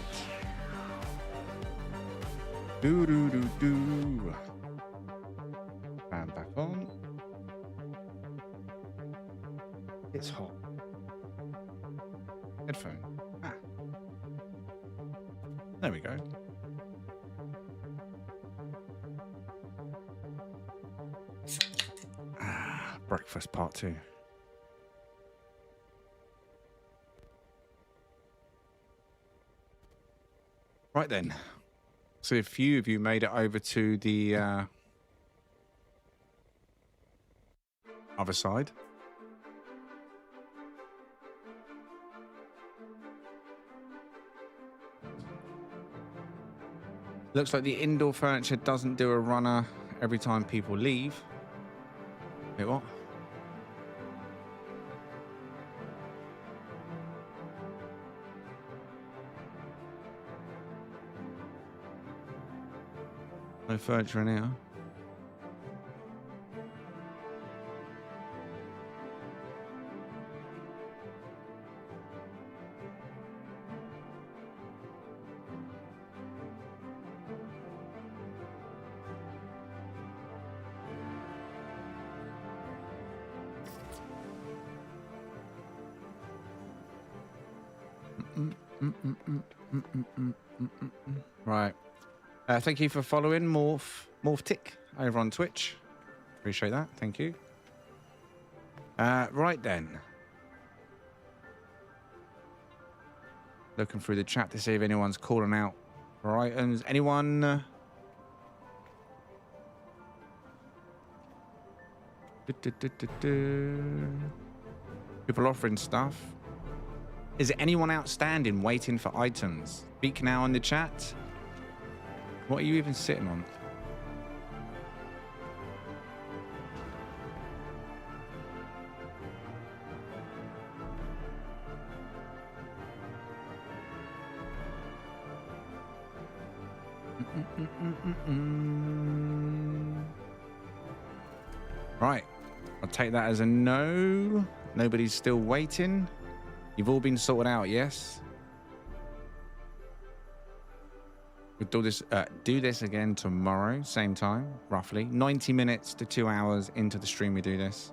[SPEAKER 1] Do. Fan back on. It's hot. Headphone. Ah. There we go. Breakfast part 2. Right then. So a few of you made it over to the other side. Looks like the indoor furniture doesn't do a runner every time people leave. Wait, what? No furniture in here. Right. Thank you for following Morphtic over on Twitch. Appreciate that. Thank you. Right then. Looking through the chat to see if anyone's calling out for items. Anyone? People offering stuff. Is there anyone outstanding waiting for items? Speak now in the chat. What are you even sitting on? Right. I'll take that as a no. Nobody's still waiting. You've all been sorted out, yes? We'll do this again tomorrow, same time, roughly. 90 minutes to 2 hours into the stream we do this.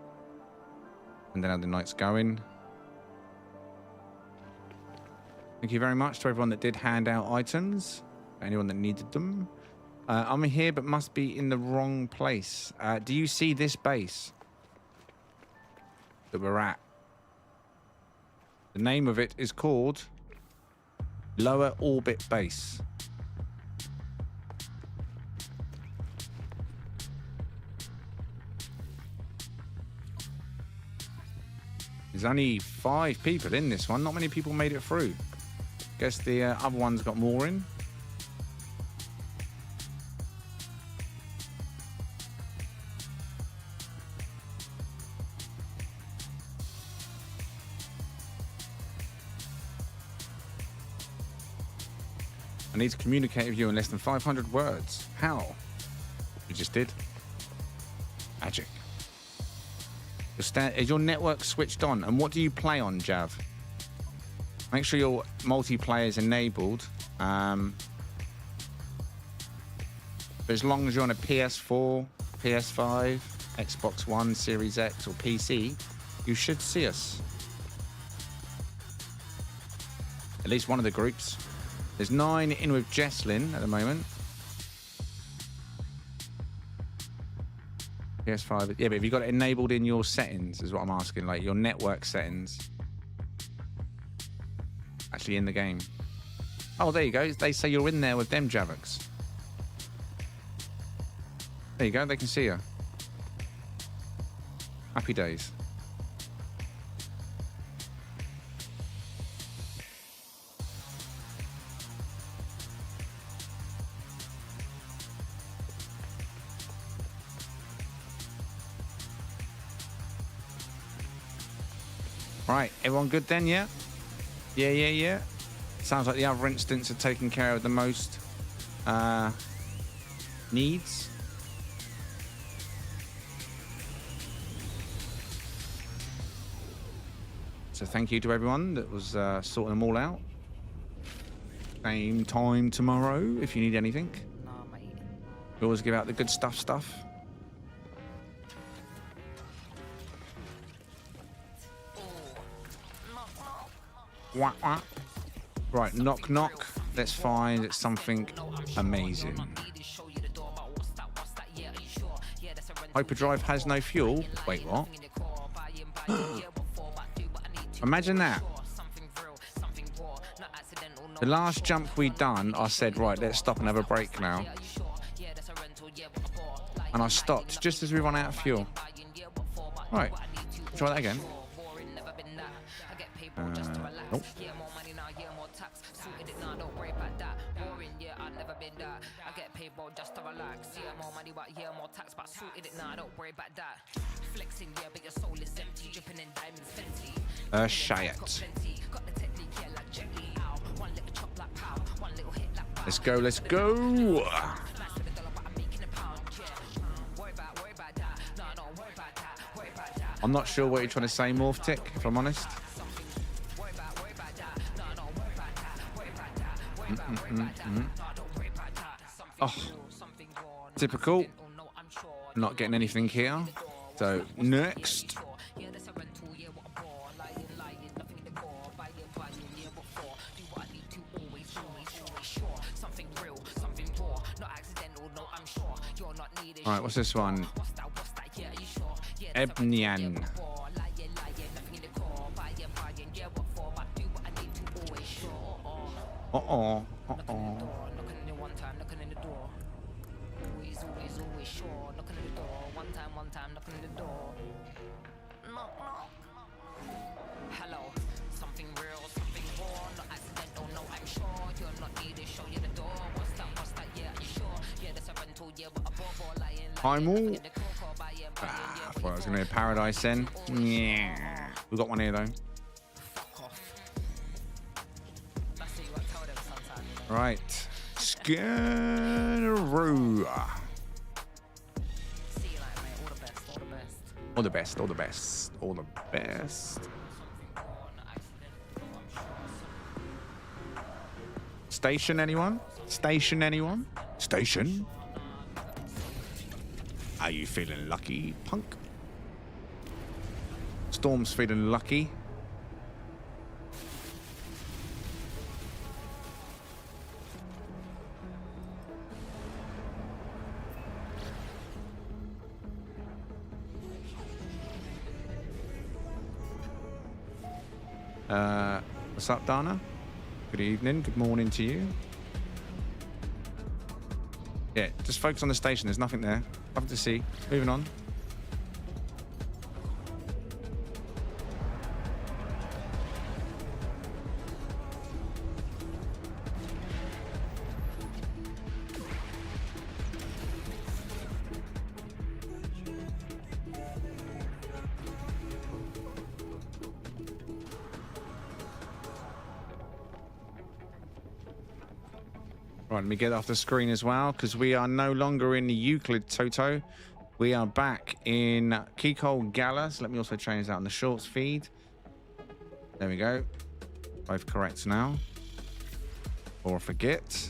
[SPEAKER 1] And then how the night's going. Thank you very much to everyone that did hand out items. Anyone that needed them. I'm here but must be in the wrong place. Do you see this base that we're at? The name of it is called Lower Orbit Base. There's only 5 people in this one. Not many people made it through. Guess the other ones got more in. I need to communicate with you in less than 500 words. How? You just did. Magic. Is your network switched on? And what do you play on, Jav? Make sure your multiplayer is enabled. But as long as you're on a PS4, PS5, Xbox One, Series X, or PC, you should see us. At least one of the groups. There's 9 in with Jesslyn at the moment. PS5. Yeah, but have you got it enabled in your settings, is what I'm asking, like your network settings? Actually in the game. Oh, there you go. They say you're in there with them, Javix. There you go. They can see you. Happy days. Right, everyone good then, yeah? Yeah. Sounds like the other instance are taking care of the most needs. So thank you to everyone that was sorting them all out. Same time tomorrow if you need anything.
[SPEAKER 2] Nah, mate.
[SPEAKER 1] We always give out the good stuff. Wah, wah. Right, knock knock. Let's find something amazing. Hyperdrive has no fuel. Wait, what? Imagine that. The last jump we done, I said, right, let's stop and have a break now. And I stopped just as we run out of fuel. Right, try that again. Nope. Shit. Let's go, let's go. I'm not sure what you're trying to say, Morph-Tick, if I'm honest. Oh, typical. Not getting anything here. So, next. All right, what's this one? Ebnian. Uh-oh. Uh-oh. Primal. I thought it was going to be a Paradise then. Yeah. We got one here though. Right. Scaroo. All the best, all the best, all the best. Station, anyone? Station, anyone? Station? Are you feeling lucky, punk? Storm's feeling lucky. What's up, Dana? Good evening, good morning to you. Yeah, just focus on the station. There's nothing there. Nothing to see. Moving on. Right, let me get off the screen as well, because we are no longer in the Euclid Toto. We are back in Kikolgallr. So let me also change that on the shorts feed. There we go. Both correct now. Or I forget.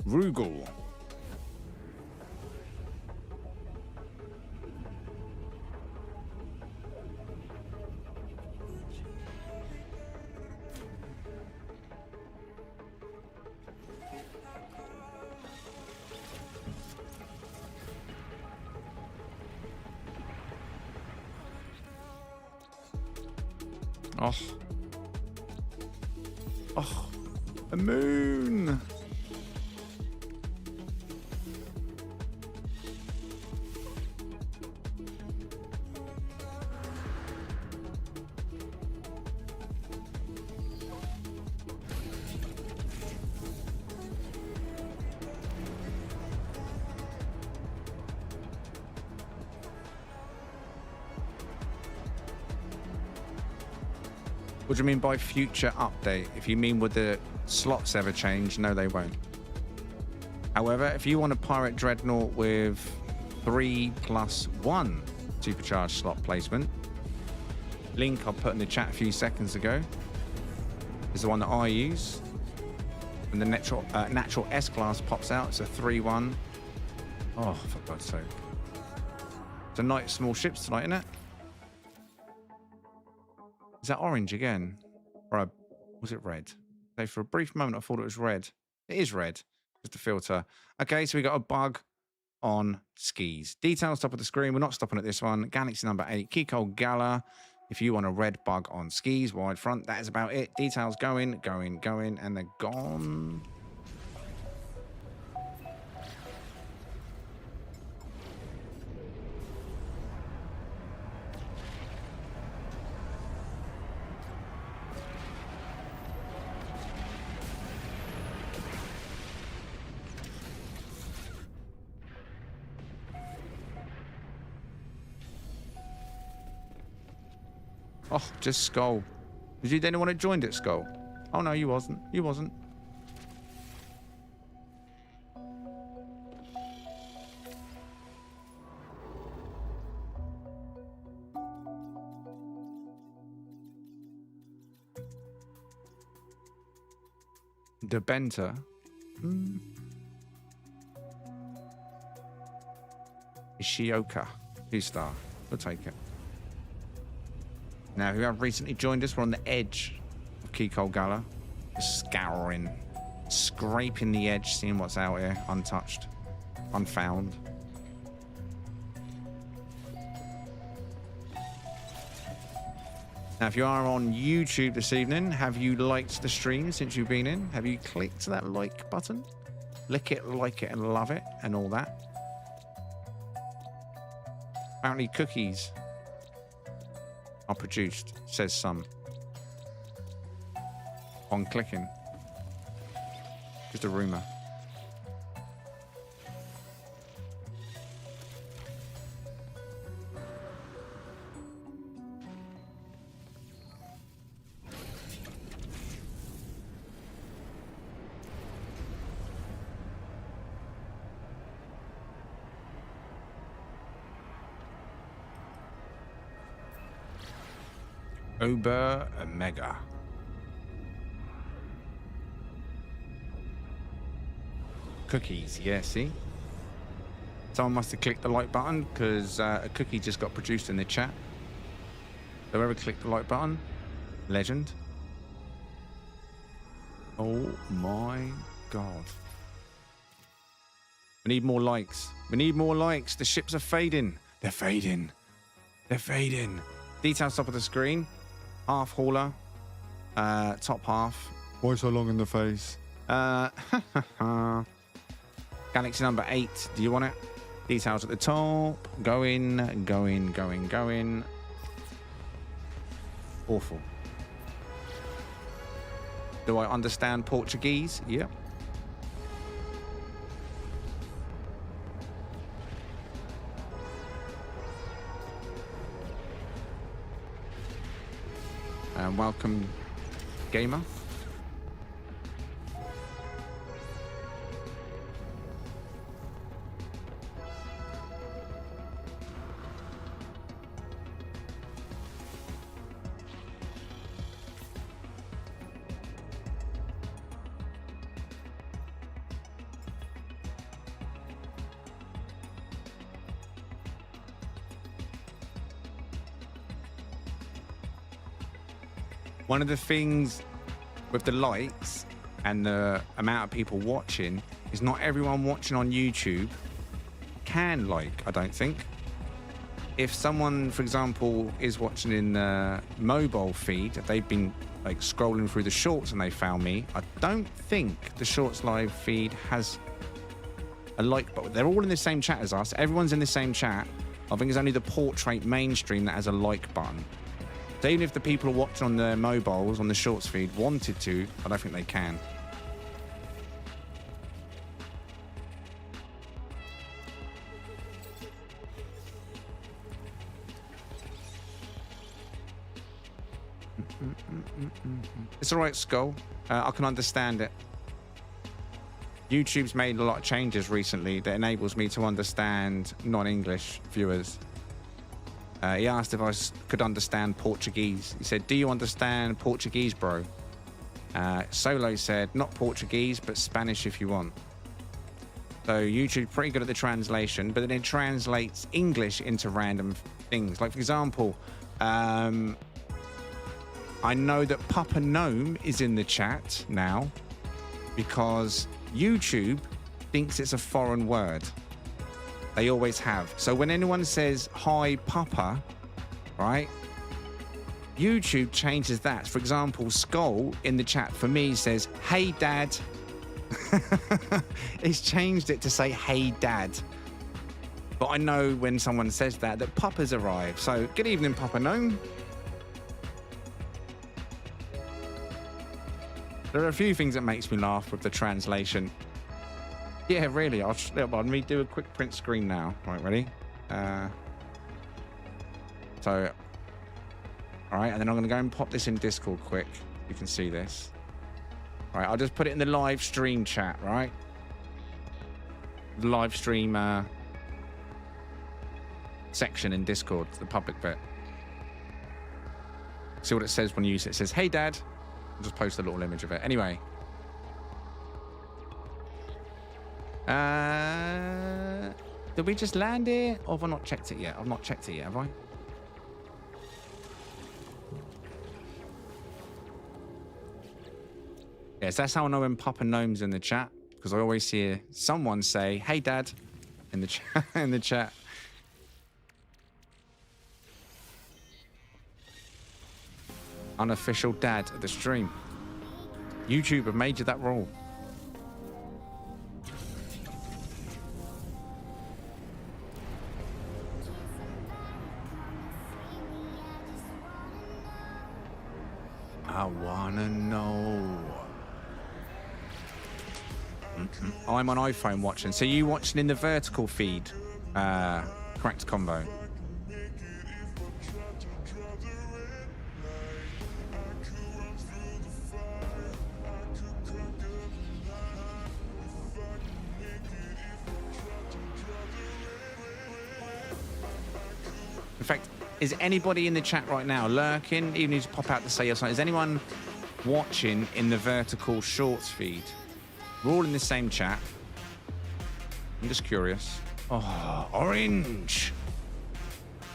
[SPEAKER 1] Rugal. Oh. Oh. The moon. What do you mean by future update? If you mean would the slots ever change? No, they won't. However, if you want a pirate dreadnought with 3+1 supercharged slot placement. Link I put in the chat a few seconds ago is the one that I use. And the natural S-Class pops out. It's a 3-1. Oh, for God's sake. It's a night small ships tonight, isn't it? Is that orange again? Or was it red? So for a brief moment, I thought it was red. It is red. Just the filter. Okay, so we got a bug on skis. Details top of the screen. We're not stopping at this one. Galaxy number 8, Kikolgallr. If you want a red bug on skis, wide front, that is about it. Details going, and they're gone. Oh, just Skull. Was you the only one that joined it, Skull? Oh, no, you wasn't. You wasn't. The Benter. Ishioka. 2-star. We'll take it. Now, who have recently joined us, we're on the edge of Kikolgallr. Scouring, scraping the edge, seeing what's out here, untouched, unfound. Now, if you are on YouTube this evening, have you liked the stream since you've been in? Have you clicked that like button? Lick it, like it, and love it, and all that. Apparently, cookies are produced, says some. On clicking. Just a rumor. Uber Omega. Cookies, yeah, see? Someone must have clicked the like button because a cookie just got produced in the chat. Whoever clicked the like button, legend. Oh my God. We need more likes. We need more likes. The ships are fading. They're fading. They're fading. Details top of the screen. Half hauler, top half. Why so long in the face? Galaxy number 8. Do you want it? Details at the top. Going. Awful. Do I understand Portuguese? Yep. And welcome, gamer. One of the things with the likes and the amount of people watching is not everyone watching on YouTube can like, I don't think. If someone, for example, is watching in the mobile feed, if they've been like scrolling through the shorts and they found me, I don't think the shorts live feed has a like button. They're all in the same chat as us. Everyone's in the same chat. I think it's only the portrait mainstream that has a like button. So even if the people watching on their mobiles, on the shorts feed, wanted to, I don't think they can. It's all right, Skull. I can understand it. YouTube's made a lot of changes recently that enables me to understand non-English viewers. He asked if I could understand Portuguese. He said, "Do you understand Portuguese, bro?" Solo said, "Not Portuguese, but Spanish if you want." So YouTube's pretty good at the translation, but then it translates English into random things. Like, for example, I know that Papa Gnome is in the chat now because YouTube thinks it's a foreign word. They always have. So when anyone says, "Hi, Papa," right? YouTube changes that. For example, Skull in the chat for me says, "Hey, Dad." He's changed it to say, "Hey, Dad." But I know when someone says that Papa's arrived. So good evening, Papa Gnome. There are a few things that makes me laugh with the translation. Yeah, really. Let me do a quick print screen now. Right, ready? So, all right, and then I'm going to go and pop this in Discord quick. You can see this. All right, I'll just put it in the live stream chat, right? The live stream section in Discord, the public bit. See what it says when you use it. It says, "Hey, Dad." I'll just post a little image of it. Anyway. Did we just land it? Or have I not checked it yet? I've not checked it yet, have I? Yes, that's how I know when Papa Gnome's in the chat, because I always hear someone say, "Hey, Dad," in the chat. In the chat. Unofficial dad of the stream. YouTube have made you that rule. I wanna know. I'm on iPhone watching. So you watching in the vertical feed? Cracked combo. In fact, is anybody in the chat right now lurking? Even if you pop out to say yes. Is anyone watching in the vertical shorts feed? We're all in the same chat. I'm just curious. Oh, orange.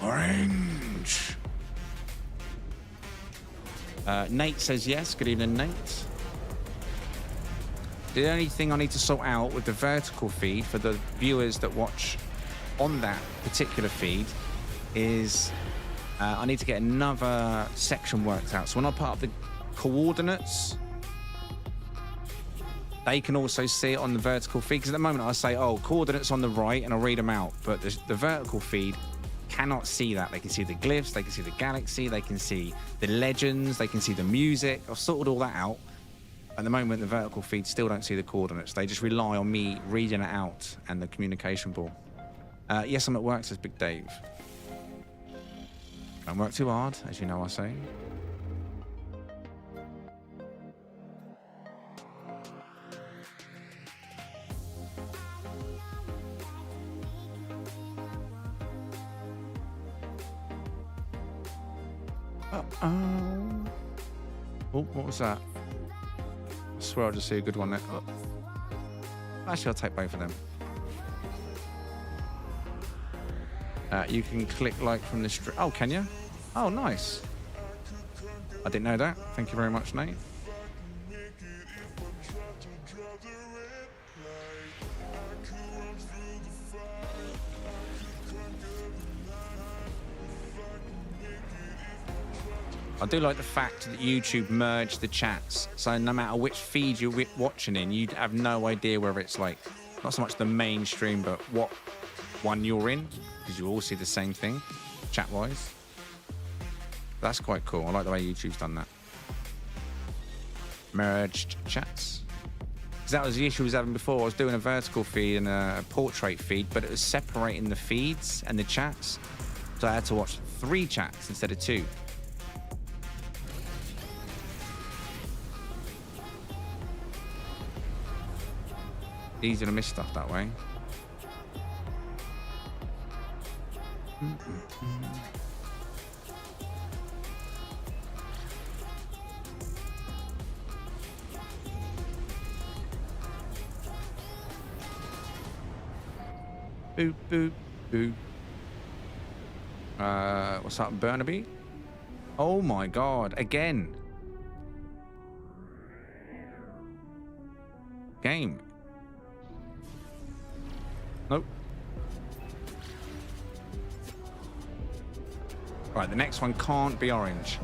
[SPEAKER 1] Orange. Nate says yes. Good evening, Nate. The only thing I need to sort out with the vertical feed for the viewers that watch on that particular feed is I need to get another section worked out. So when I put up the coordinates, they can also see it on the vertical feed. Because at the moment I say, "Oh, coordinates on the right," and I'll read them out. But the vertical feed cannot see that. They can see the glyphs, they can see the galaxy, they can see the legends, they can see the music. I've sorted all that out. At the moment, the vertical feed still don't see the coordinates. They just rely on me reading it out and the communication ball. Yes, I'm at work, says Big Dave. Don't work too hard, as you know I say. Oh, what was that? I swear I just see a good one there. Oh. Actually, I'll take both of them. You can click like from the stream. Oh, can you? Oh, nice. I didn't know that. Thank you very much, Nate. I do like the fact that YouTube merged the chats, so no matter which feed you're watching in, you'd have no idea whether it's like, not so much the mainstream, but what one you're in, because you all see the same thing, chat-wise. That's quite cool. I like the way YouTube's done that. Merged chats. Because that was the issue I was having before. I was doing a vertical feed and a portrait feed, but it was separating the feeds and the chats. So I had to watch 3 chats instead of 2. Easy to miss stuff that way. Boop, boop, boop. What's up, Burnaby? Oh my god, again. Game. Nope. Right, the next one can't be orange.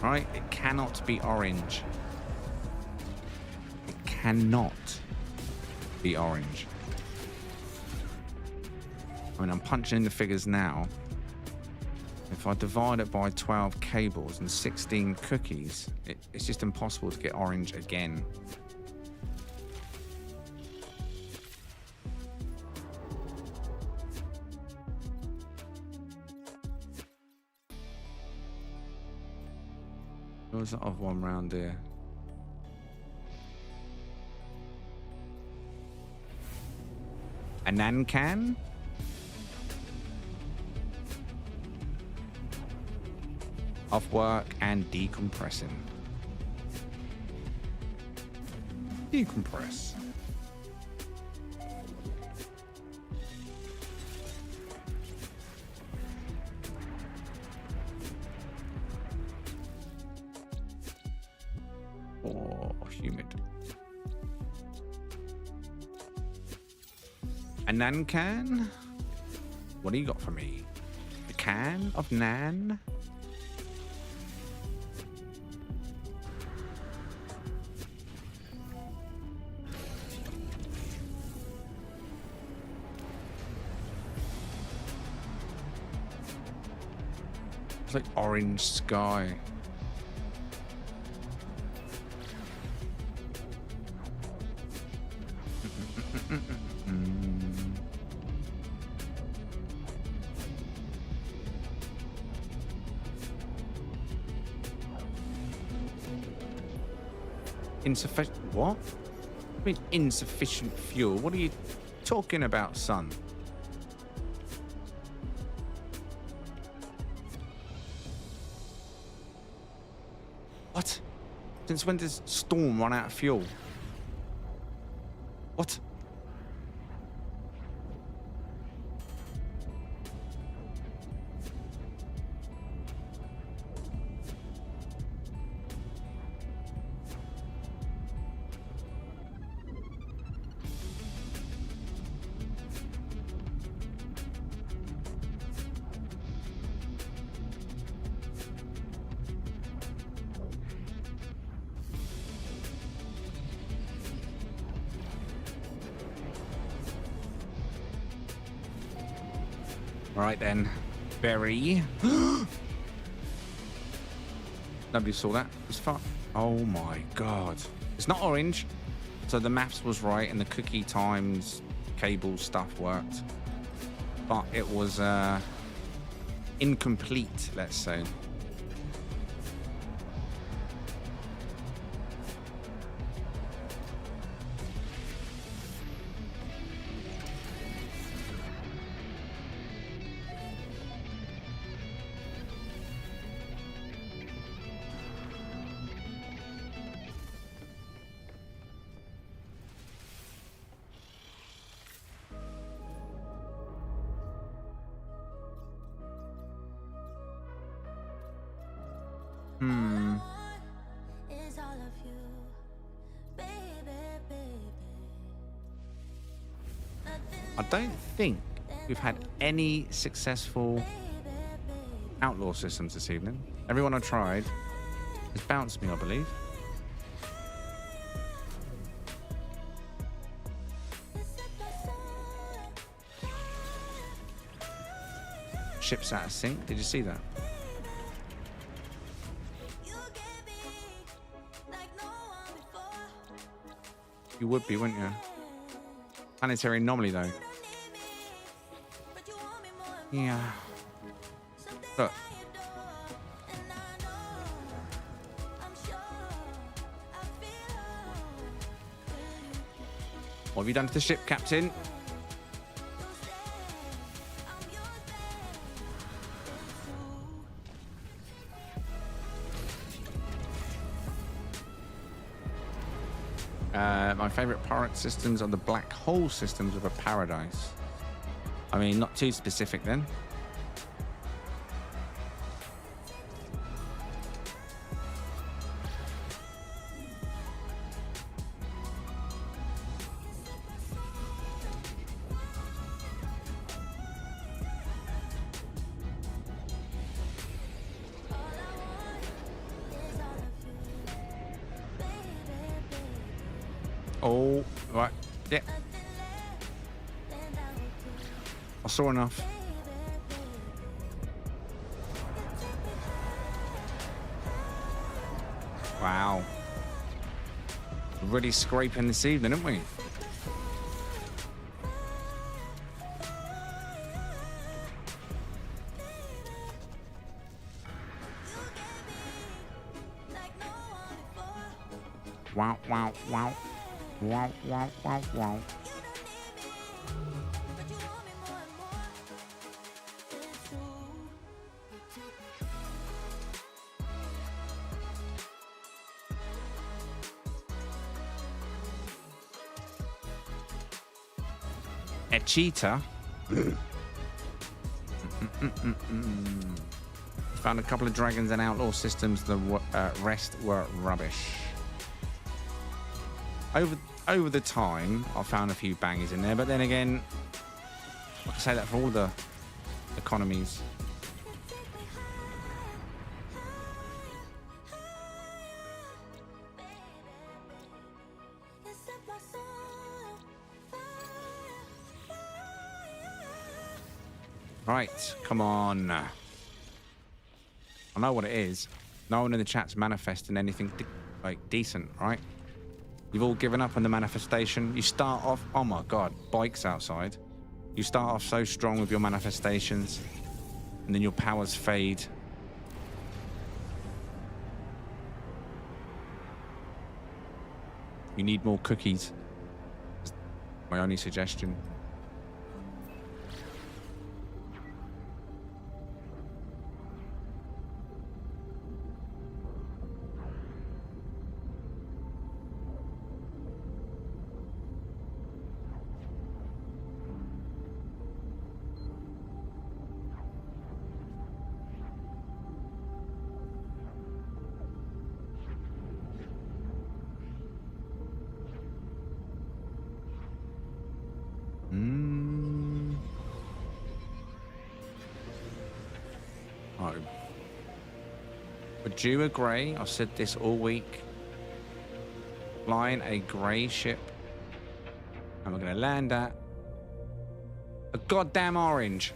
[SPEAKER 1] Right? It cannot be orange. It cannot be orange. I mean, I'm punching in the figures now. If I divide it by 12 cables and 16 cookies, it's just impossible to get orange again. There was that other one round here. A Nancan? Off work and decompressing. Decompress. Oh, humid. A Nancan? What do you got for me? A can of Nan? It's like orange sky. Insufficient. What? I mean, insufficient fuel. What are you talking about, son? What? Since when does Storm run out of fuel? What? All right then, berry. Nobody saw that. It's fun. Oh my god, it's not orange. So the maths was right and the cookie times cable stuff worked, but it was incomplete, let's say. I don't think we've had any successful outlaw systems this evening. Everyone I tried has bounced me, I believe. Ship's out of sync. Did you see that? You would be, wouldn't you? Planetary anomaly, though. Yeah. Look. What have you done to the ship, Captain? My favorite pirate systems are the black hole systems of a paradise. I mean, not too specific then. Oh, right. Yeah. I saw enough. Wow. Really scraping this evening, aren't we? Wow, wow, wow. Wow, wow, wow, wow. A cheetah? Found a couple of dragons and outlaw systems. The rest were rubbish. Over the time, I found a few bangers in there, but then again, I can say that for all the economies. Right, come on. I know what it is. No one in the chat's manifesting anything like decent, right? You've all given up on the manifestation. You start off, oh my God, bikes outside. You start off so strong with your manifestations, and then your powers fade. You need more cookies. That's my only suggestion. Oh. Would you agree? I've said this all week. Flying a grey ship. And we're going to land at a goddamn orange.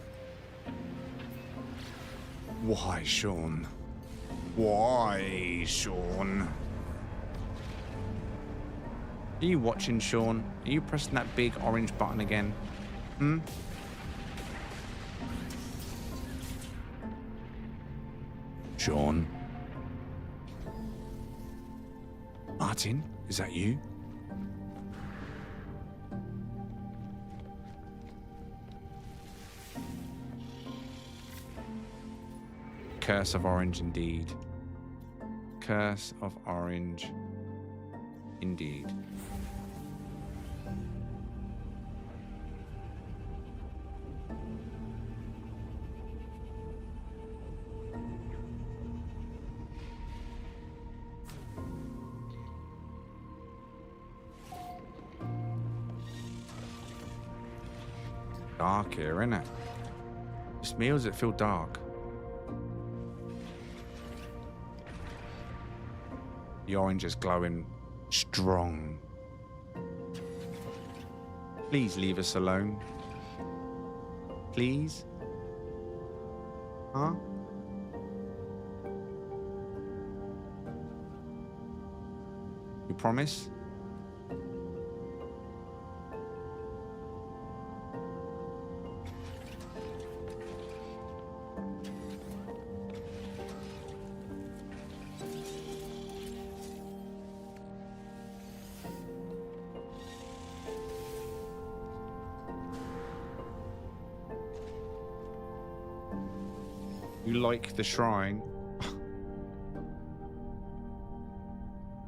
[SPEAKER 1] Why, Sean? Why, Sean? Are you watching, Sean? Are you pressing that big orange button again? Hmm? Sean? Martin, is that you? Curse of Orange indeed. Curse of Orange indeed. Dark here, isn't it? Just me, or does it feel dark? The orange is glowing strong. Please leave us alone. Please? Huh? You promise? You like the shrine?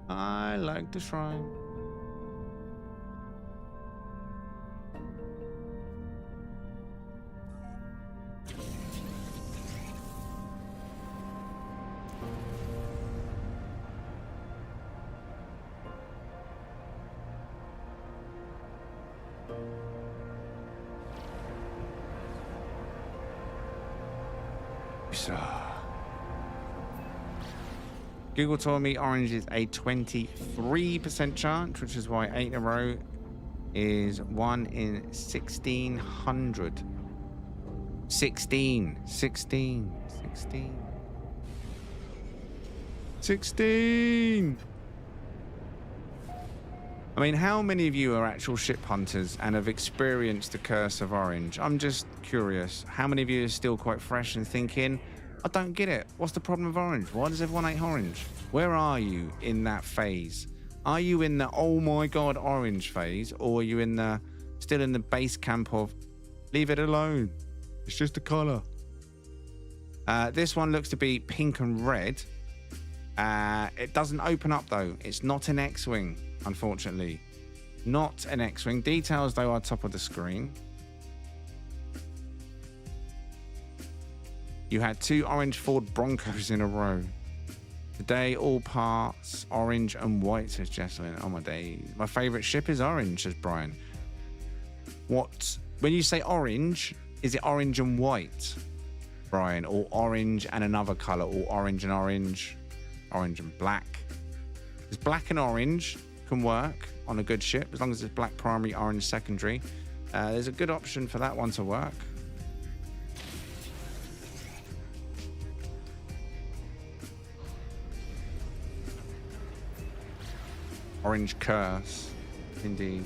[SPEAKER 1] I like the shrine. sir. Google told me orange is a 23% chance, which is why 8 in a row is 1 in 1,600. 16. I mean, how many of you are actual ship hunters and have experienced the curse of orange? I'm just curious. How many of you are still quite fresh and thinking, I don't get it. What's the problem with orange? Why does everyone hate orange? Where are you in that phase? Are you in the, oh my God, orange phase? Or are you in the, still in the base camp of, leave it alone. It's just a color. This one looks to be pink and red. It doesn't open up though. It's not an X-Wing, unfortunately. Not an X-Wing. Details though are top of the screen. You had 2 orange Ford Broncos in a row. Today, all parts orange and white, says Jesselyn. Oh my days. My favorite ship is orange, says Brian. What? When you say orange, is it orange and white, Brian? Or orange and another color? Or orange and orange? Orange and black? Because black and orange can work on a good ship, as long as it's black primary, orange secondary. There's a good option for that one to work. Orange curse, indeed.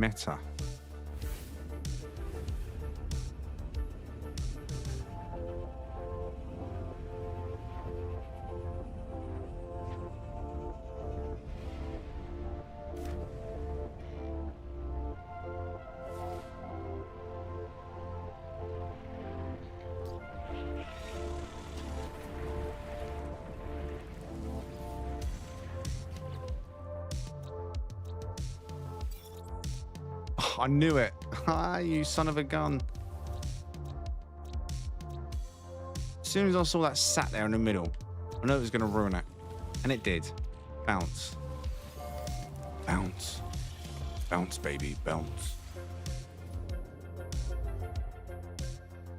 [SPEAKER 1] Meta. I knew it. Ah, you son of a gun. As soon as I saw that sat there in the middle, I knew it was going to ruin it. And it did. Bounce. Bounce. Bounce, baby. Bounce.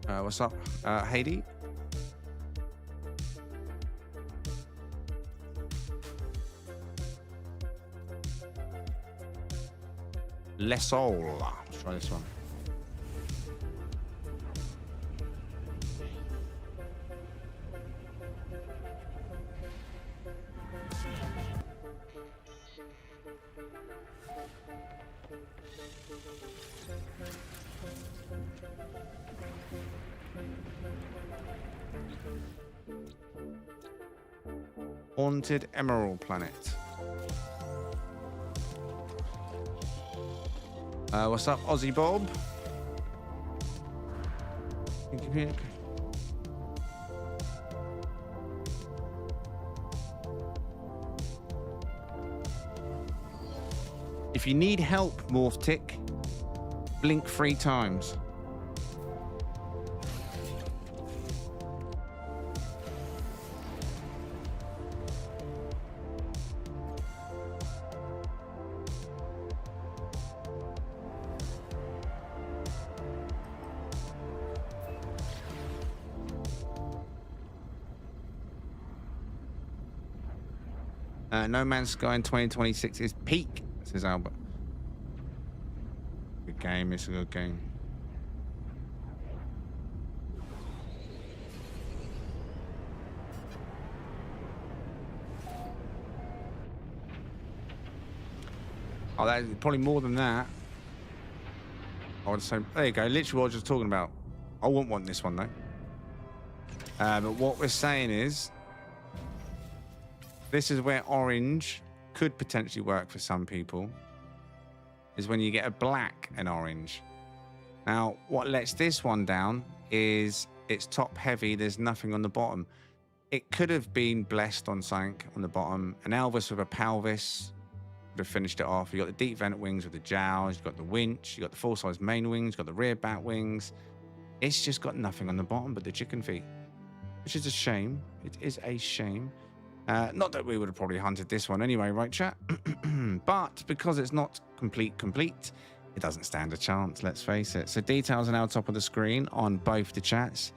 [SPEAKER 1] What's up? Haiti? Lesol. Let's try this one. Haunted Emerald Planet. What's up, Aussie Bob? If you need help, Morph Tick, blink 3 times. No Man's Sky in 2026 is peak, says Albert. Good game, it's a good game. Oh, that's probably more than that. I would say, there you go. Literally what I was just talking about. I wouldn't want this one, though. But what we're saying is, this is where orange could potentially work for some people, is when you get a black and orange. Now, what lets this one down is it's top heavy. There's nothing on the bottom. It could have been blessed on something on the bottom. An Elvis with a pelvis would have finished it off. You got the deep vent wings with the jowls. You got the winch. You got the full-size main wings. You got the rear bat wings. It's just got nothing on the bottom but the chicken feet, which is a shame. It is a shame. Not that we would have probably hunted this one anyway, right, chat? But because it's not complete, it doesn't stand a chance, let's face it. So details are now top of the screen on both the chats.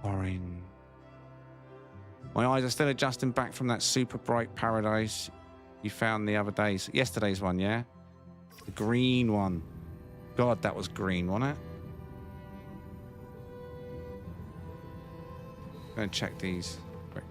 [SPEAKER 1] Orange. My eyes are still adjusting back from that super bright paradise you found the other day. Yesterday's one, yeah? The green one. God, that was green, wasn't it? I'm going to check these quick.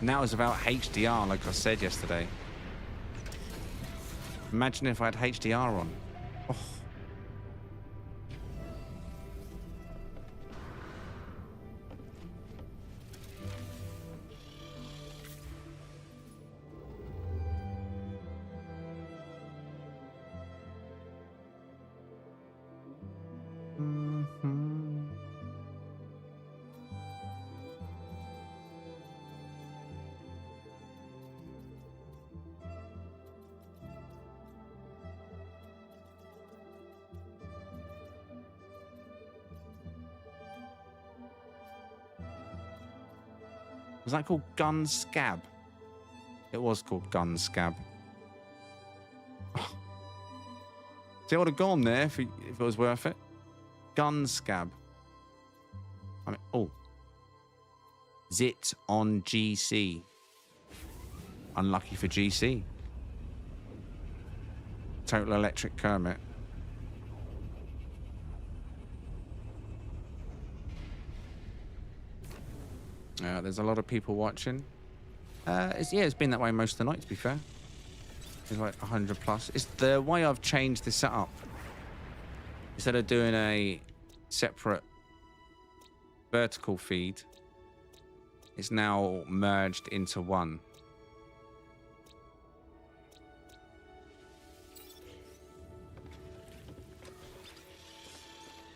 [SPEAKER 1] And that was about HDR, like I said yesterday. Imagine if I had HDR on. Oh. Was that called Gun Scab? It was called Gun Scab. Oh. See, I would have gone there if it was worth it. Gun Scab. I mean, oh. Zit on GC. Unlucky for GC. Total Electric Kermit. There's a lot of people watching. It's been that way most of the night, to be fair. It's like 100 plus. It's the way I've changed the setup. Instead of doing a separate vertical feed, it's now merged into one.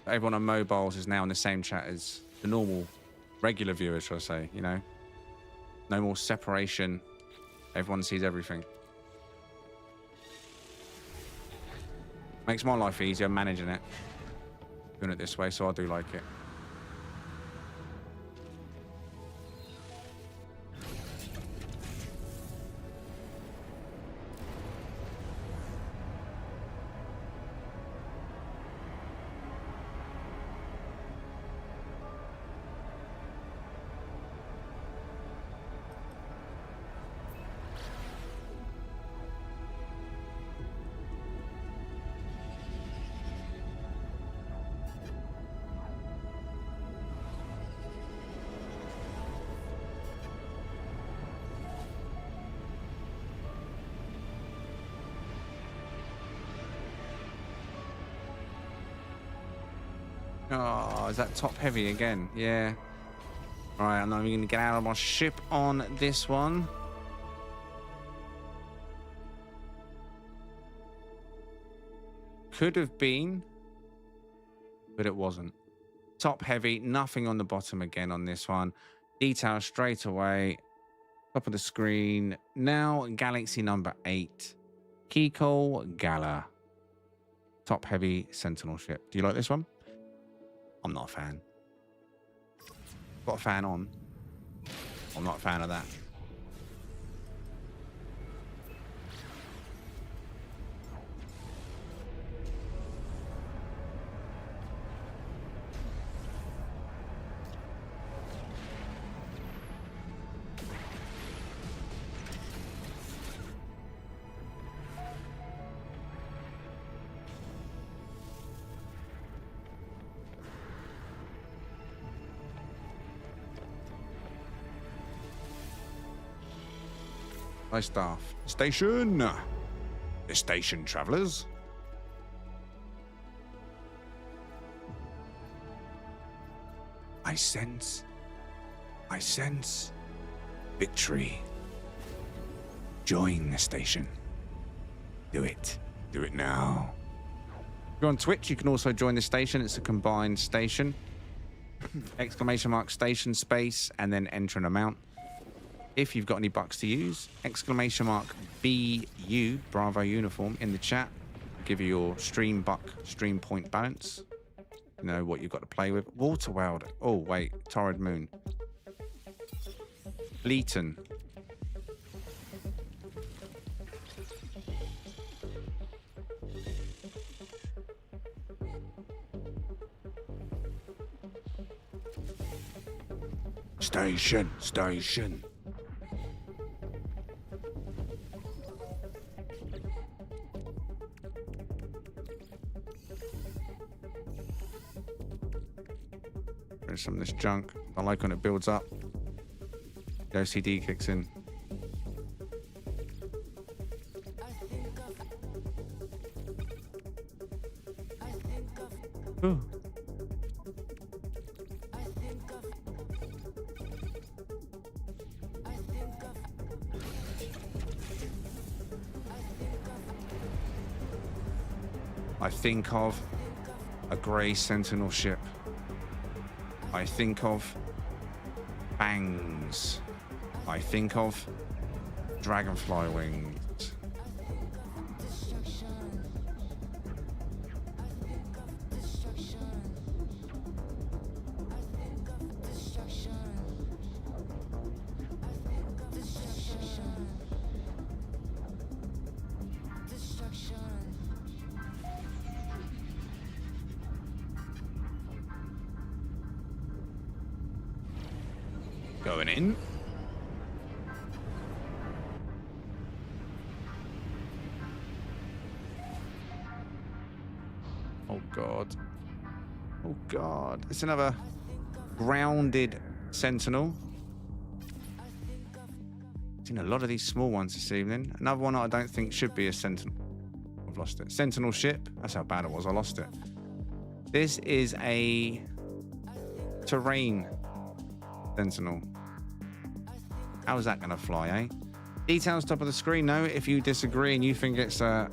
[SPEAKER 1] Everyone on mobiles is now in the same chat as the normal regular viewers, shall I say, you know? No more separation. Everyone sees everything. Makes my life easier managing it. Doing it this way, so I do like it. Oh, is that top heavy again? Yeah. All right, I'm not even going to get out of my ship on this one. Could have been, but it wasn't. Top heavy, nothing on the bottom again on this one. Detail straight away. Top of the screen. Now, galaxy number 8. Kikolgallr. Top heavy Sentinel ship. Do you like this one? I'm not a fan. Got a fan on. I'm not a fan of that. High staff. Station. The station, travelers. I sense victory. Join the station. Do it. Do it now. If you're on Twitch, you can also join the station. It's a combined station. Exclamation mark station space and then enter an amount. If you've got any bucks to use, exclamation mark BU, Bravo Uniform, in the chat. Give you your stream buck, stream point balance. You know what you've got to play with. Water World. Oh, wait. Torrid Moon. Leeton. Station. There's some of this junk. I like when it builds up. The OCD kicks in. Ooh. I think of a grey Sentinel ship. I think of bangs. I think of dragonfly wings. Going in. Oh God. Oh God. It's another grounded Sentinel. Seen a lot of these small ones this evening. Another one I don't think should be a Sentinel. I've lost it. Sentinel ship. That's how bad it was. I lost it. This is a terrain Sentinel. How is that going to fly, eh? Details top of the screen, though, if you disagree and you think it's a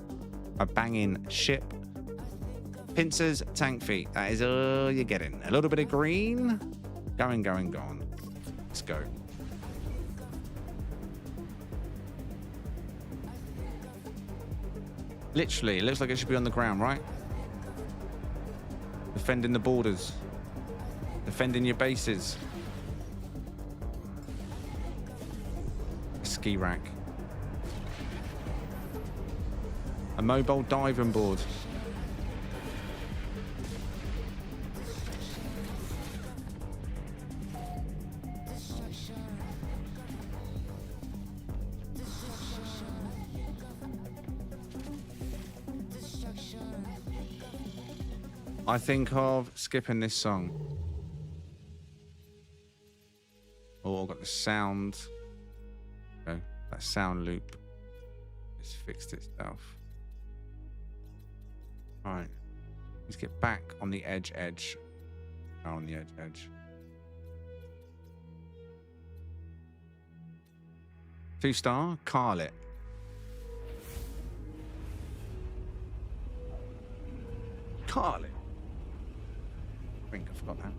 [SPEAKER 1] banging ship. Pincers, tank feet. That is all you're getting. A little bit of green. Going, gone. Let's go. Literally, it looks like it should be on the ground, right? Defending the borders. Defending your bases. Ski rack. A mobile diving board. I think of skipping this song. Oh, I've got the sound. Okay, that sound loop has fixed itself. All right, let's get back on the edge. On the edge. 2-star, Carlet. Carlet. I think I forgot that.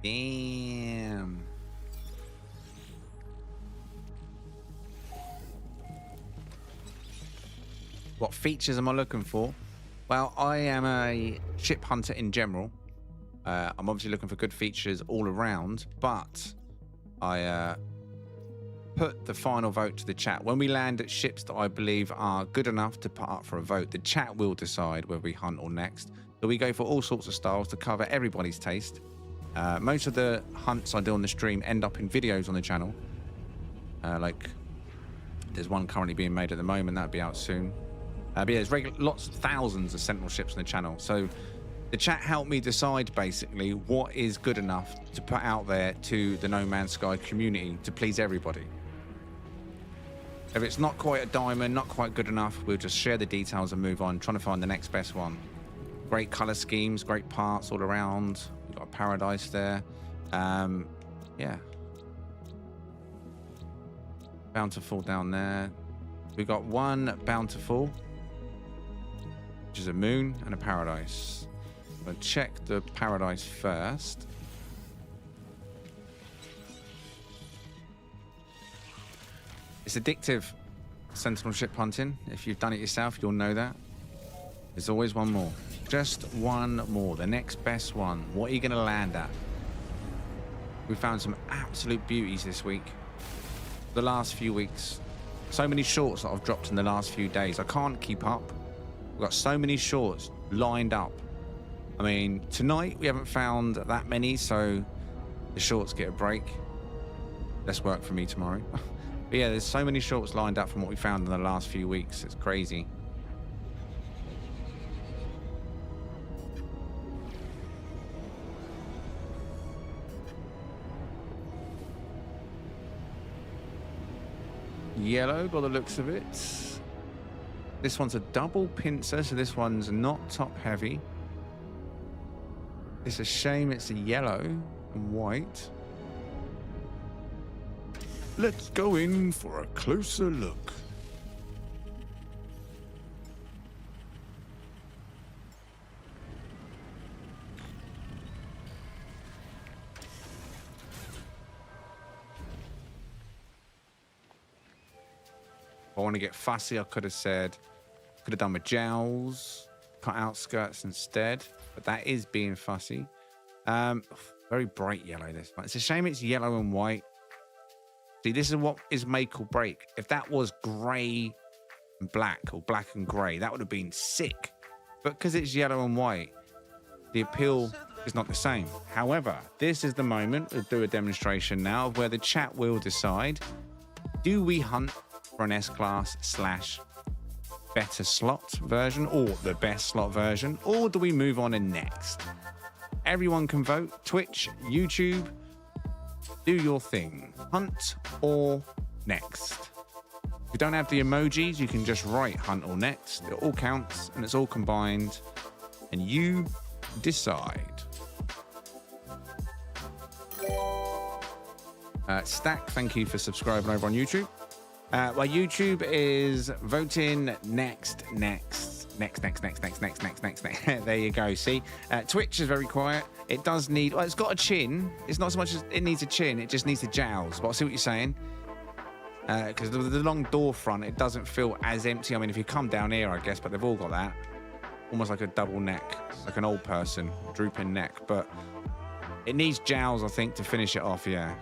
[SPEAKER 1] Damn. What features am I looking for? Well, I am a ship hunter in general. I'm obviously looking for good features all around, but I put the final vote to the chat. When we land at ships that I believe are good enough to put up for a vote, the chat will decide whether we hunt or next. So we go for all sorts of styles to cover everybody's taste. Most of the hunts I do on the stream end up in videos on the channel. Like there's one currently being made at the moment, that'll be out soon. But yeah, there's lots, thousands of Sentinel ships on the channel. So the chat helped me decide basically what is good enough to put out there to the No Man's Sky community to please everybody. If it's not quite a diamond, not quite good enough, we'll just share the details and move on, trying to find the next best one. Great color schemes, great parts all around. We've got a paradise there. Yeah. Bountiful down there. We've got one bountiful, which is a moon and a paradise. I'm gonna check the paradise first. It's addictive, Sentinel ship hunting. If you've done it yourself, you'll know that. There's always one more. Just one more. The next best one. What are you going to land at? We found some absolute beauties this week. The last few weeks. So many shorts that I've dropped in the last few days. I can't keep up. We've got so many shorts lined up. I mean, tonight we haven't found that many, so the shorts get a break. Less work for me tomorrow. But yeah, there's so many shorts lined up from what we found in the last few weeks. It's crazy. Yellow by the looks of it. This one's a double pincer, so this one's not top heavy. It's a shame it's a yellow and white. Let's go in for a closer look. If I want to get fussy, I could have done with gels, cut out skirts instead, but that is being fussy. Very bright yellow, this one. It's a shame it's yellow and white. See, this is what is make or break. If that was grey and black or black and grey, that would have been sick. But because it's yellow and white, the appeal is not the same. However, this is the moment, we'll do a demonstration now, where the chat will decide, do we hunt for an S-Class / better slot version or the best slot version, or do we move on and next? Everyone can vote. Twitch, YouTube, do your thing. Hunt or next. If you don't have the emojis, you can just write hunt or next. It all counts and it's all combined, and you decide. Stack, thank you for subscribing over on YouTube. Well, YouTube is voting next. There you go. See, Twitch is very quiet. It does need. Well, it's got a chin. It's not so much as it needs a chin. It just needs the jowls. But I see what you're saying. Because the long door front, it doesn't feel as empty. I mean, if you come down here, I guess, but they've all got that. Almost like a double neck, like an old person, drooping neck. But it needs jowls, I think, to finish it off. Yeah.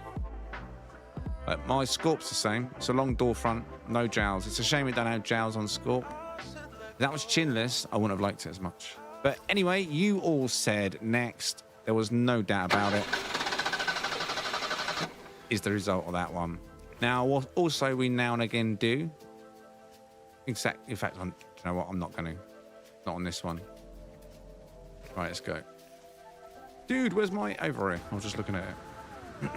[SPEAKER 1] But my Scorp's the same. It's a long door front, no jowls. It's a shame it don't have jowls on Scorp. If that was chinless, I wouldn't have liked it as much. But anyway, you all said next. There was no doubt about it. Is the result of that one. Now, what also we now and again do. In fact, you know what? I'm not going to. Not on this one. Right, let's go. Dude, where's my over here? I was just looking at it.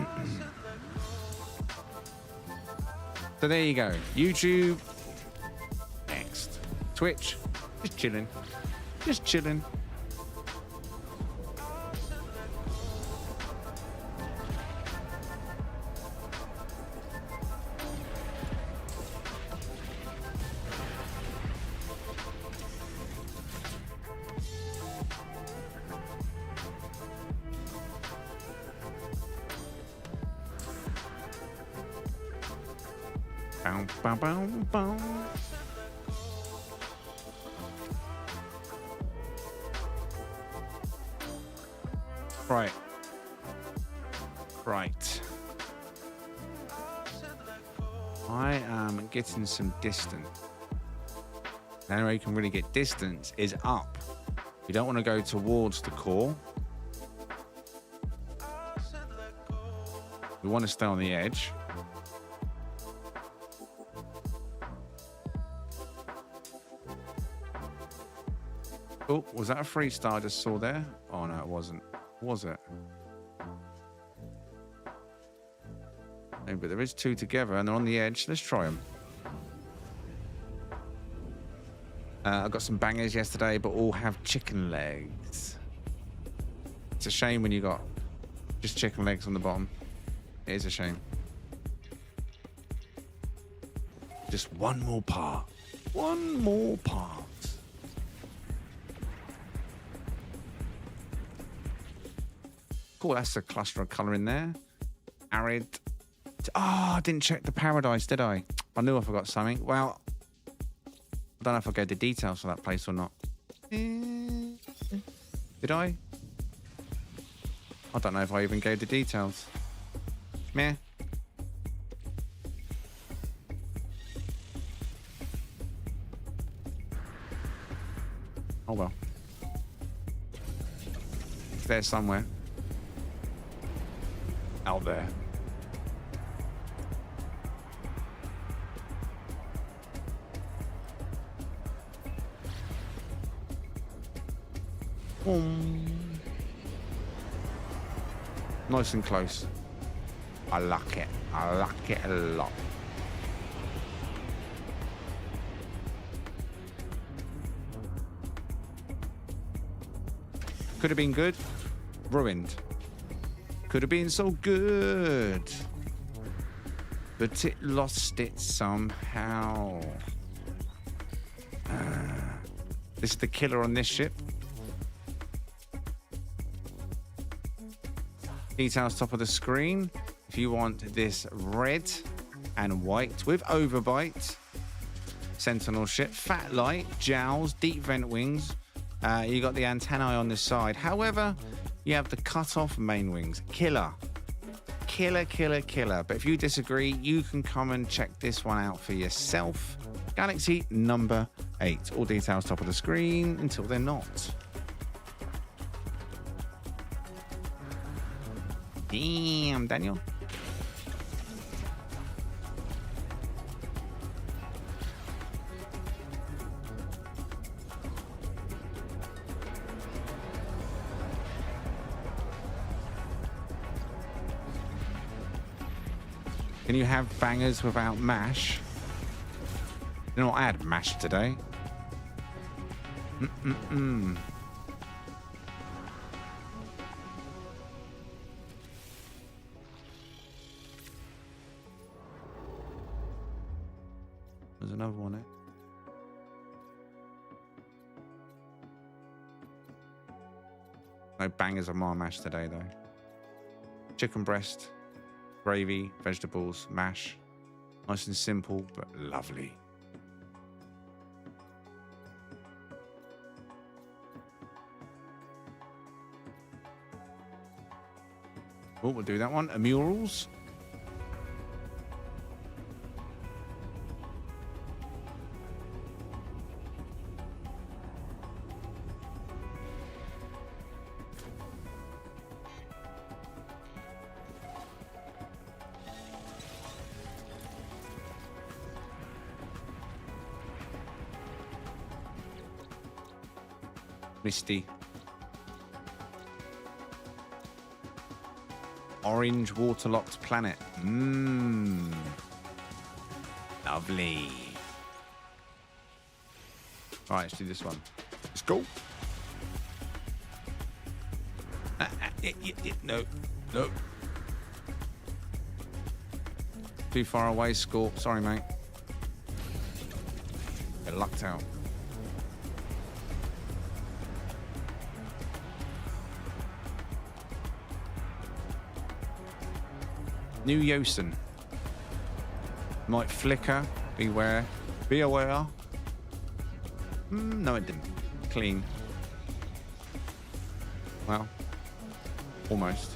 [SPEAKER 1] So there you go. YouTube, next. Twitch, just chilling. Just chilling. Bow, bow, bow. Right. Right. I am getting some distance. The only way you can really get distance is up. You don't want to go towards the core. We want to stay on the edge. Oh, was that a freestyle I just saw there? Oh, no, it wasn't. Was it? No, but there is two together and they're on the edge. Let's try them. I got some bangers yesterday, but all have chicken legs. It's a shame when you got just chicken legs on the bottom. It is a shame. Just one more part. One more part. Cool, that's a cluster of colour in there. Arid. Oh, I didn't check the paradise, did I? I knew I forgot something. Well, I don't know if I gave the details for that place or not. Did I? I don't know if I even gave the details. Meh. Oh well. It's there somewhere. Out there. Nice and close. I like it. I like it a lot. Could have been good. Ruined. Could have been so good. But it lost it somehow. This is the killer on this ship. Details top of the screen. If you want this red and white with overbite. Sentinel ship. Fat light, jowls, deep vent wings. You got the antennae on the side. However, you have the cut-off main wings. Killer. Killer, killer, killer. But if you disagree, you can come and check this one out for yourself. Galaxy number 8. All details top of the screen until they're not. Damn, Daniel. Can you have bangers without mash? You know what? I had mash today. There's another one there. No bangers of my mash today, though. Chicken breast, gravy, vegetables, mash. Nice and simple, but lovely. Oh, we'll do that one. Murals. Misty. Orange waterlocked planet. Lovely. All right, let's do this one. Let's go. No. No. Too far away, Scorp. Sorry, mate. Get lucked out. New Yosen. Might flicker. Beware. Be aware. No, it didn't. Clean. Well, almost.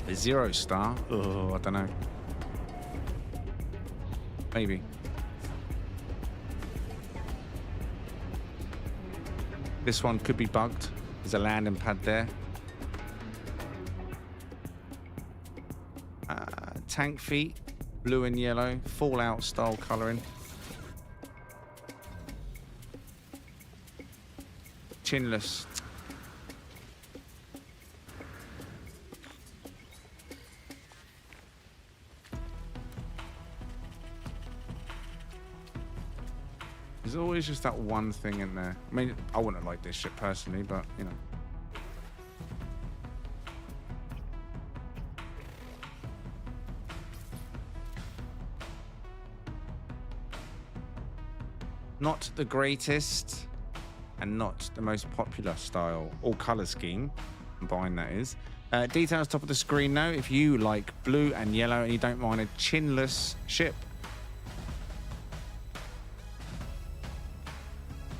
[SPEAKER 1] A 0 star? Oh, I don't know. Maybe. This one could be bugged. There's a landing pad there. Tank feet, blue and yellow, Fallout style colouring. Chinless. There's always just that one thing in there. I mean, I wouldn't like this shit personally, but, you know. Not the greatest and not the most popular style or color scheme combined, that is. Details top of the screen now. If you like blue and yellow and you don't mind a chinless ship.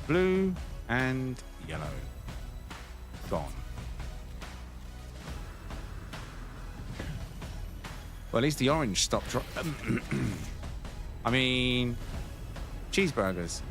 [SPEAKER 1] Blue and yellow. Gone. Well, at least the orange stopped. I mean, cheeseburgers.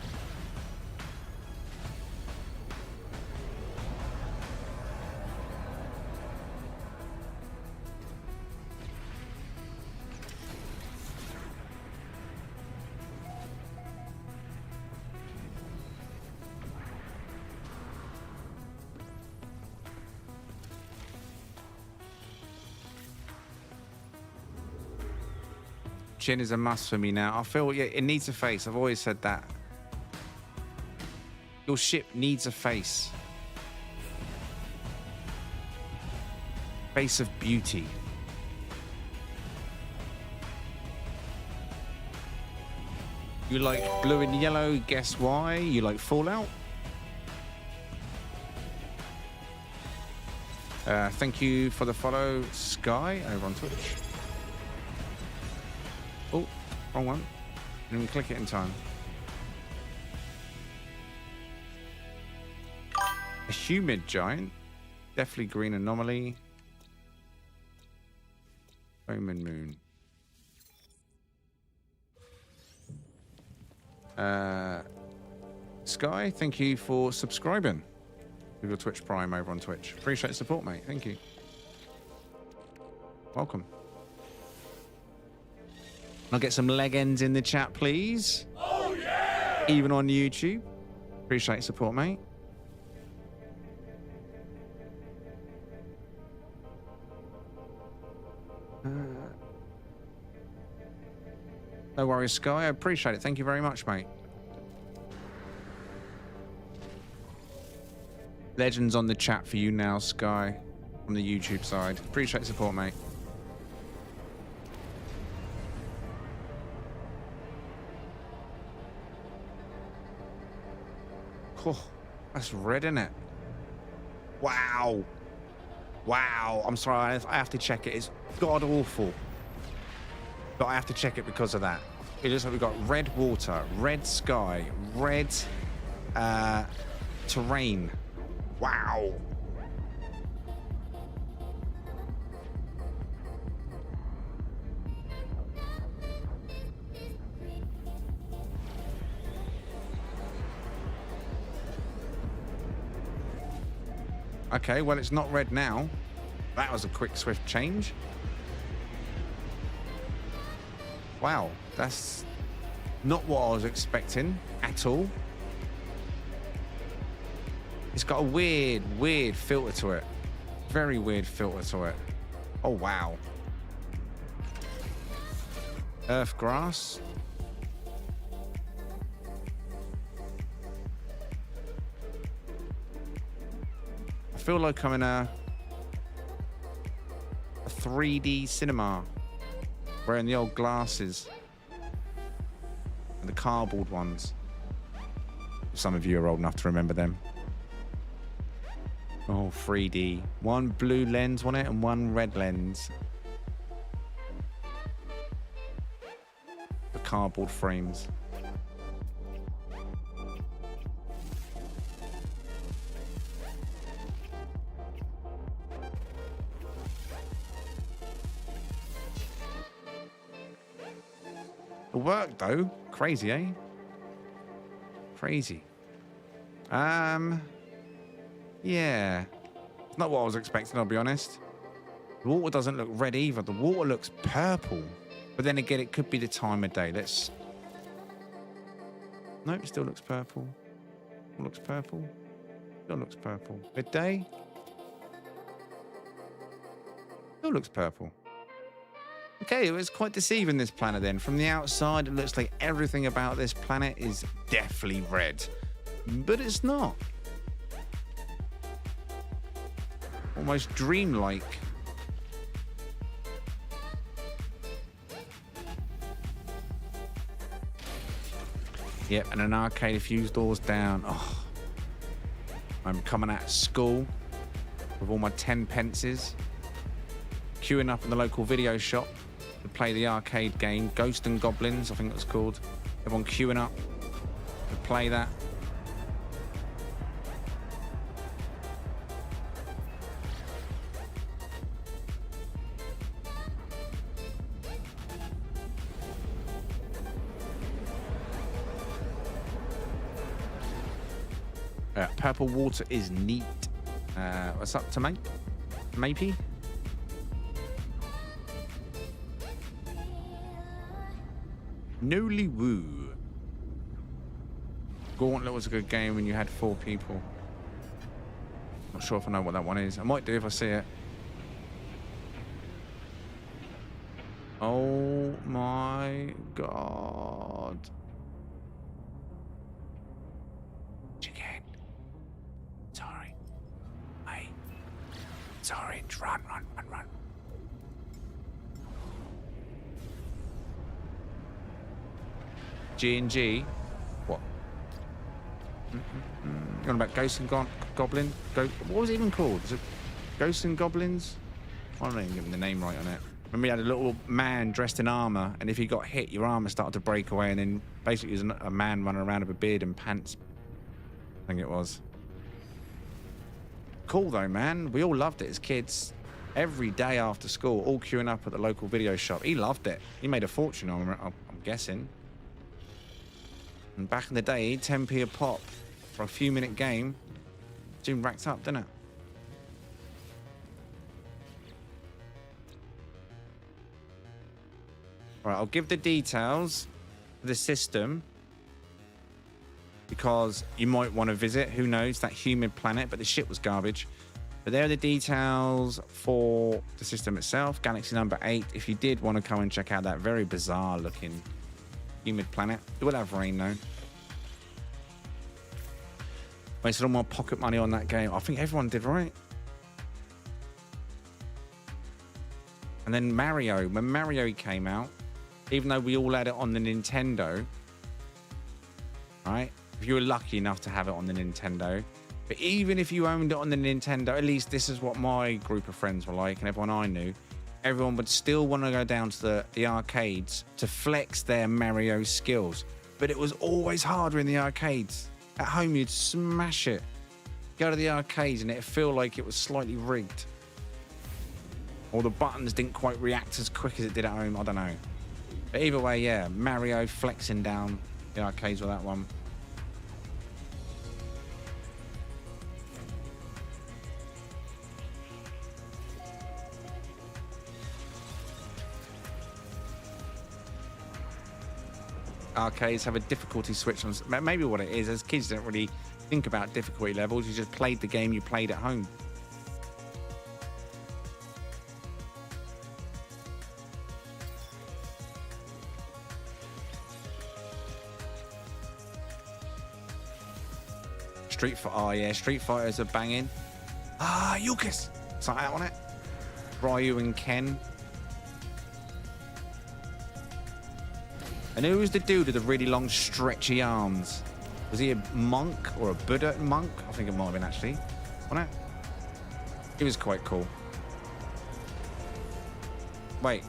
[SPEAKER 1] Chin is a must for me now. I feel it needs a face. I've always said that. Your ship needs a face. Face of beauty. You like blue and yellow, guess why? You like Fallout? Thank you for the follow, Sky, over on Twitch. Oh, wrong one. Didn't even click it in time. A humid giant. Definitely green anomaly. Omen moon. Sky, thank you for subscribing with your Twitch Prime over on Twitch. Appreciate the support, mate. Thank you. Welcome. I'll get some leg ends in the chat, please. Oh, yeah! Even on YouTube. Appreciate your support, mate. No worries, Sky. I appreciate it. Thank you very much, mate. Legends on the chat for you now, Sky, from the YouTube side. Appreciate the support, mate. Oh, that's red, isn't it? Wow. Wow. I'm sorry, I have to check it. It's god awful. But I have to check it because of that. It looks like we've got red water, red sky, red terrain. Wow. Okay, well, it's not red now. That was a quick, swift change. Wow, that's not what I was expecting at all. It's got a weird filter to it. Very weird filter to it. Oh, wow. Earth grass. I feel like I'm in a 3D cinema. Wearing the old glasses. And the cardboard ones. Some of you are old enough to remember them. Oh, 3D. One blue lens on it and one red lens. The cardboard frames. It worked though. Crazy, eh? Crazy. Yeah. It's not what I was expecting, I'll be honest. The water doesn't look red either. The water looks purple. But then again, it could be the time of day. Let's... Nope, still looks purple. Still looks purple. Still looks purple. Midday. Still looks purple. Okay, it was quite deceiving, this planet then. From the outside, it looks like everything about this planet is definitely red. But it's not. Almost dreamlike. Yep, and an arcade a few doors down. Oh, I'm coming out of school with all my 10 pences, queuing up in the local video shop to play the arcade game, Ghosts and Goblins, I think it was called. Everyone queuing up to play that. Purple water is neat. What's up, to Maybe? Nollywood. Gauntlet was a good game when you had 4 people. Not sure if I know what that one is. I might do if I see it. Oh my god. Chicken. Sorry. Hey. Sorry. Run. G&G. What? You on about Ghosts and Goblin? What was it even called? Was it Ghosts and Goblins? I don't even give him the name right on it. Remember, you had a little man dressed in armor, and if he got hit, your armor started to break away, and then basically it was a man running around with a beard and pants. I think it was. Cool though, man. We all loved it as kids. Every day after school, all queuing up at the local video shop. He loved it. He made a fortune on it, I'm guessing. And back in the day, 10p a pop for a few minute game. Soon racked up, didn't it? All right, I'll give the details of the system because you might want to visit, who knows, that humid planet, but the shit was garbage. But there are the details for the system itself, Galaxy number 8. If you did want to come and check out that very bizarre looking humid planet, it will have rain though. Wasted all my pocket money on that game. I think everyone did, right? And then Mario, when Mario came out, even though we all had it on the Nintendo, right? If you were lucky enough to have it on the Nintendo, but even if you owned it on the Nintendo, at least this is what my group of friends were like, and everyone I knew, everyone would still want to go down to the arcades to flex their Mario skills. But it was always harder in the arcades. At home, you'd smash it. Go to the arcades and it'd feel like it was slightly rigged. Or the buttons didn't quite react as quick as it did at home, I don't know. But either way, yeah, Mario flexing down the arcades with that one. Arcades have a difficulty switch on. Maybe what it is, as kids don't really think about difficulty levels. You just played the game you played at home. Street Fighter, oh yeah, Street Fighters are banging. Ah, Yukis, something out on it. Ryu and Ken. And who was the dude with the really long, stretchy arms? Was he a monk or a Buddha monk? I think it might have been, actually. Wasn't it? He was quite cool. Wait,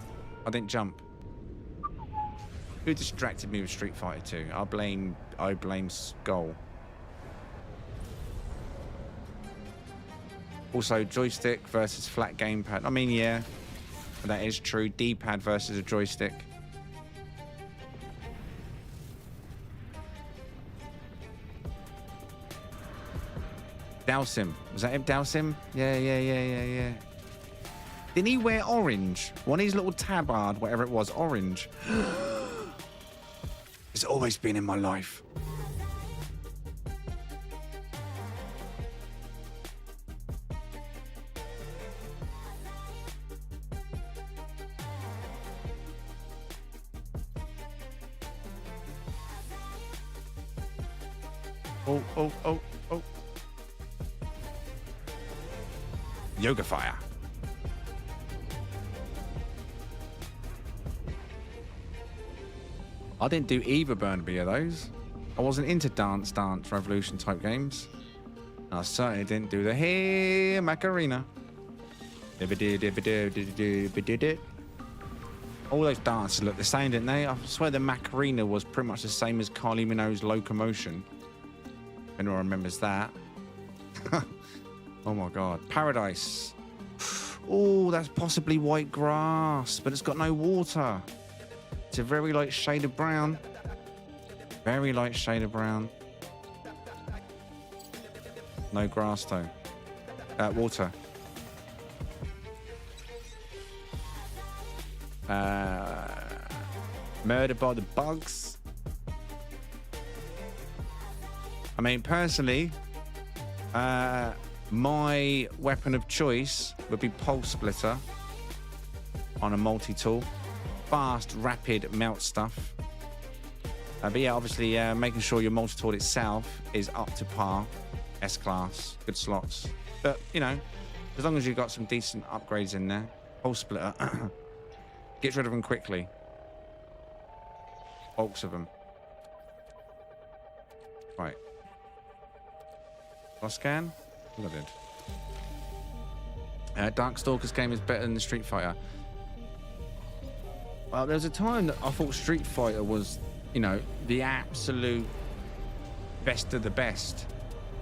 [SPEAKER 1] I didn't jump. Who distracted me with Street Fighter 2? I blame Skull. Also, joystick versus flat gamepad. I mean, yeah, that is true. D-pad versus a joystick. Dalsim. Was that him? Dalsim? Yeah. Didn't he wear orange? One of his little tabard, whatever it was, orange. It's always been in my life. Oh. Yoga fire. I didn't do either Burnaby of those. I wasn't into Dance Revolution type games. And I certainly didn't do the Hey Macarena. All those dances look the same, didn't they? I swear the Macarena was pretty much the same as Kylie Minogue's Locomotion. If anyone remembers that. Oh my God. Paradise. Oh, that's possibly white grass, but it's got no water. It's a very light shade of brown. Very light shade of brown. No grass though. Water. Murdered by the bugs. I mean, personally, my weapon of choice would be Pulse Splitter on a multi-tool. Fast, rapid melt stuff. But yeah, obviously making sure your multi-tool itself is up to par. S-class, good slots. But, you know, as long as you've got some decent upgrades in there. Pulse Splitter. Gets rid of them quickly. Bulks of them. Right. Did I scan? I think I did. Darkstalkers game is better than the Street Fighter. Well, there was a time that I thought Street Fighter was, you know, the absolute best of the best.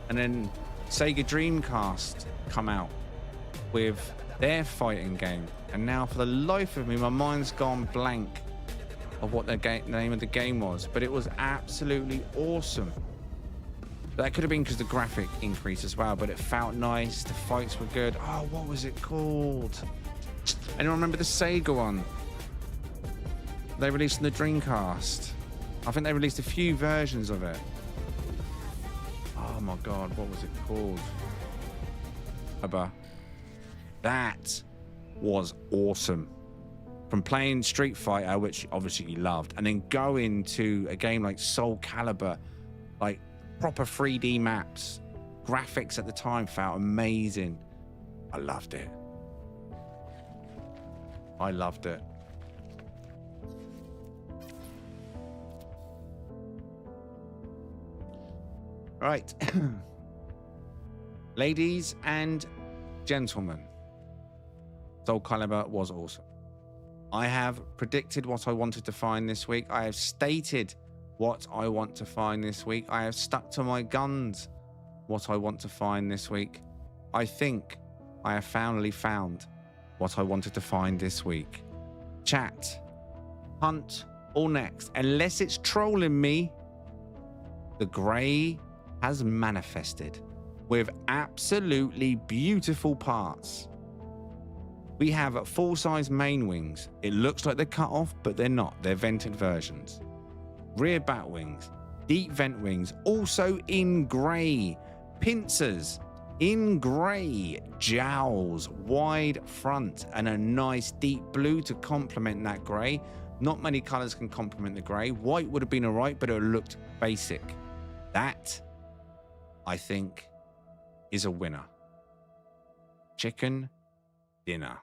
[SPEAKER 1] And then Sega Dreamcast come out with their fighting game. And now for the life of me, my mind's gone blank of what the name of the game was. But it was absolutely awesome. But that could have been because the graphic increased as well, but it felt nice. The fights were good. Oh, what was it called? Anyone remember the Sega one? They released on the Dreamcast. I think they released a few versions of it. Oh my God, what was it called? That was awesome. From playing Street Fighter, which obviously you loved, and then going to a game like Soul Calibur, like proper 3D maps. Graphics at the time felt amazing. I loved it. I loved it. Right. Ladies and gentlemen, Soul Calibur was awesome. I have predicted what I wanted to find this week. I have stated what I want to find this week. I have stuck to my guns what I want to find this week. I think I have finally found what I wanted to find this week. Chat, hunt, or next. Unless it's trolling me, the grey has manifested with absolutely beautiful parts. We have full-size main wings. It looks like they're cut off, but they're not. They're vented versions. Rear bat wings, deep vent wings, also in grey. Pincers in grey. Jowls, wide front, and a nice deep blue to complement that grey. Not many colours can complement the grey. White would have been alright, but it looked basic. That, I think, is a winner. Chicken dinner.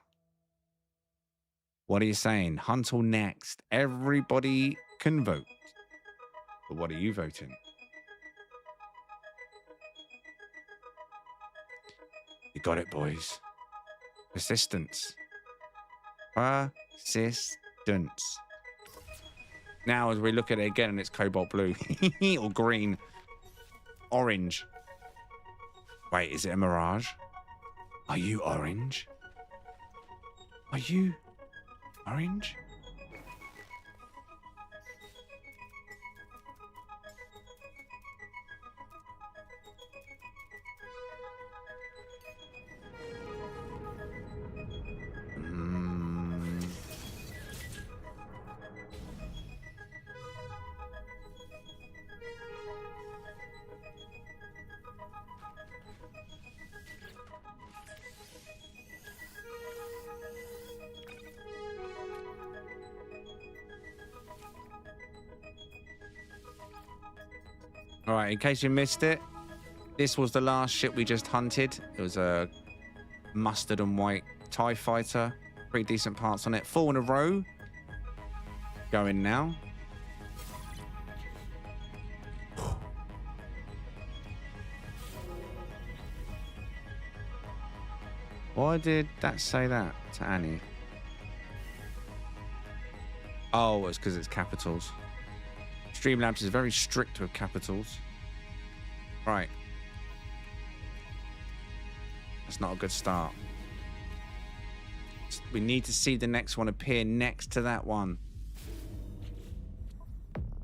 [SPEAKER 1] What are you saying? Hunt or next? Everybody can vote. But what are you voting? You got it, boys. Persistence. Persistence. Now, as we look at it again, and it's cobalt blue or green, orange. Wait, is it a mirage? Are you orange? Are you orange? All right, in case you missed it, this was the last ship we just hunted. It was a mustard and white TIE fighter. Pretty decent parts on it. 4 in a row. Going now. Why did that say that to Annie? Oh, it's because it's capitals. Streamlabs is very strict with capitals. Right. That's not a good start. We need to see the next one appear next to that one.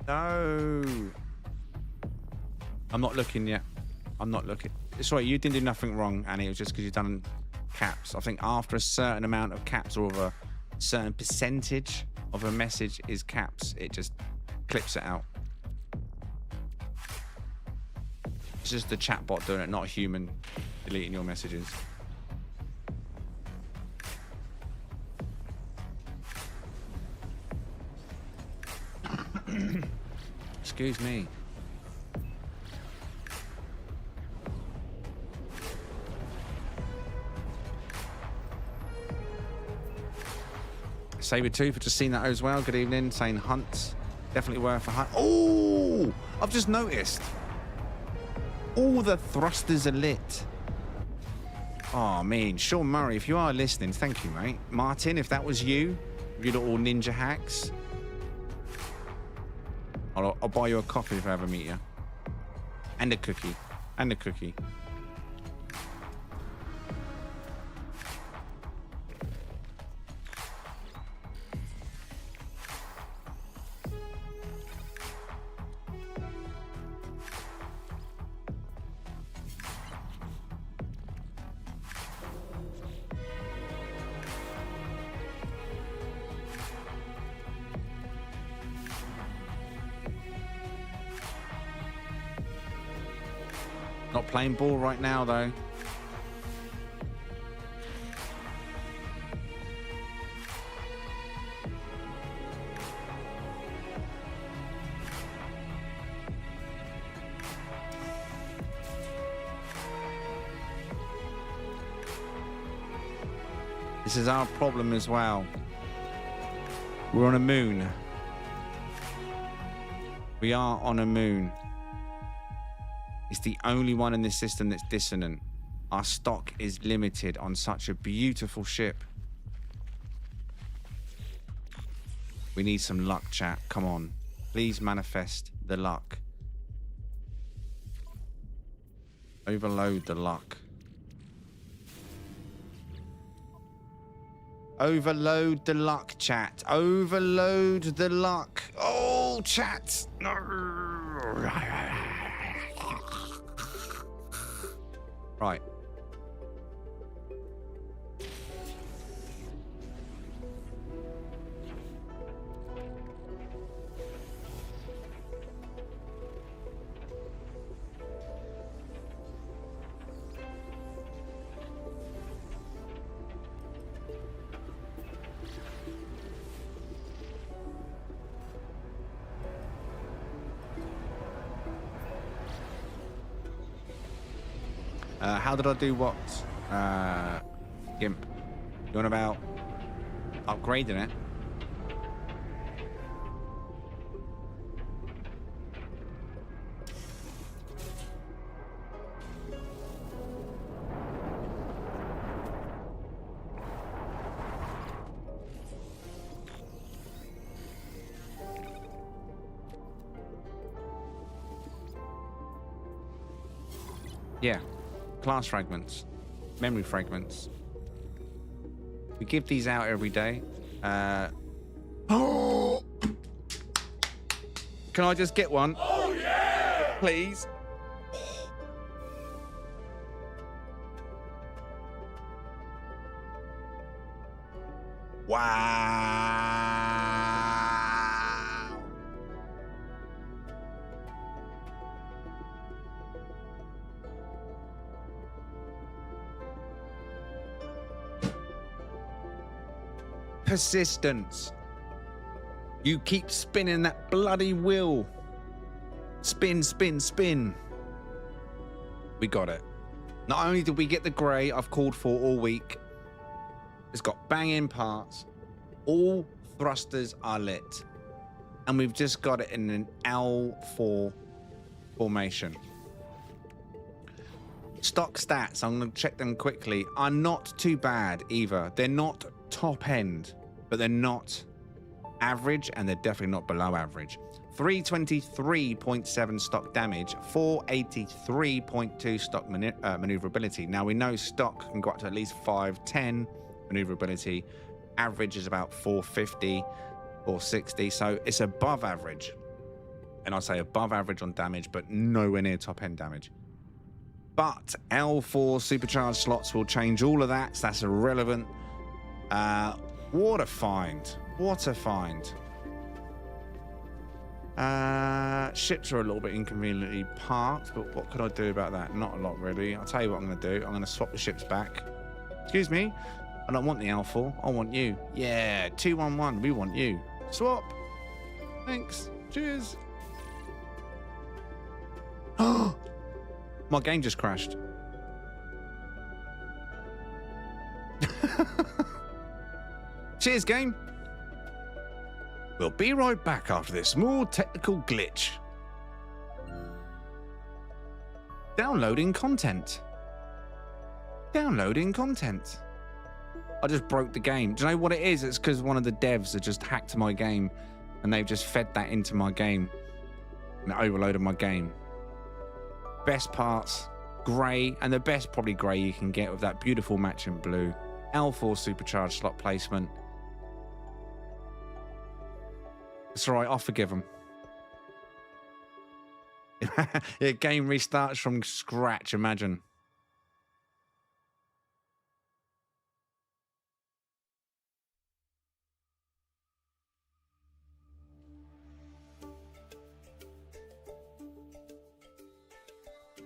[SPEAKER 1] No. I'm not looking yet. I'm not looking. It's right, you didn't do nothing wrong, Annie. It was just because you've done caps. I think after a certain amount of caps or of a certain percentage of a message is caps, it just clips it out. It's just the chatbot doing it, not a human deleting your messages. Excuse me. Sabertooth, for just seen that as well. Good evening. Saying hunt. Definitely worth a hunt. Oh! I've just noticed. All the thrusters are lit. Oh, man. Sean Murray, if you are listening, thank you, mate. Martin, if that was you, you little ninja hacks, I'll buy you a coffee if I ever meet you. And a cookie. And a cookie. Not playing ball right now, though. This is our problem as well. We're on a moon. We are on a moon. It's the only one in this system that's dissonant. Our stock is limited on such a beautiful ship. We need some luck, chat. Come on. Please manifest the luck. Overload the luck. Overload the luck, chat. Overload the luck. Oh, chat. No. Right. How did I do what? Gimp. You on about upgrading it? Yeah. Class fragments, memory fragments. We give these out every day. Oh! Can I just get one? Oh yeah! Please. Wow! Persistence. You keep spinning that bloody wheel. Spin, spin, spin. We got it. Not only did we get the grey I've called for all week, it's got banging parts. All thrusters are lit. And we've just got it in an L4 formation. Stock stats, I'm going to check them quickly, are not too bad either. They're not top end, but they're not average, and they're definitely not below average. 323.7 stock damage, 483.2 stock maneuverability. Now we know stock can go up to at least 510 maneuverability. Average is about 450 or 60, so it's above average. And I'll say above average on damage, but nowhere near top end damage. But L4 supercharged slots will change all of that, so that's irrelevant. What a find. What a find. Ships are a little bit inconveniently parked, but what could I do about that? Not a lot, really. I'll tell you what I'm going to do. I'm going to swap the ships back. Excuse me. I don't want the L4. I want you. Yeah, 211. We want you. Swap. Thanks. Cheers. My game just crashed. Cheers, game. We'll be right back after this small technical glitch. Downloading content. Downloading content. I just broke the game. Do you know what it is? It's because one of the devs had just hacked my game and they've just fed that into my game and it overloaded my game. Best parts, grey, and the best probably grey you can get with that beautiful matching blue. L4 supercharged slot placement. It's alright, I'll forgive them. Yeah, game restarts from scratch, imagine.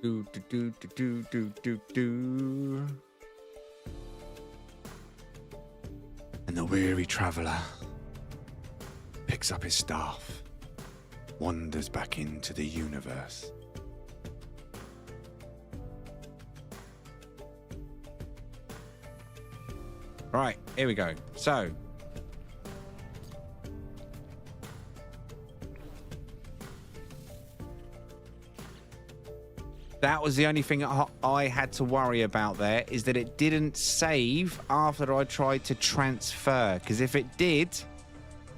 [SPEAKER 1] Do, do, do, do, do, do, do. And the weary traveller picks up his staff, wanders back into the universe. Right, here we go. So, that was the only thing I had to worry about there, is that it didn't save after I tried to transfer. Because if it did,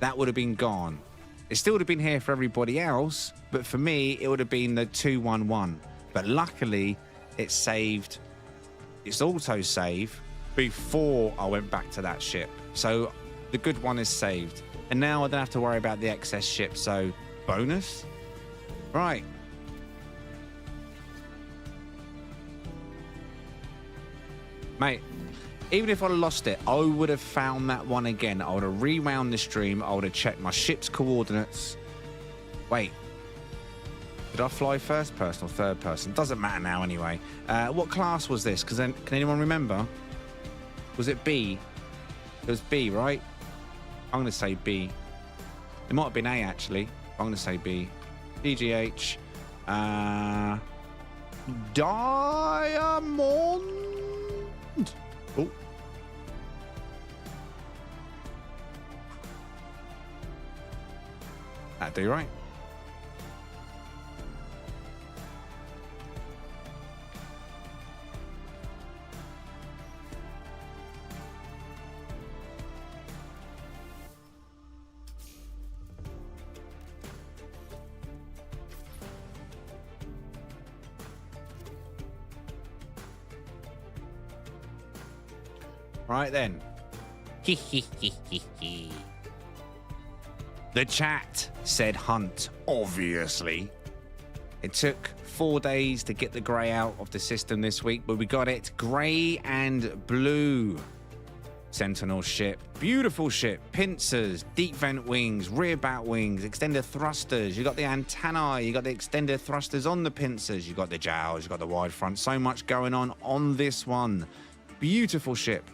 [SPEAKER 1] that would have been gone. It still would have been here for everybody else, but for me, it would have been the 211. But luckily, it saved. It's auto-save before I went back to that ship. So the good one is saved. And now I don't have to worry about the excess ship, so bonus? Right. Mate, even if I lost it, I would have found that one again. I would have rewound the stream. I would have checked my ship's coordinates. Wait. Did I fly first person or third person? Doesn't matter now anyway. What class was this? Because then, can anyone remember? Was it B? It was B, right? I'm going to say B. It might have been A, actually. I'm going to say B. DGH. Diamond. Oh. That'd do right. Right then. The chat said hunt, obviously. It took 4 days to get the grey out of the system this week, but we got it. Grey and blue. Sentinel ship. Beautiful ship. Pincers, deep vent wings, rear bat wings, extended thrusters. You got the antennae. You got the extended thrusters on the pincers. You got the jowls. You got the wide front. So much going on this one. Beautiful ship.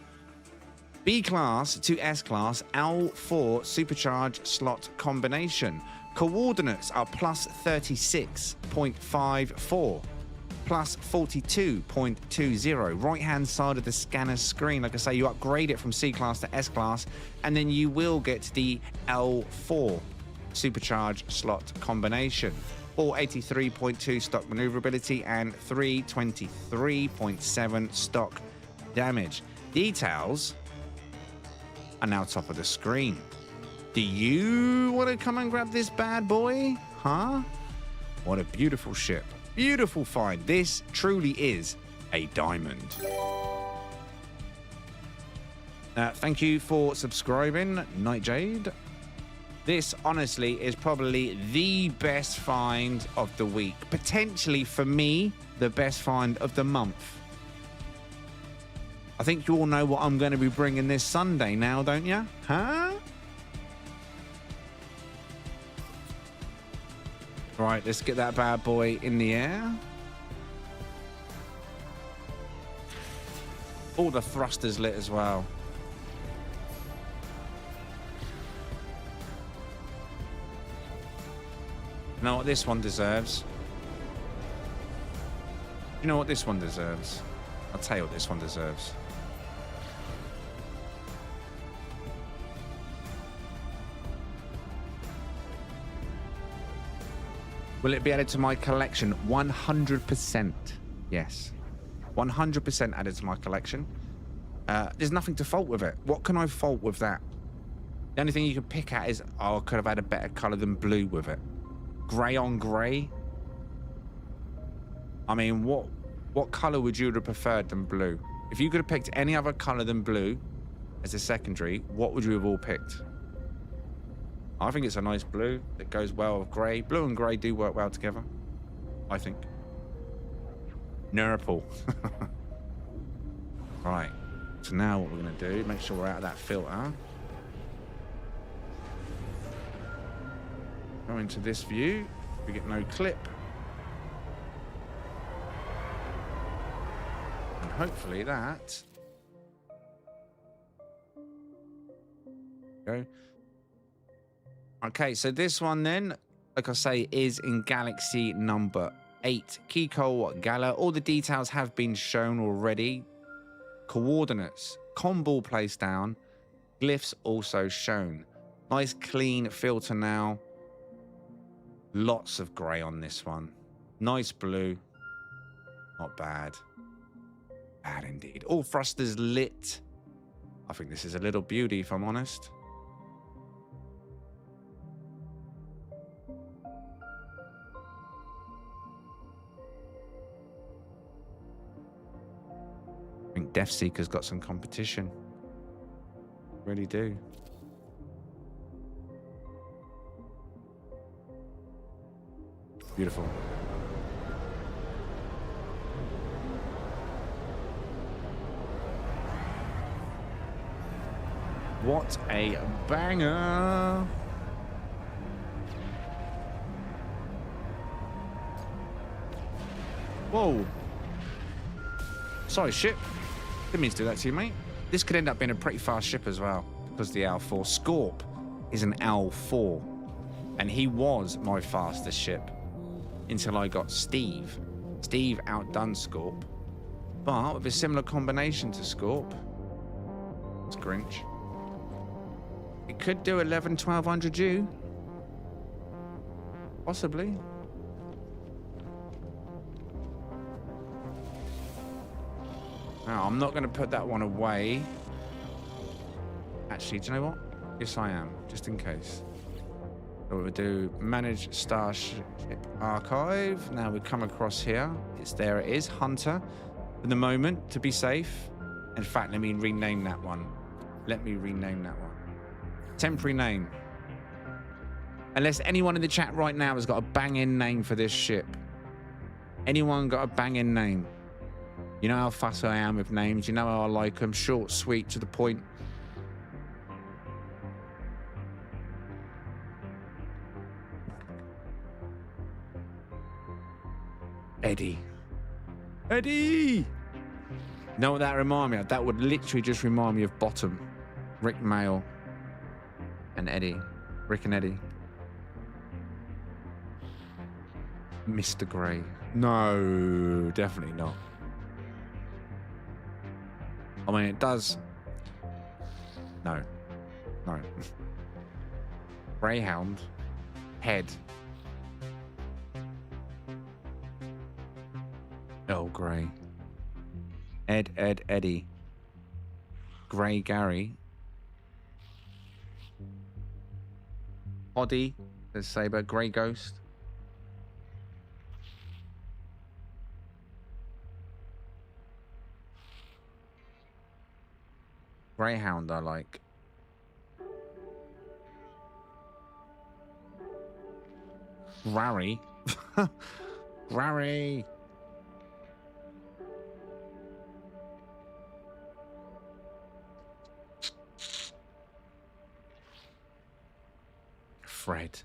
[SPEAKER 1] B class to S class L4 supercharged slot combination. Coordinates are plus 36.54, plus 42.20. Right-hand side of the scanner screen, like I say, you upgrade it from C-Class to S-Class, and then you will get the L4 supercharged slot combination. 483.2 stock maneuverability and 323.7 stock damage. Details are now top of the screen. Do you want to come and grab this bad boy? Huh? What a beautiful ship. Beautiful find. This truly is a diamond. Thank you for subscribing, Nightjade. This, honestly, is probably the best find of the week. Potentially, for me, the best find of the month. I think you all know what I'm going to be bringing this Sunday now, don't you? Huh? Right, let's get that bad boy in the air. All the thrusters lit as well. You know what this one deserves? You know what this one deserves? I'll tell you what this one deserves. Will it be added to my collection? 100%. Yes. 100% added to my collection. There's nothing to fault with it. What can I fault with that? The only thing you can pick at is, oh, I could have had a better colour than blue with it. Grey on grey? I mean, what colour would you have preferred than blue? If you could have picked any other colour than blue as a secondary, what would you have all picked? I think it's a nice blue that goes well with grey. Blue and grey do work well together, I think. Nurple. Right. So now what we're going to do, make sure we're out of that filter. Go into this view. We get no clip. And hopefully that... Go. Okay, so this one then, like I say, is in galaxy number 8. Kikolgallr. All the details have been shown already. Coordinates, comball place down, glyphs also shown. Nice clean filter now. Lots of grey on this one. Nice blue. Not bad. Bad indeed. All thrusters lit. I think this is a little beauty, if I'm honest. I think Deathseeker's got some competition. Really do. Beautiful. What a banger. Whoa. Sorry, ship. Didn't mean to do that to you, mate. This could end up being a pretty fast ship as well, because the L4 Scorp is an L4, and he was my fastest ship until I got Steve. Steve outdone Scorp, but with a similar combination to Scorp. It's Grinch. It could do 1100-1200 U. Possibly. Now, I'm not going to put that one away. Actually, do you know what? Yes, I am, just in case. So we'll do manage Starship Archive. Now we come across here. It's there. It is Hunter. For the moment, to be safe. In fact, let me rename that one. Let me rename that one. Temporary name. Unless anyone in the chat right now has got a banging name for this ship. Anyone got a banging name? You know how fussy I am with names. You know how I like them. Short, sweet, to the point. Eddie. Eddie! You know what that reminded me of? That would literally just remind me of Bottom. Rick Mail and Eddie. Rick and Eddie. Mr. Grey. No, definitely not. I mean, it does. No. No. Greyhound. Head. Oh, Grey. Eddie. Grey Gary. Oddy. There's Saber. Grey Ghost. Greyhound I like. Rary. Rary. Fred.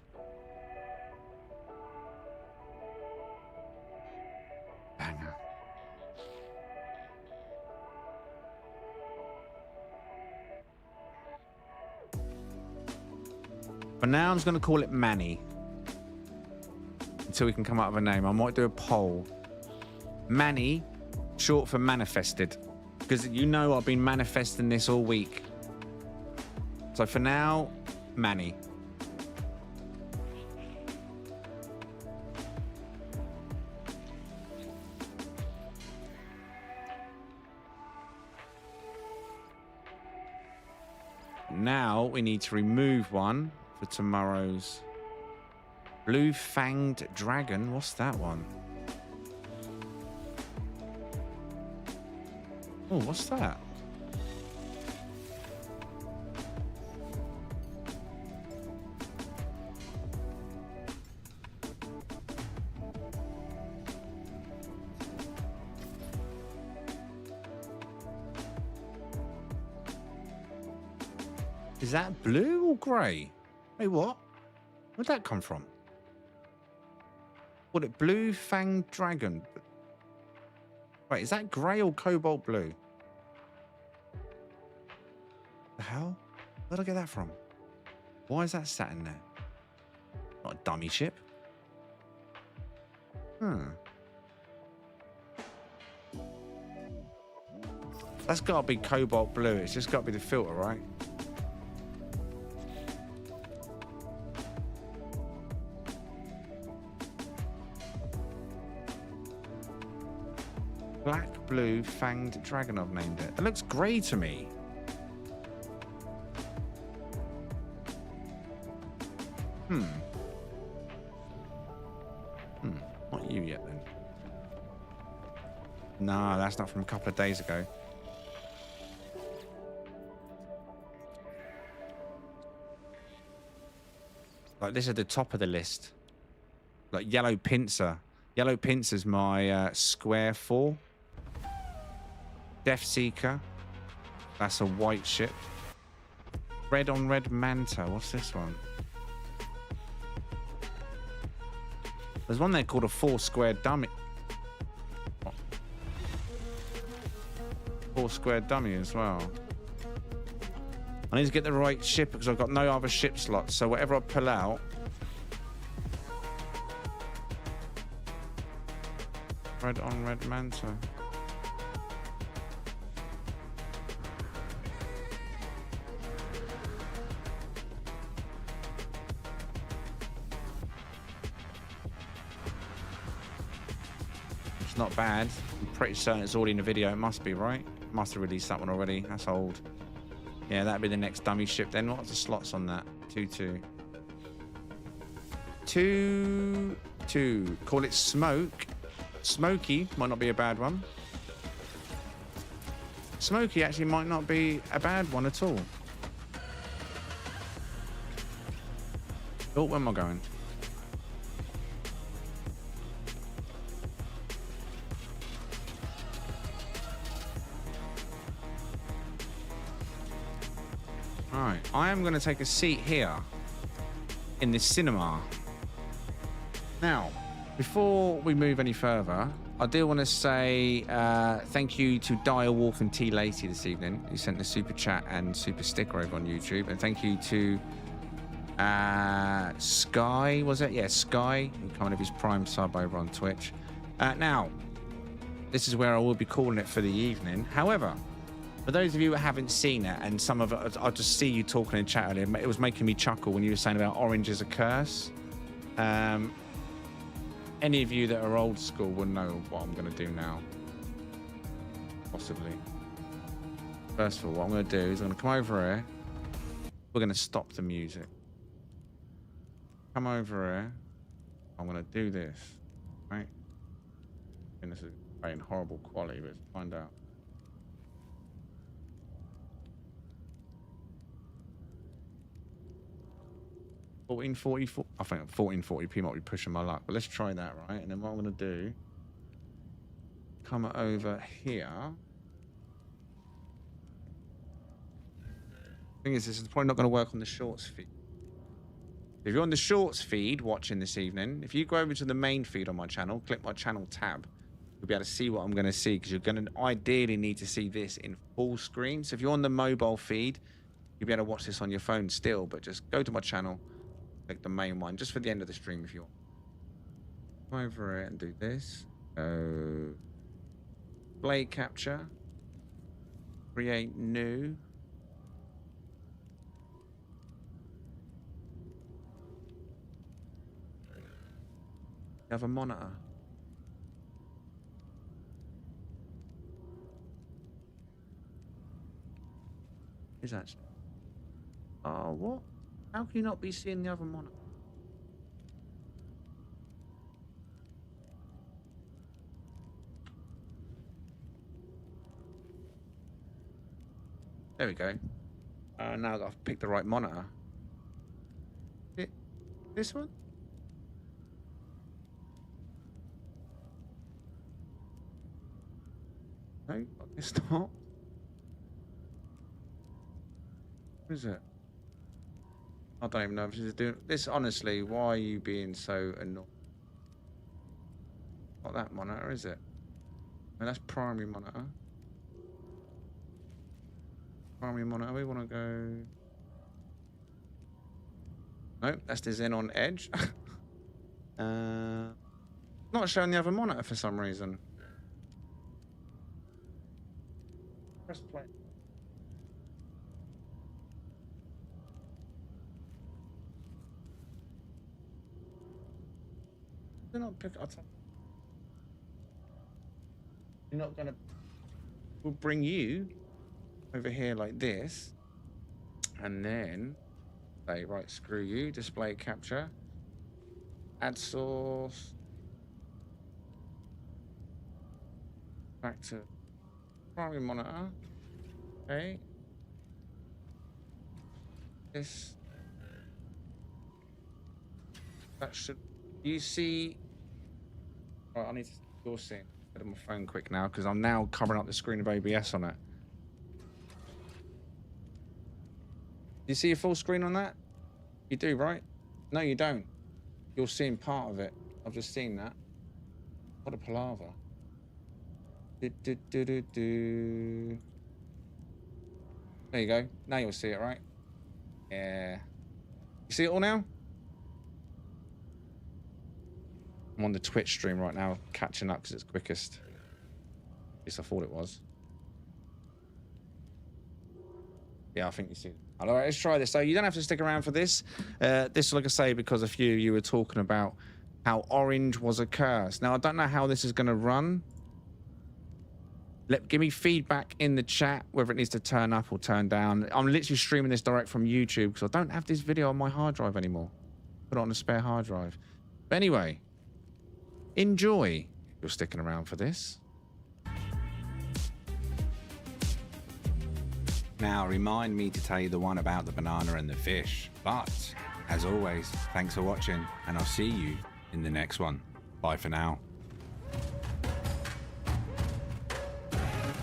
[SPEAKER 1] Banger. For now, I'm just going to call it Manny. Until we can come up with a name. I might do a poll. Manny, short for manifested. Because you know I've been manifesting this all week. So for now, Manny. Now we need to remove one for tomorrow's blue-fanged dragon. What's that one? Oh, what's that? Is that blue or grey? Hey, what? Where'd that come from? What, it blue fanged dragon? Wait, is that grey or cobalt blue? The hell? Where'd I get that from? Why is that sat in there? Not a dummy ship. That's got to be cobalt blue. It's just got to be the filter, right? Black, blue, fanged dragon, I've named it. It looks grey to me. Not you yet, then. No, that's not from a couple of days ago. Like, this is the top of the list. Like, Yellow Pincer. Yellow Pincer's my square 4. Death Seeker. That's a white ship. Red on Red Manta. What's this one? There's one there called a 4-square dummy. 4-square dummy as well. I need to get the right ship because I've got no other ship slots. So whatever I pull out. Red on Red Manta. It's not bad. I'm pretty certain it's already in the video. It must be, right? Must have released that one already. That's old. Yeah, that'd be the next dummy ship then. What's the slots on that? 2-2. 2-2. Call it Smoke. Smoky might not be a bad one. Smoky actually might not be a bad one at all. Oh, where am I going? Alright, I am going to take a seat here in this cinema. Now, before we move any further, I do want to say thank you to Dire Wolf and T Lacey this evening, who sent the super chat and super sticker over on YouTube. And thank you to Sky, was it? Yeah, Sky, who kind of his prime sub over on Twitch. Now, this is where I will be calling it for the evening. However, for those of you who haven't seen it, and some of it, I'll just see you talking in chat earlier, it was making me chuckle when you were saying about orange is a curse. Any of you that are old school will know what I'm going to do now. Possibly. First of all, what I'm going to do is I'm going to come over here. We're going to stop the music. Come over here. I'm going to do this. Right? And this is in horrible quality, but let's find out. $1444. I think 1440p might be pushing my luck, but let's try that, right? And then what I'm going to do, come over here. Thing is, this is probably not going to work on the shorts feed. If you're on the shorts feed watching this evening, if you go over to the main feed on my channel, click my channel tab, you'll be able to see what I'm going to see, because you're going to ideally need to see this in full screen. So if you're on the mobile feed, you'll be able to watch this on your phone still, but just go to my channel, click the main one, just for the end of the stream if you want. Come over here and do this. Blade capture. Create new. You have a monitor. Is actually. Oh, what? How can you not be seeing the other monitor? There we go. Now I've got to pick the right monitor. This one? No, it's not. What is it? I don't even know if this is doing this. Honestly, why are you being so annoying? Not that monitor, is it? No, that's primary monitor. Primary monitor. We want to go. Nope, that's the Xenon Edge. Not showing the other monitor for some reason. Press play. They're not pick up. You're not gonna. We'll bring you over here like this, and then say, right, screw you. Display capture. Add source. Back to primary monitor. Okay. This. That should. You see. Right, I need to. You're seeing. Get on my phone quick now, because I'm now covering up the screen of OBS on it. You see a full screen on that? You do, right? No, you don't. You're seeing part of it. I've just seen that. What a palaver. There you go. Now you'll see it, right? Yeah. You see it all now? I'm on the Twitch stream right now, catching up because it's quickest. At least I thought it was. Yeah, I think you see it. All right, let's try this. So you don't have to stick around for this. This, like I say, because a few of you were talking about how orange was a curse. Now, I don't know how this is going to run. Give me feedback in the chat, whether it needs to turn up or turn down. I'm literally streaming this direct from YouTube because I don't have this video on my hard drive anymore. Put it on a spare hard drive. But anyway, enjoy. You're sticking around for this. Now, remind me to tell you the one about the banana and the fish. But, as always, thanks for watching, and I'll see you in the next one. Bye for now.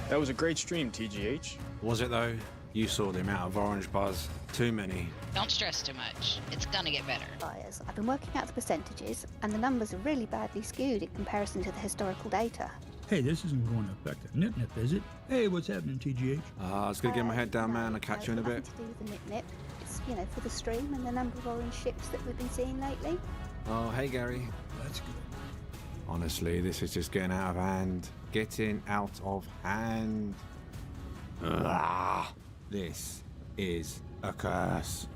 [SPEAKER 2] That was a great stream, TGH.
[SPEAKER 1] Was it, though? You saw the amount of orange bars. Too many.
[SPEAKER 3] Don't stress too much. It's gonna get better.
[SPEAKER 4] I've been working out the percentages, and the numbers are really badly skewed in comparison to the historical data.
[SPEAKER 5] Hey, this isn't going to affect the nip-nip, is it? Hey, what's happening, TGH?
[SPEAKER 1] I was going to get my head down, man. I'll catch you in a bit.
[SPEAKER 4] Nothing to do with the nip-nip. It's you know, for the stream and the number of orange ships that we've been seeing lately.
[SPEAKER 1] Oh, hey, Gary.
[SPEAKER 5] That's good.
[SPEAKER 1] Honestly, this is just getting out of hand. Getting out of hand. This is a curse.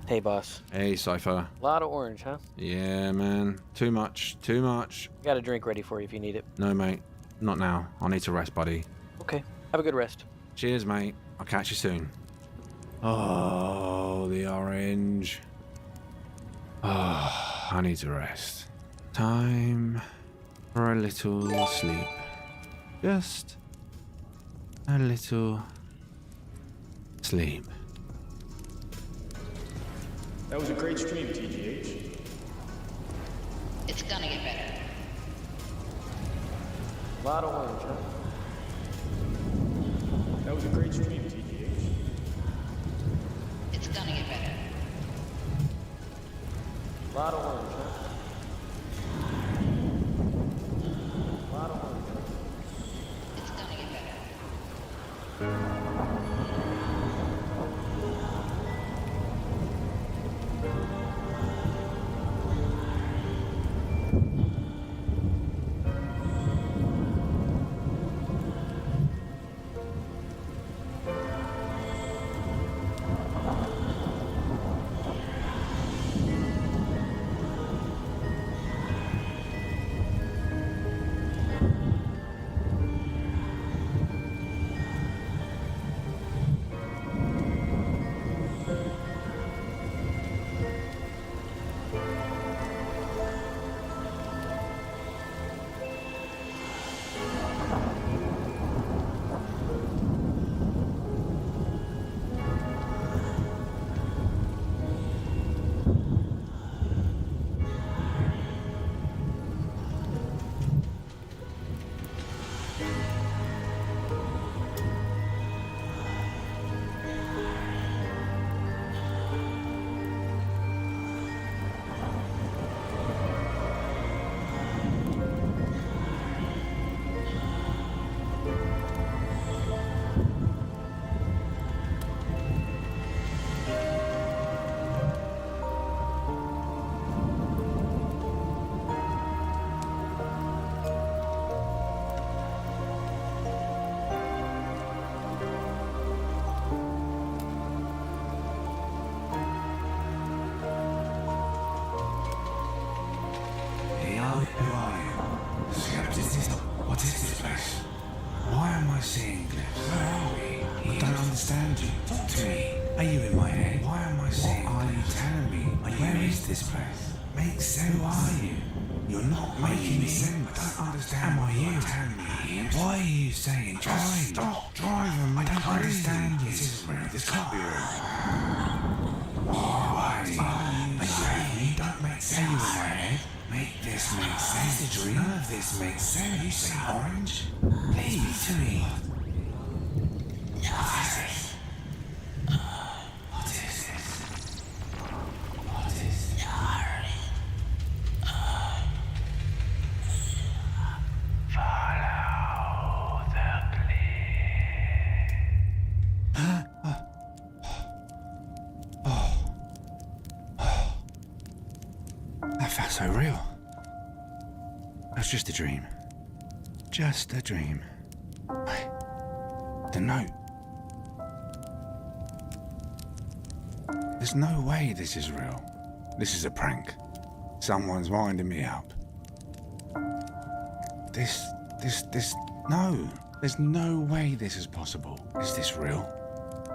[SPEAKER 6] Hey, boss.
[SPEAKER 1] Hey, Cypher.
[SPEAKER 6] A lot of orange, huh?
[SPEAKER 1] Yeah, man. Too much. Too much.
[SPEAKER 6] Got a drink ready for you if you need it.
[SPEAKER 1] No, mate. Not now. I need to rest, buddy.
[SPEAKER 6] Okay. Have a good rest.
[SPEAKER 1] Cheers, mate. I'll catch you soon. Oh, the orange. Oh, I need to rest. Time for a little sleep. Just a little sleep.
[SPEAKER 2] That was a great stream, TGH.
[SPEAKER 3] It's gonna get better.
[SPEAKER 6] A lot of orange, huh?
[SPEAKER 2] That was a great stream, TGH.
[SPEAKER 3] It's gonna get better.
[SPEAKER 6] A lot of orange, huh? A lot of orange, huh?
[SPEAKER 3] It's gonna get better.
[SPEAKER 1] What is this place? Why am I seeing glyphs? Where are we? I don't understand you. Talk to me. Are you in my head? Why am I seeing What are you telling me? Where is this place? Make sense. Who are you? You're not making sense. I don't understand. Am I you? Why are you saying drive? Stop driving. I don't understand you. This can't be real. Why are you? Don't make sense. Are you in my head? Make this make sense. It's a dream. None of this makes sense. You say orange? Please, speak to me. What is this? What is this? What is this? Follow the That felt so real. That's just a dream. Just a dream. Wait, the note. There's no way this is real. This is a prank. Someone's winding me up. No. There's no way this is possible. Is this real?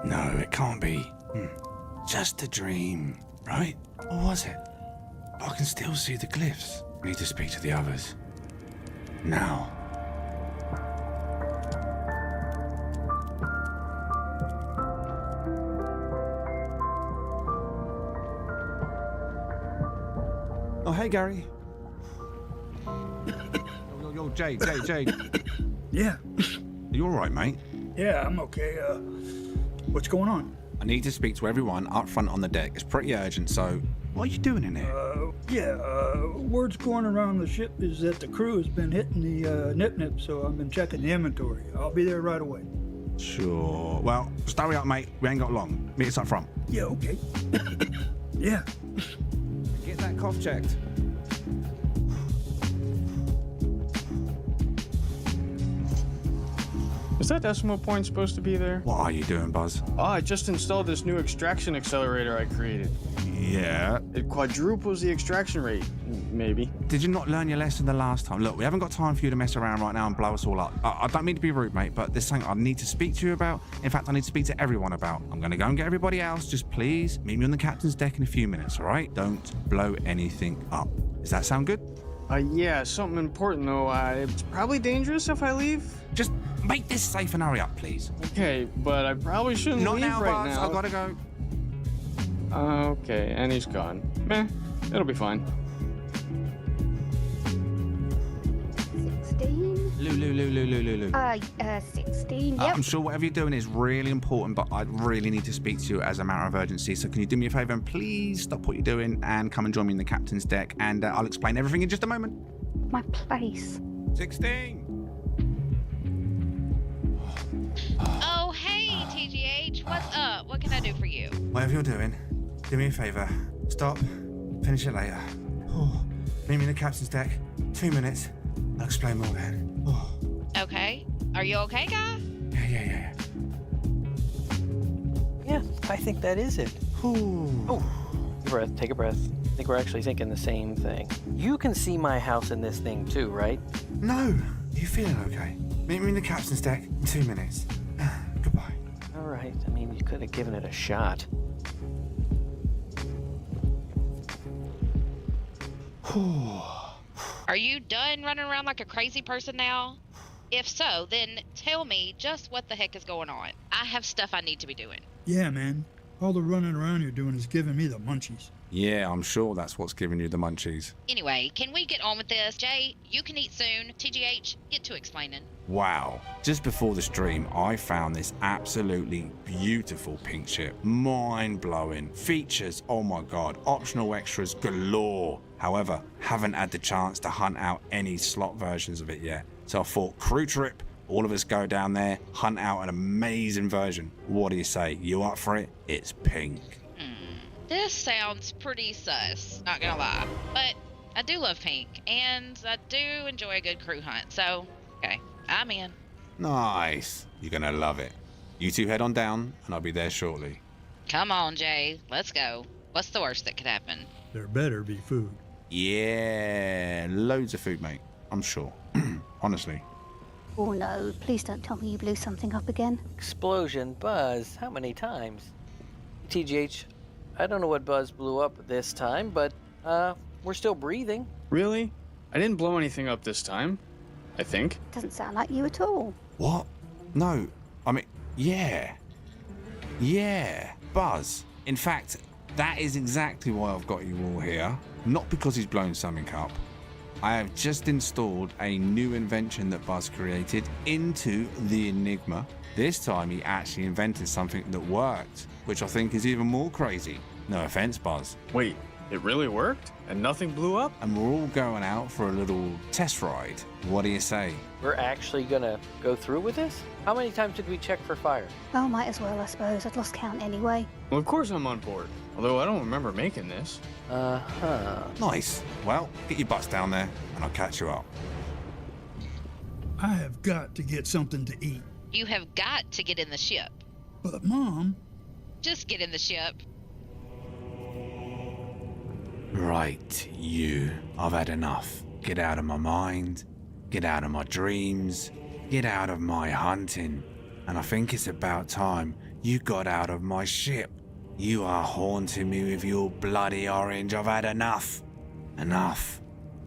[SPEAKER 1] No, it can't be. Just a dream, right? Or was it? I can still see the glyphs. Need to speak to the others. Now. Oh, hey, Gary. Yo, Jade.
[SPEAKER 5] Yeah.
[SPEAKER 1] You all right, mate?
[SPEAKER 5] Yeah, I'm okay. What's going on?
[SPEAKER 1] I need to speak to everyone up front on the deck. It's pretty urgent, so what are you doing in here?
[SPEAKER 5] Word's going around the ship is that the crew has been hitting the nip-nip, so I've been checking the inventory. I'll be there right away.
[SPEAKER 1] Sure. Well, just hurry up, mate. We ain't got long. Meet us up front.
[SPEAKER 5] Yeah, okay. Yeah.
[SPEAKER 1] Get that cough checked.
[SPEAKER 2] Is that decimal point supposed to be there?
[SPEAKER 1] What are you doing, Buzz?
[SPEAKER 2] Oh, I just installed this new extraction accelerator I created.
[SPEAKER 1] Yeah.
[SPEAKER 2] It quadruples the extraction rate, maybe.
[SPEAKER 1] Did you not learn your lesson the last time? Look, we haven't got time for you to mess around right now and blow us all up. I don't mean to be rude, mate, but there's something I need to speak to you about. In fact, I need to speak to everyone about. I'm going to go and get everybody else. Just please meet me on the captain's deck in a few minutes, all right? Don't blow anything up. Does that sound good?
[SPEAKER 2] Yeah, something important though. It's probably dangerous if I leave.
[SPEAKER 1] Just make this safe and hurry up, please.
[SPEAKER 2] Okay, but I probably shouldn't
[SPEAKER 1] Not
[SPEAKER 2] leave
[SPEAKER 1] now,
[SPEAKER 2] right
[SPEAKER 1] Buzz.
[SPEAKER 2] now.
[SPEAKER 1] I've got to go.
[SPEAKER 2] Okay, and he's gone. Meh, it'll be fine.
[SPEAKER 4] 16.
[SPEAKER 1] Lou.
[SPEAKER 4] 16, yep.
[SPEAKER 1] I'm sure whatever you're doing is really important, but I really need to speak to you as a matter of urgency. So can you do me a favor and please stop what you're doing and come and join me in the captain's deck, and I'll explain everything in just a moment.
[SPEAKER 4] My place.
[SPEAKER 1] 16.
[SPEAKER 3] Oh, hey, TGH. What's up? What can I do for you?
[SPEAKER 1] Whatever you're doing, do me a favor. Stop. Finish it later. Oh, meet me in the captain's deck. 2 minutes. I'll explain more then. Oh.
[SPEAKER 3] Okay. Are you okay, guy?
[SPEAKER 1] Yeah.
[SPEAKER 6] Yeah, I think that is it.
[SPEAKER 1] Ooh.
[SPEAKER 6] Take a breath. I think we're actually thinking the same thing. You can see my house in this thing too, right?
[SPEAKER 1] No. You feeling okay? Meet me in the captain's deck in 2 minutes. Goodbye.
[SPEAKER 6] All right. I mean, you could have given it a shot.
[SPEAKER 3] Are you done running around like a crazy person now? If so, then tell me just what the heck is going on. I have stuff I need to be doing.
[SPEAKER 5] Yeah, man. All the running around you're doing is giving me the munchies.
[SPEAKER 1] Yeah, I'm sure that's what's giving you the munchies.
[SPEAKER 3] Anyway, can we get on with this? Jay, you can eat soon. TGH, get to explaining.
[SPEAKER 1] Wow. Just before the stream, I found this absolutely beautiful pink ship. Mind-blowing. Features, oh my god. Optional extras galore. However, haven't had the chance to hunt out any slot versions of it yet. So I thought, crew trip, all of us go down there, hunt out an amazing version. What do you say? You up for it? It's pink.
[SPEAKER 3] This sounds pretty sus, not gonna lie. But I do love pink, and I do enjoy a good crew hunt, so, okay, I'm in.
[SPEAKER 1] Nice. You're gonna love it. You two head on down, and I'll be there shortly.
[SPEAKER 3] Come on, Jay, let's go. What's the worst that could happen?
[SPEAKER 5] There better be food.
[SPEAKER 1] Yeah, loads of food, mate. I'm sure. Honestly.
[SPEAKER 4] Oh no, please don't tell me you blew something up again.
[SPEAKER 6] Explosion, Buzz. How many times? TGH, I don't know what Buzz blew up this time, but we're still breathing.
[SPEAKER 2] Really? I didn't blow anything up this time, I think.
[SPEAKER 4] Doesn't sound like you at all.
[SPEAKER 1] What? No. I mean, yeah. Yeah. Buzz. In fact, that is exactly why I've got you all here. Not because he's blown something up. I have just installed a new invention that Buzz created into the Enigma. This time he actually invented something that worked, which I think is even more crazy. No offense, Buzz.
[SPEAKER 2] Wait, it really worked? And nothing blew up?
[SPEAKER 1] And we're all going out for a little test ride. What do you say?
[SPEAKER 6] We're actually gonna go through with this? How many times did we check for fire?
[SPEAKER 4] Oh, might as well, I suppose. I'd lost count anyway.
[SPEAKER 2] Well, of course I'm on board. Although I don't remember making this.
[SPEAKER 1] Nice. Well, get your butts down there and I'll catch you up.
[SPEAKER 5] I have got to get something to eat.
[SPEAKER 3] You have got to get in the ship.
[SPEAKER 5] But, Mom,
[SPEAKER 3] Just get in the ship.
[SPEAKER 1] Right, you. I've had enough. Get out of my mind. Get out of my dreams. Get out of my hunting. And I think it's about time you got out of my ship. You are haunting me with your bloody orange. I've had enough. Enough.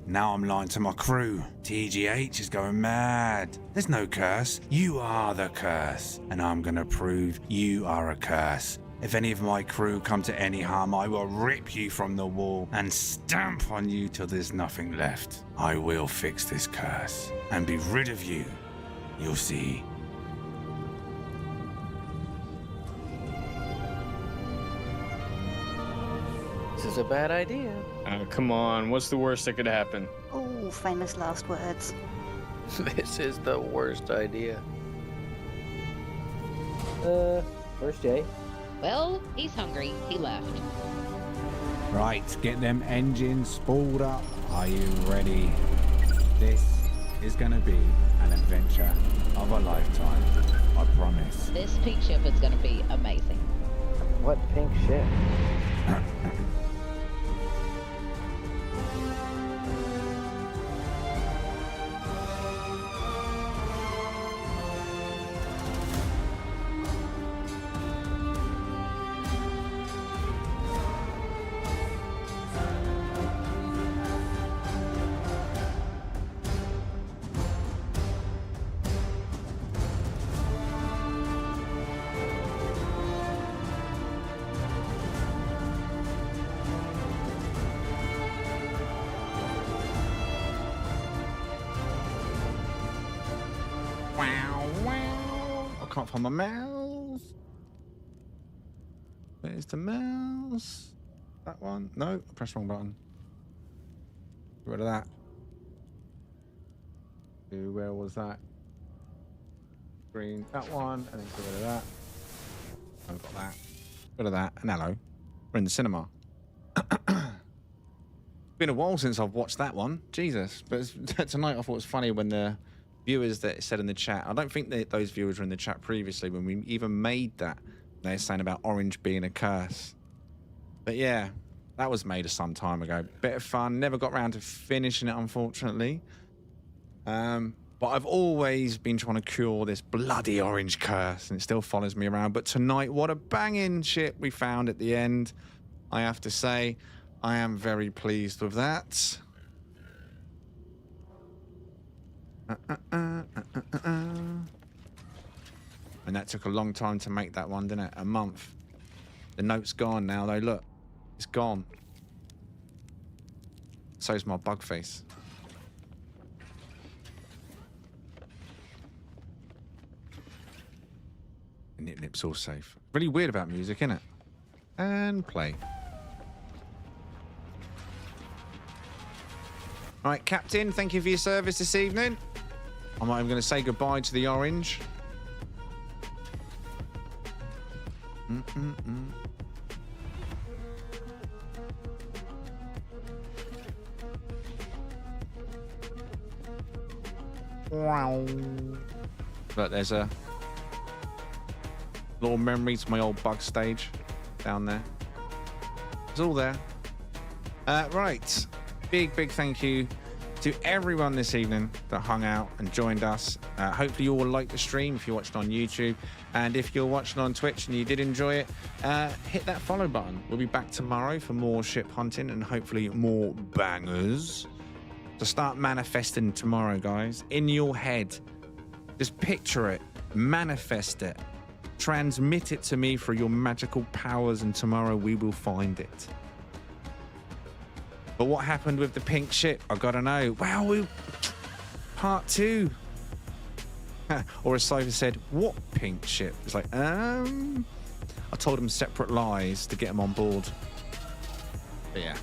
[SPEAKER 1] Now I'm lying to my crew. TGH is going mad. There's no curse. You are the curse. And I'm gonna prove you are a curse. If any of my crew come to any harm, I will rip you from the wall and stamp on you till there's nothing left. I will fix this curse and be rid of you. You'll see.
[SPEAKER 6] This is a bad idea.
[SPEAKER 2] Come on, what's the worst that could happen?
[SPEAKER 4] Oh, famous last words.
[SPEAKER 6] This is the worst idea. Where's Jay?
[SPEAKER 3] Well, he's hungry. He left.
[SPEAKER 7] Right, get them engines spooled up. Are you ready? This is gonna be an adventure of a lifetime. I promise.
[SPEAKER 8] This pink ship is going to be amazing.
[SPEAKER 6] What pink ship?
[SPEAKER 1] I can't find my mouse. Where's the mouse? That one? No, I pressed the wrong button. Get rid of that. Where was that? Green. That one, and then get rid of that. I've got that. Get rid of that, and hello. We're in the cinema. Been a while since I've watched that one. Jesus. But tonight I thought it was funny when the viewers that said in the chat, I don't think that those viewers were in the chat previously when we even made that. They're saying about orange being a curse. But yeah, that was made some time ago. Bit of fun. Never got around to finishing it, unfortunately. But I've always been trying to cure this bloody orange curse, and it still follows me around. But tonight, what a banging ship we found at the end. I have to say, I am very pleased with that. And that took a long time to make that one, didn't it? A month. The note's gone now, though. Look, it's gone. So's my bug face. And Nip-Nip's all safe. Really weird about music, isn't it? And play. All right, Captain, thank you for your service this evening. I'm not even going to say goodbye to the orange. Wow. Look, there's a little memory to my old bug stage down there. It's all there. Right. Big thank you to everyone this evening that hung out and joined us. Hopefully you all liked the stream if you're watching on YouTube. And if you're watching on Twitch and you did enjoy it, hit that follow button. We'll be back tomorrow for more ship hunting and hopefully more bangers. So start manifesting tomorrow, guys. In your head. Just picture it. Manifest it. Transmit it to me through your magical powers, and tomorrow we will find it. But what happened with the pink ship? I gotta know. Wow, part 2. Or as Cypher said, what pink ship? It's like, I told him separate lies to get him on board. But yeah.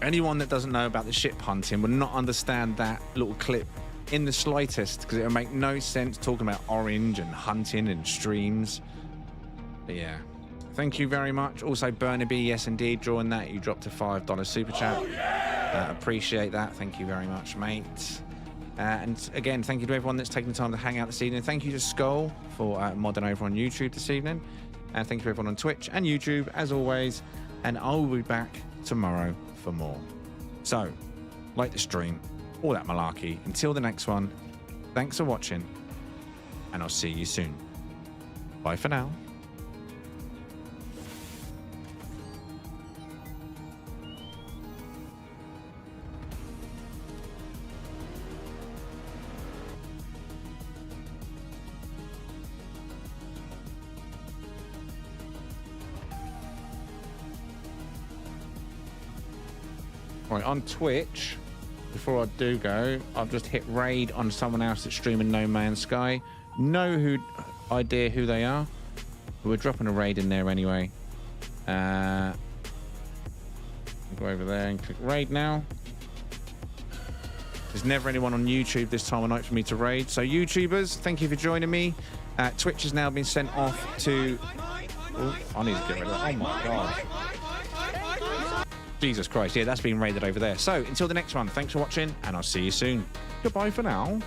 [SPEAKER 1] Anyone that doesn't know about the ship hunting would not understand that little clip in the slightest, because it would make no sense talking about orange and hunting and streams. But yeah. Thank you very much. Also, Burnaby, yes indeed, drawing that. You dropped a $5 super chat. Oh, yeah! Appreciate that. Thank you very much, mate. And again, thank you to everyone that's taken the time to hang out this evening. Thank you to Skull for modding over on YouTube this evening. And thank you to everyone on Twitch and YouTube, as always. And I'll be back tomorrow for more. So, like the stream, all that malarkey. Until the next one, thanks for watching, and I'll see you soon. Bye for now. Right, on Twitch, before I do go, I've just hit raid on someone else that's streaming No Man's Sky. No idea who they are. But we're dropping a raid in there anyway. I'll go over there and click raid now. There's never anyone on YouTube this time of night for me to raid. So YouTubers, thank you for joining me. Twitch has now been sent off to... Oh, I need to get rid of that. Oh my God. Jesus Christ. Yeah, that's been raided over there. So until the next one, thanks for watching and I'll see you soon. Goodbye for now.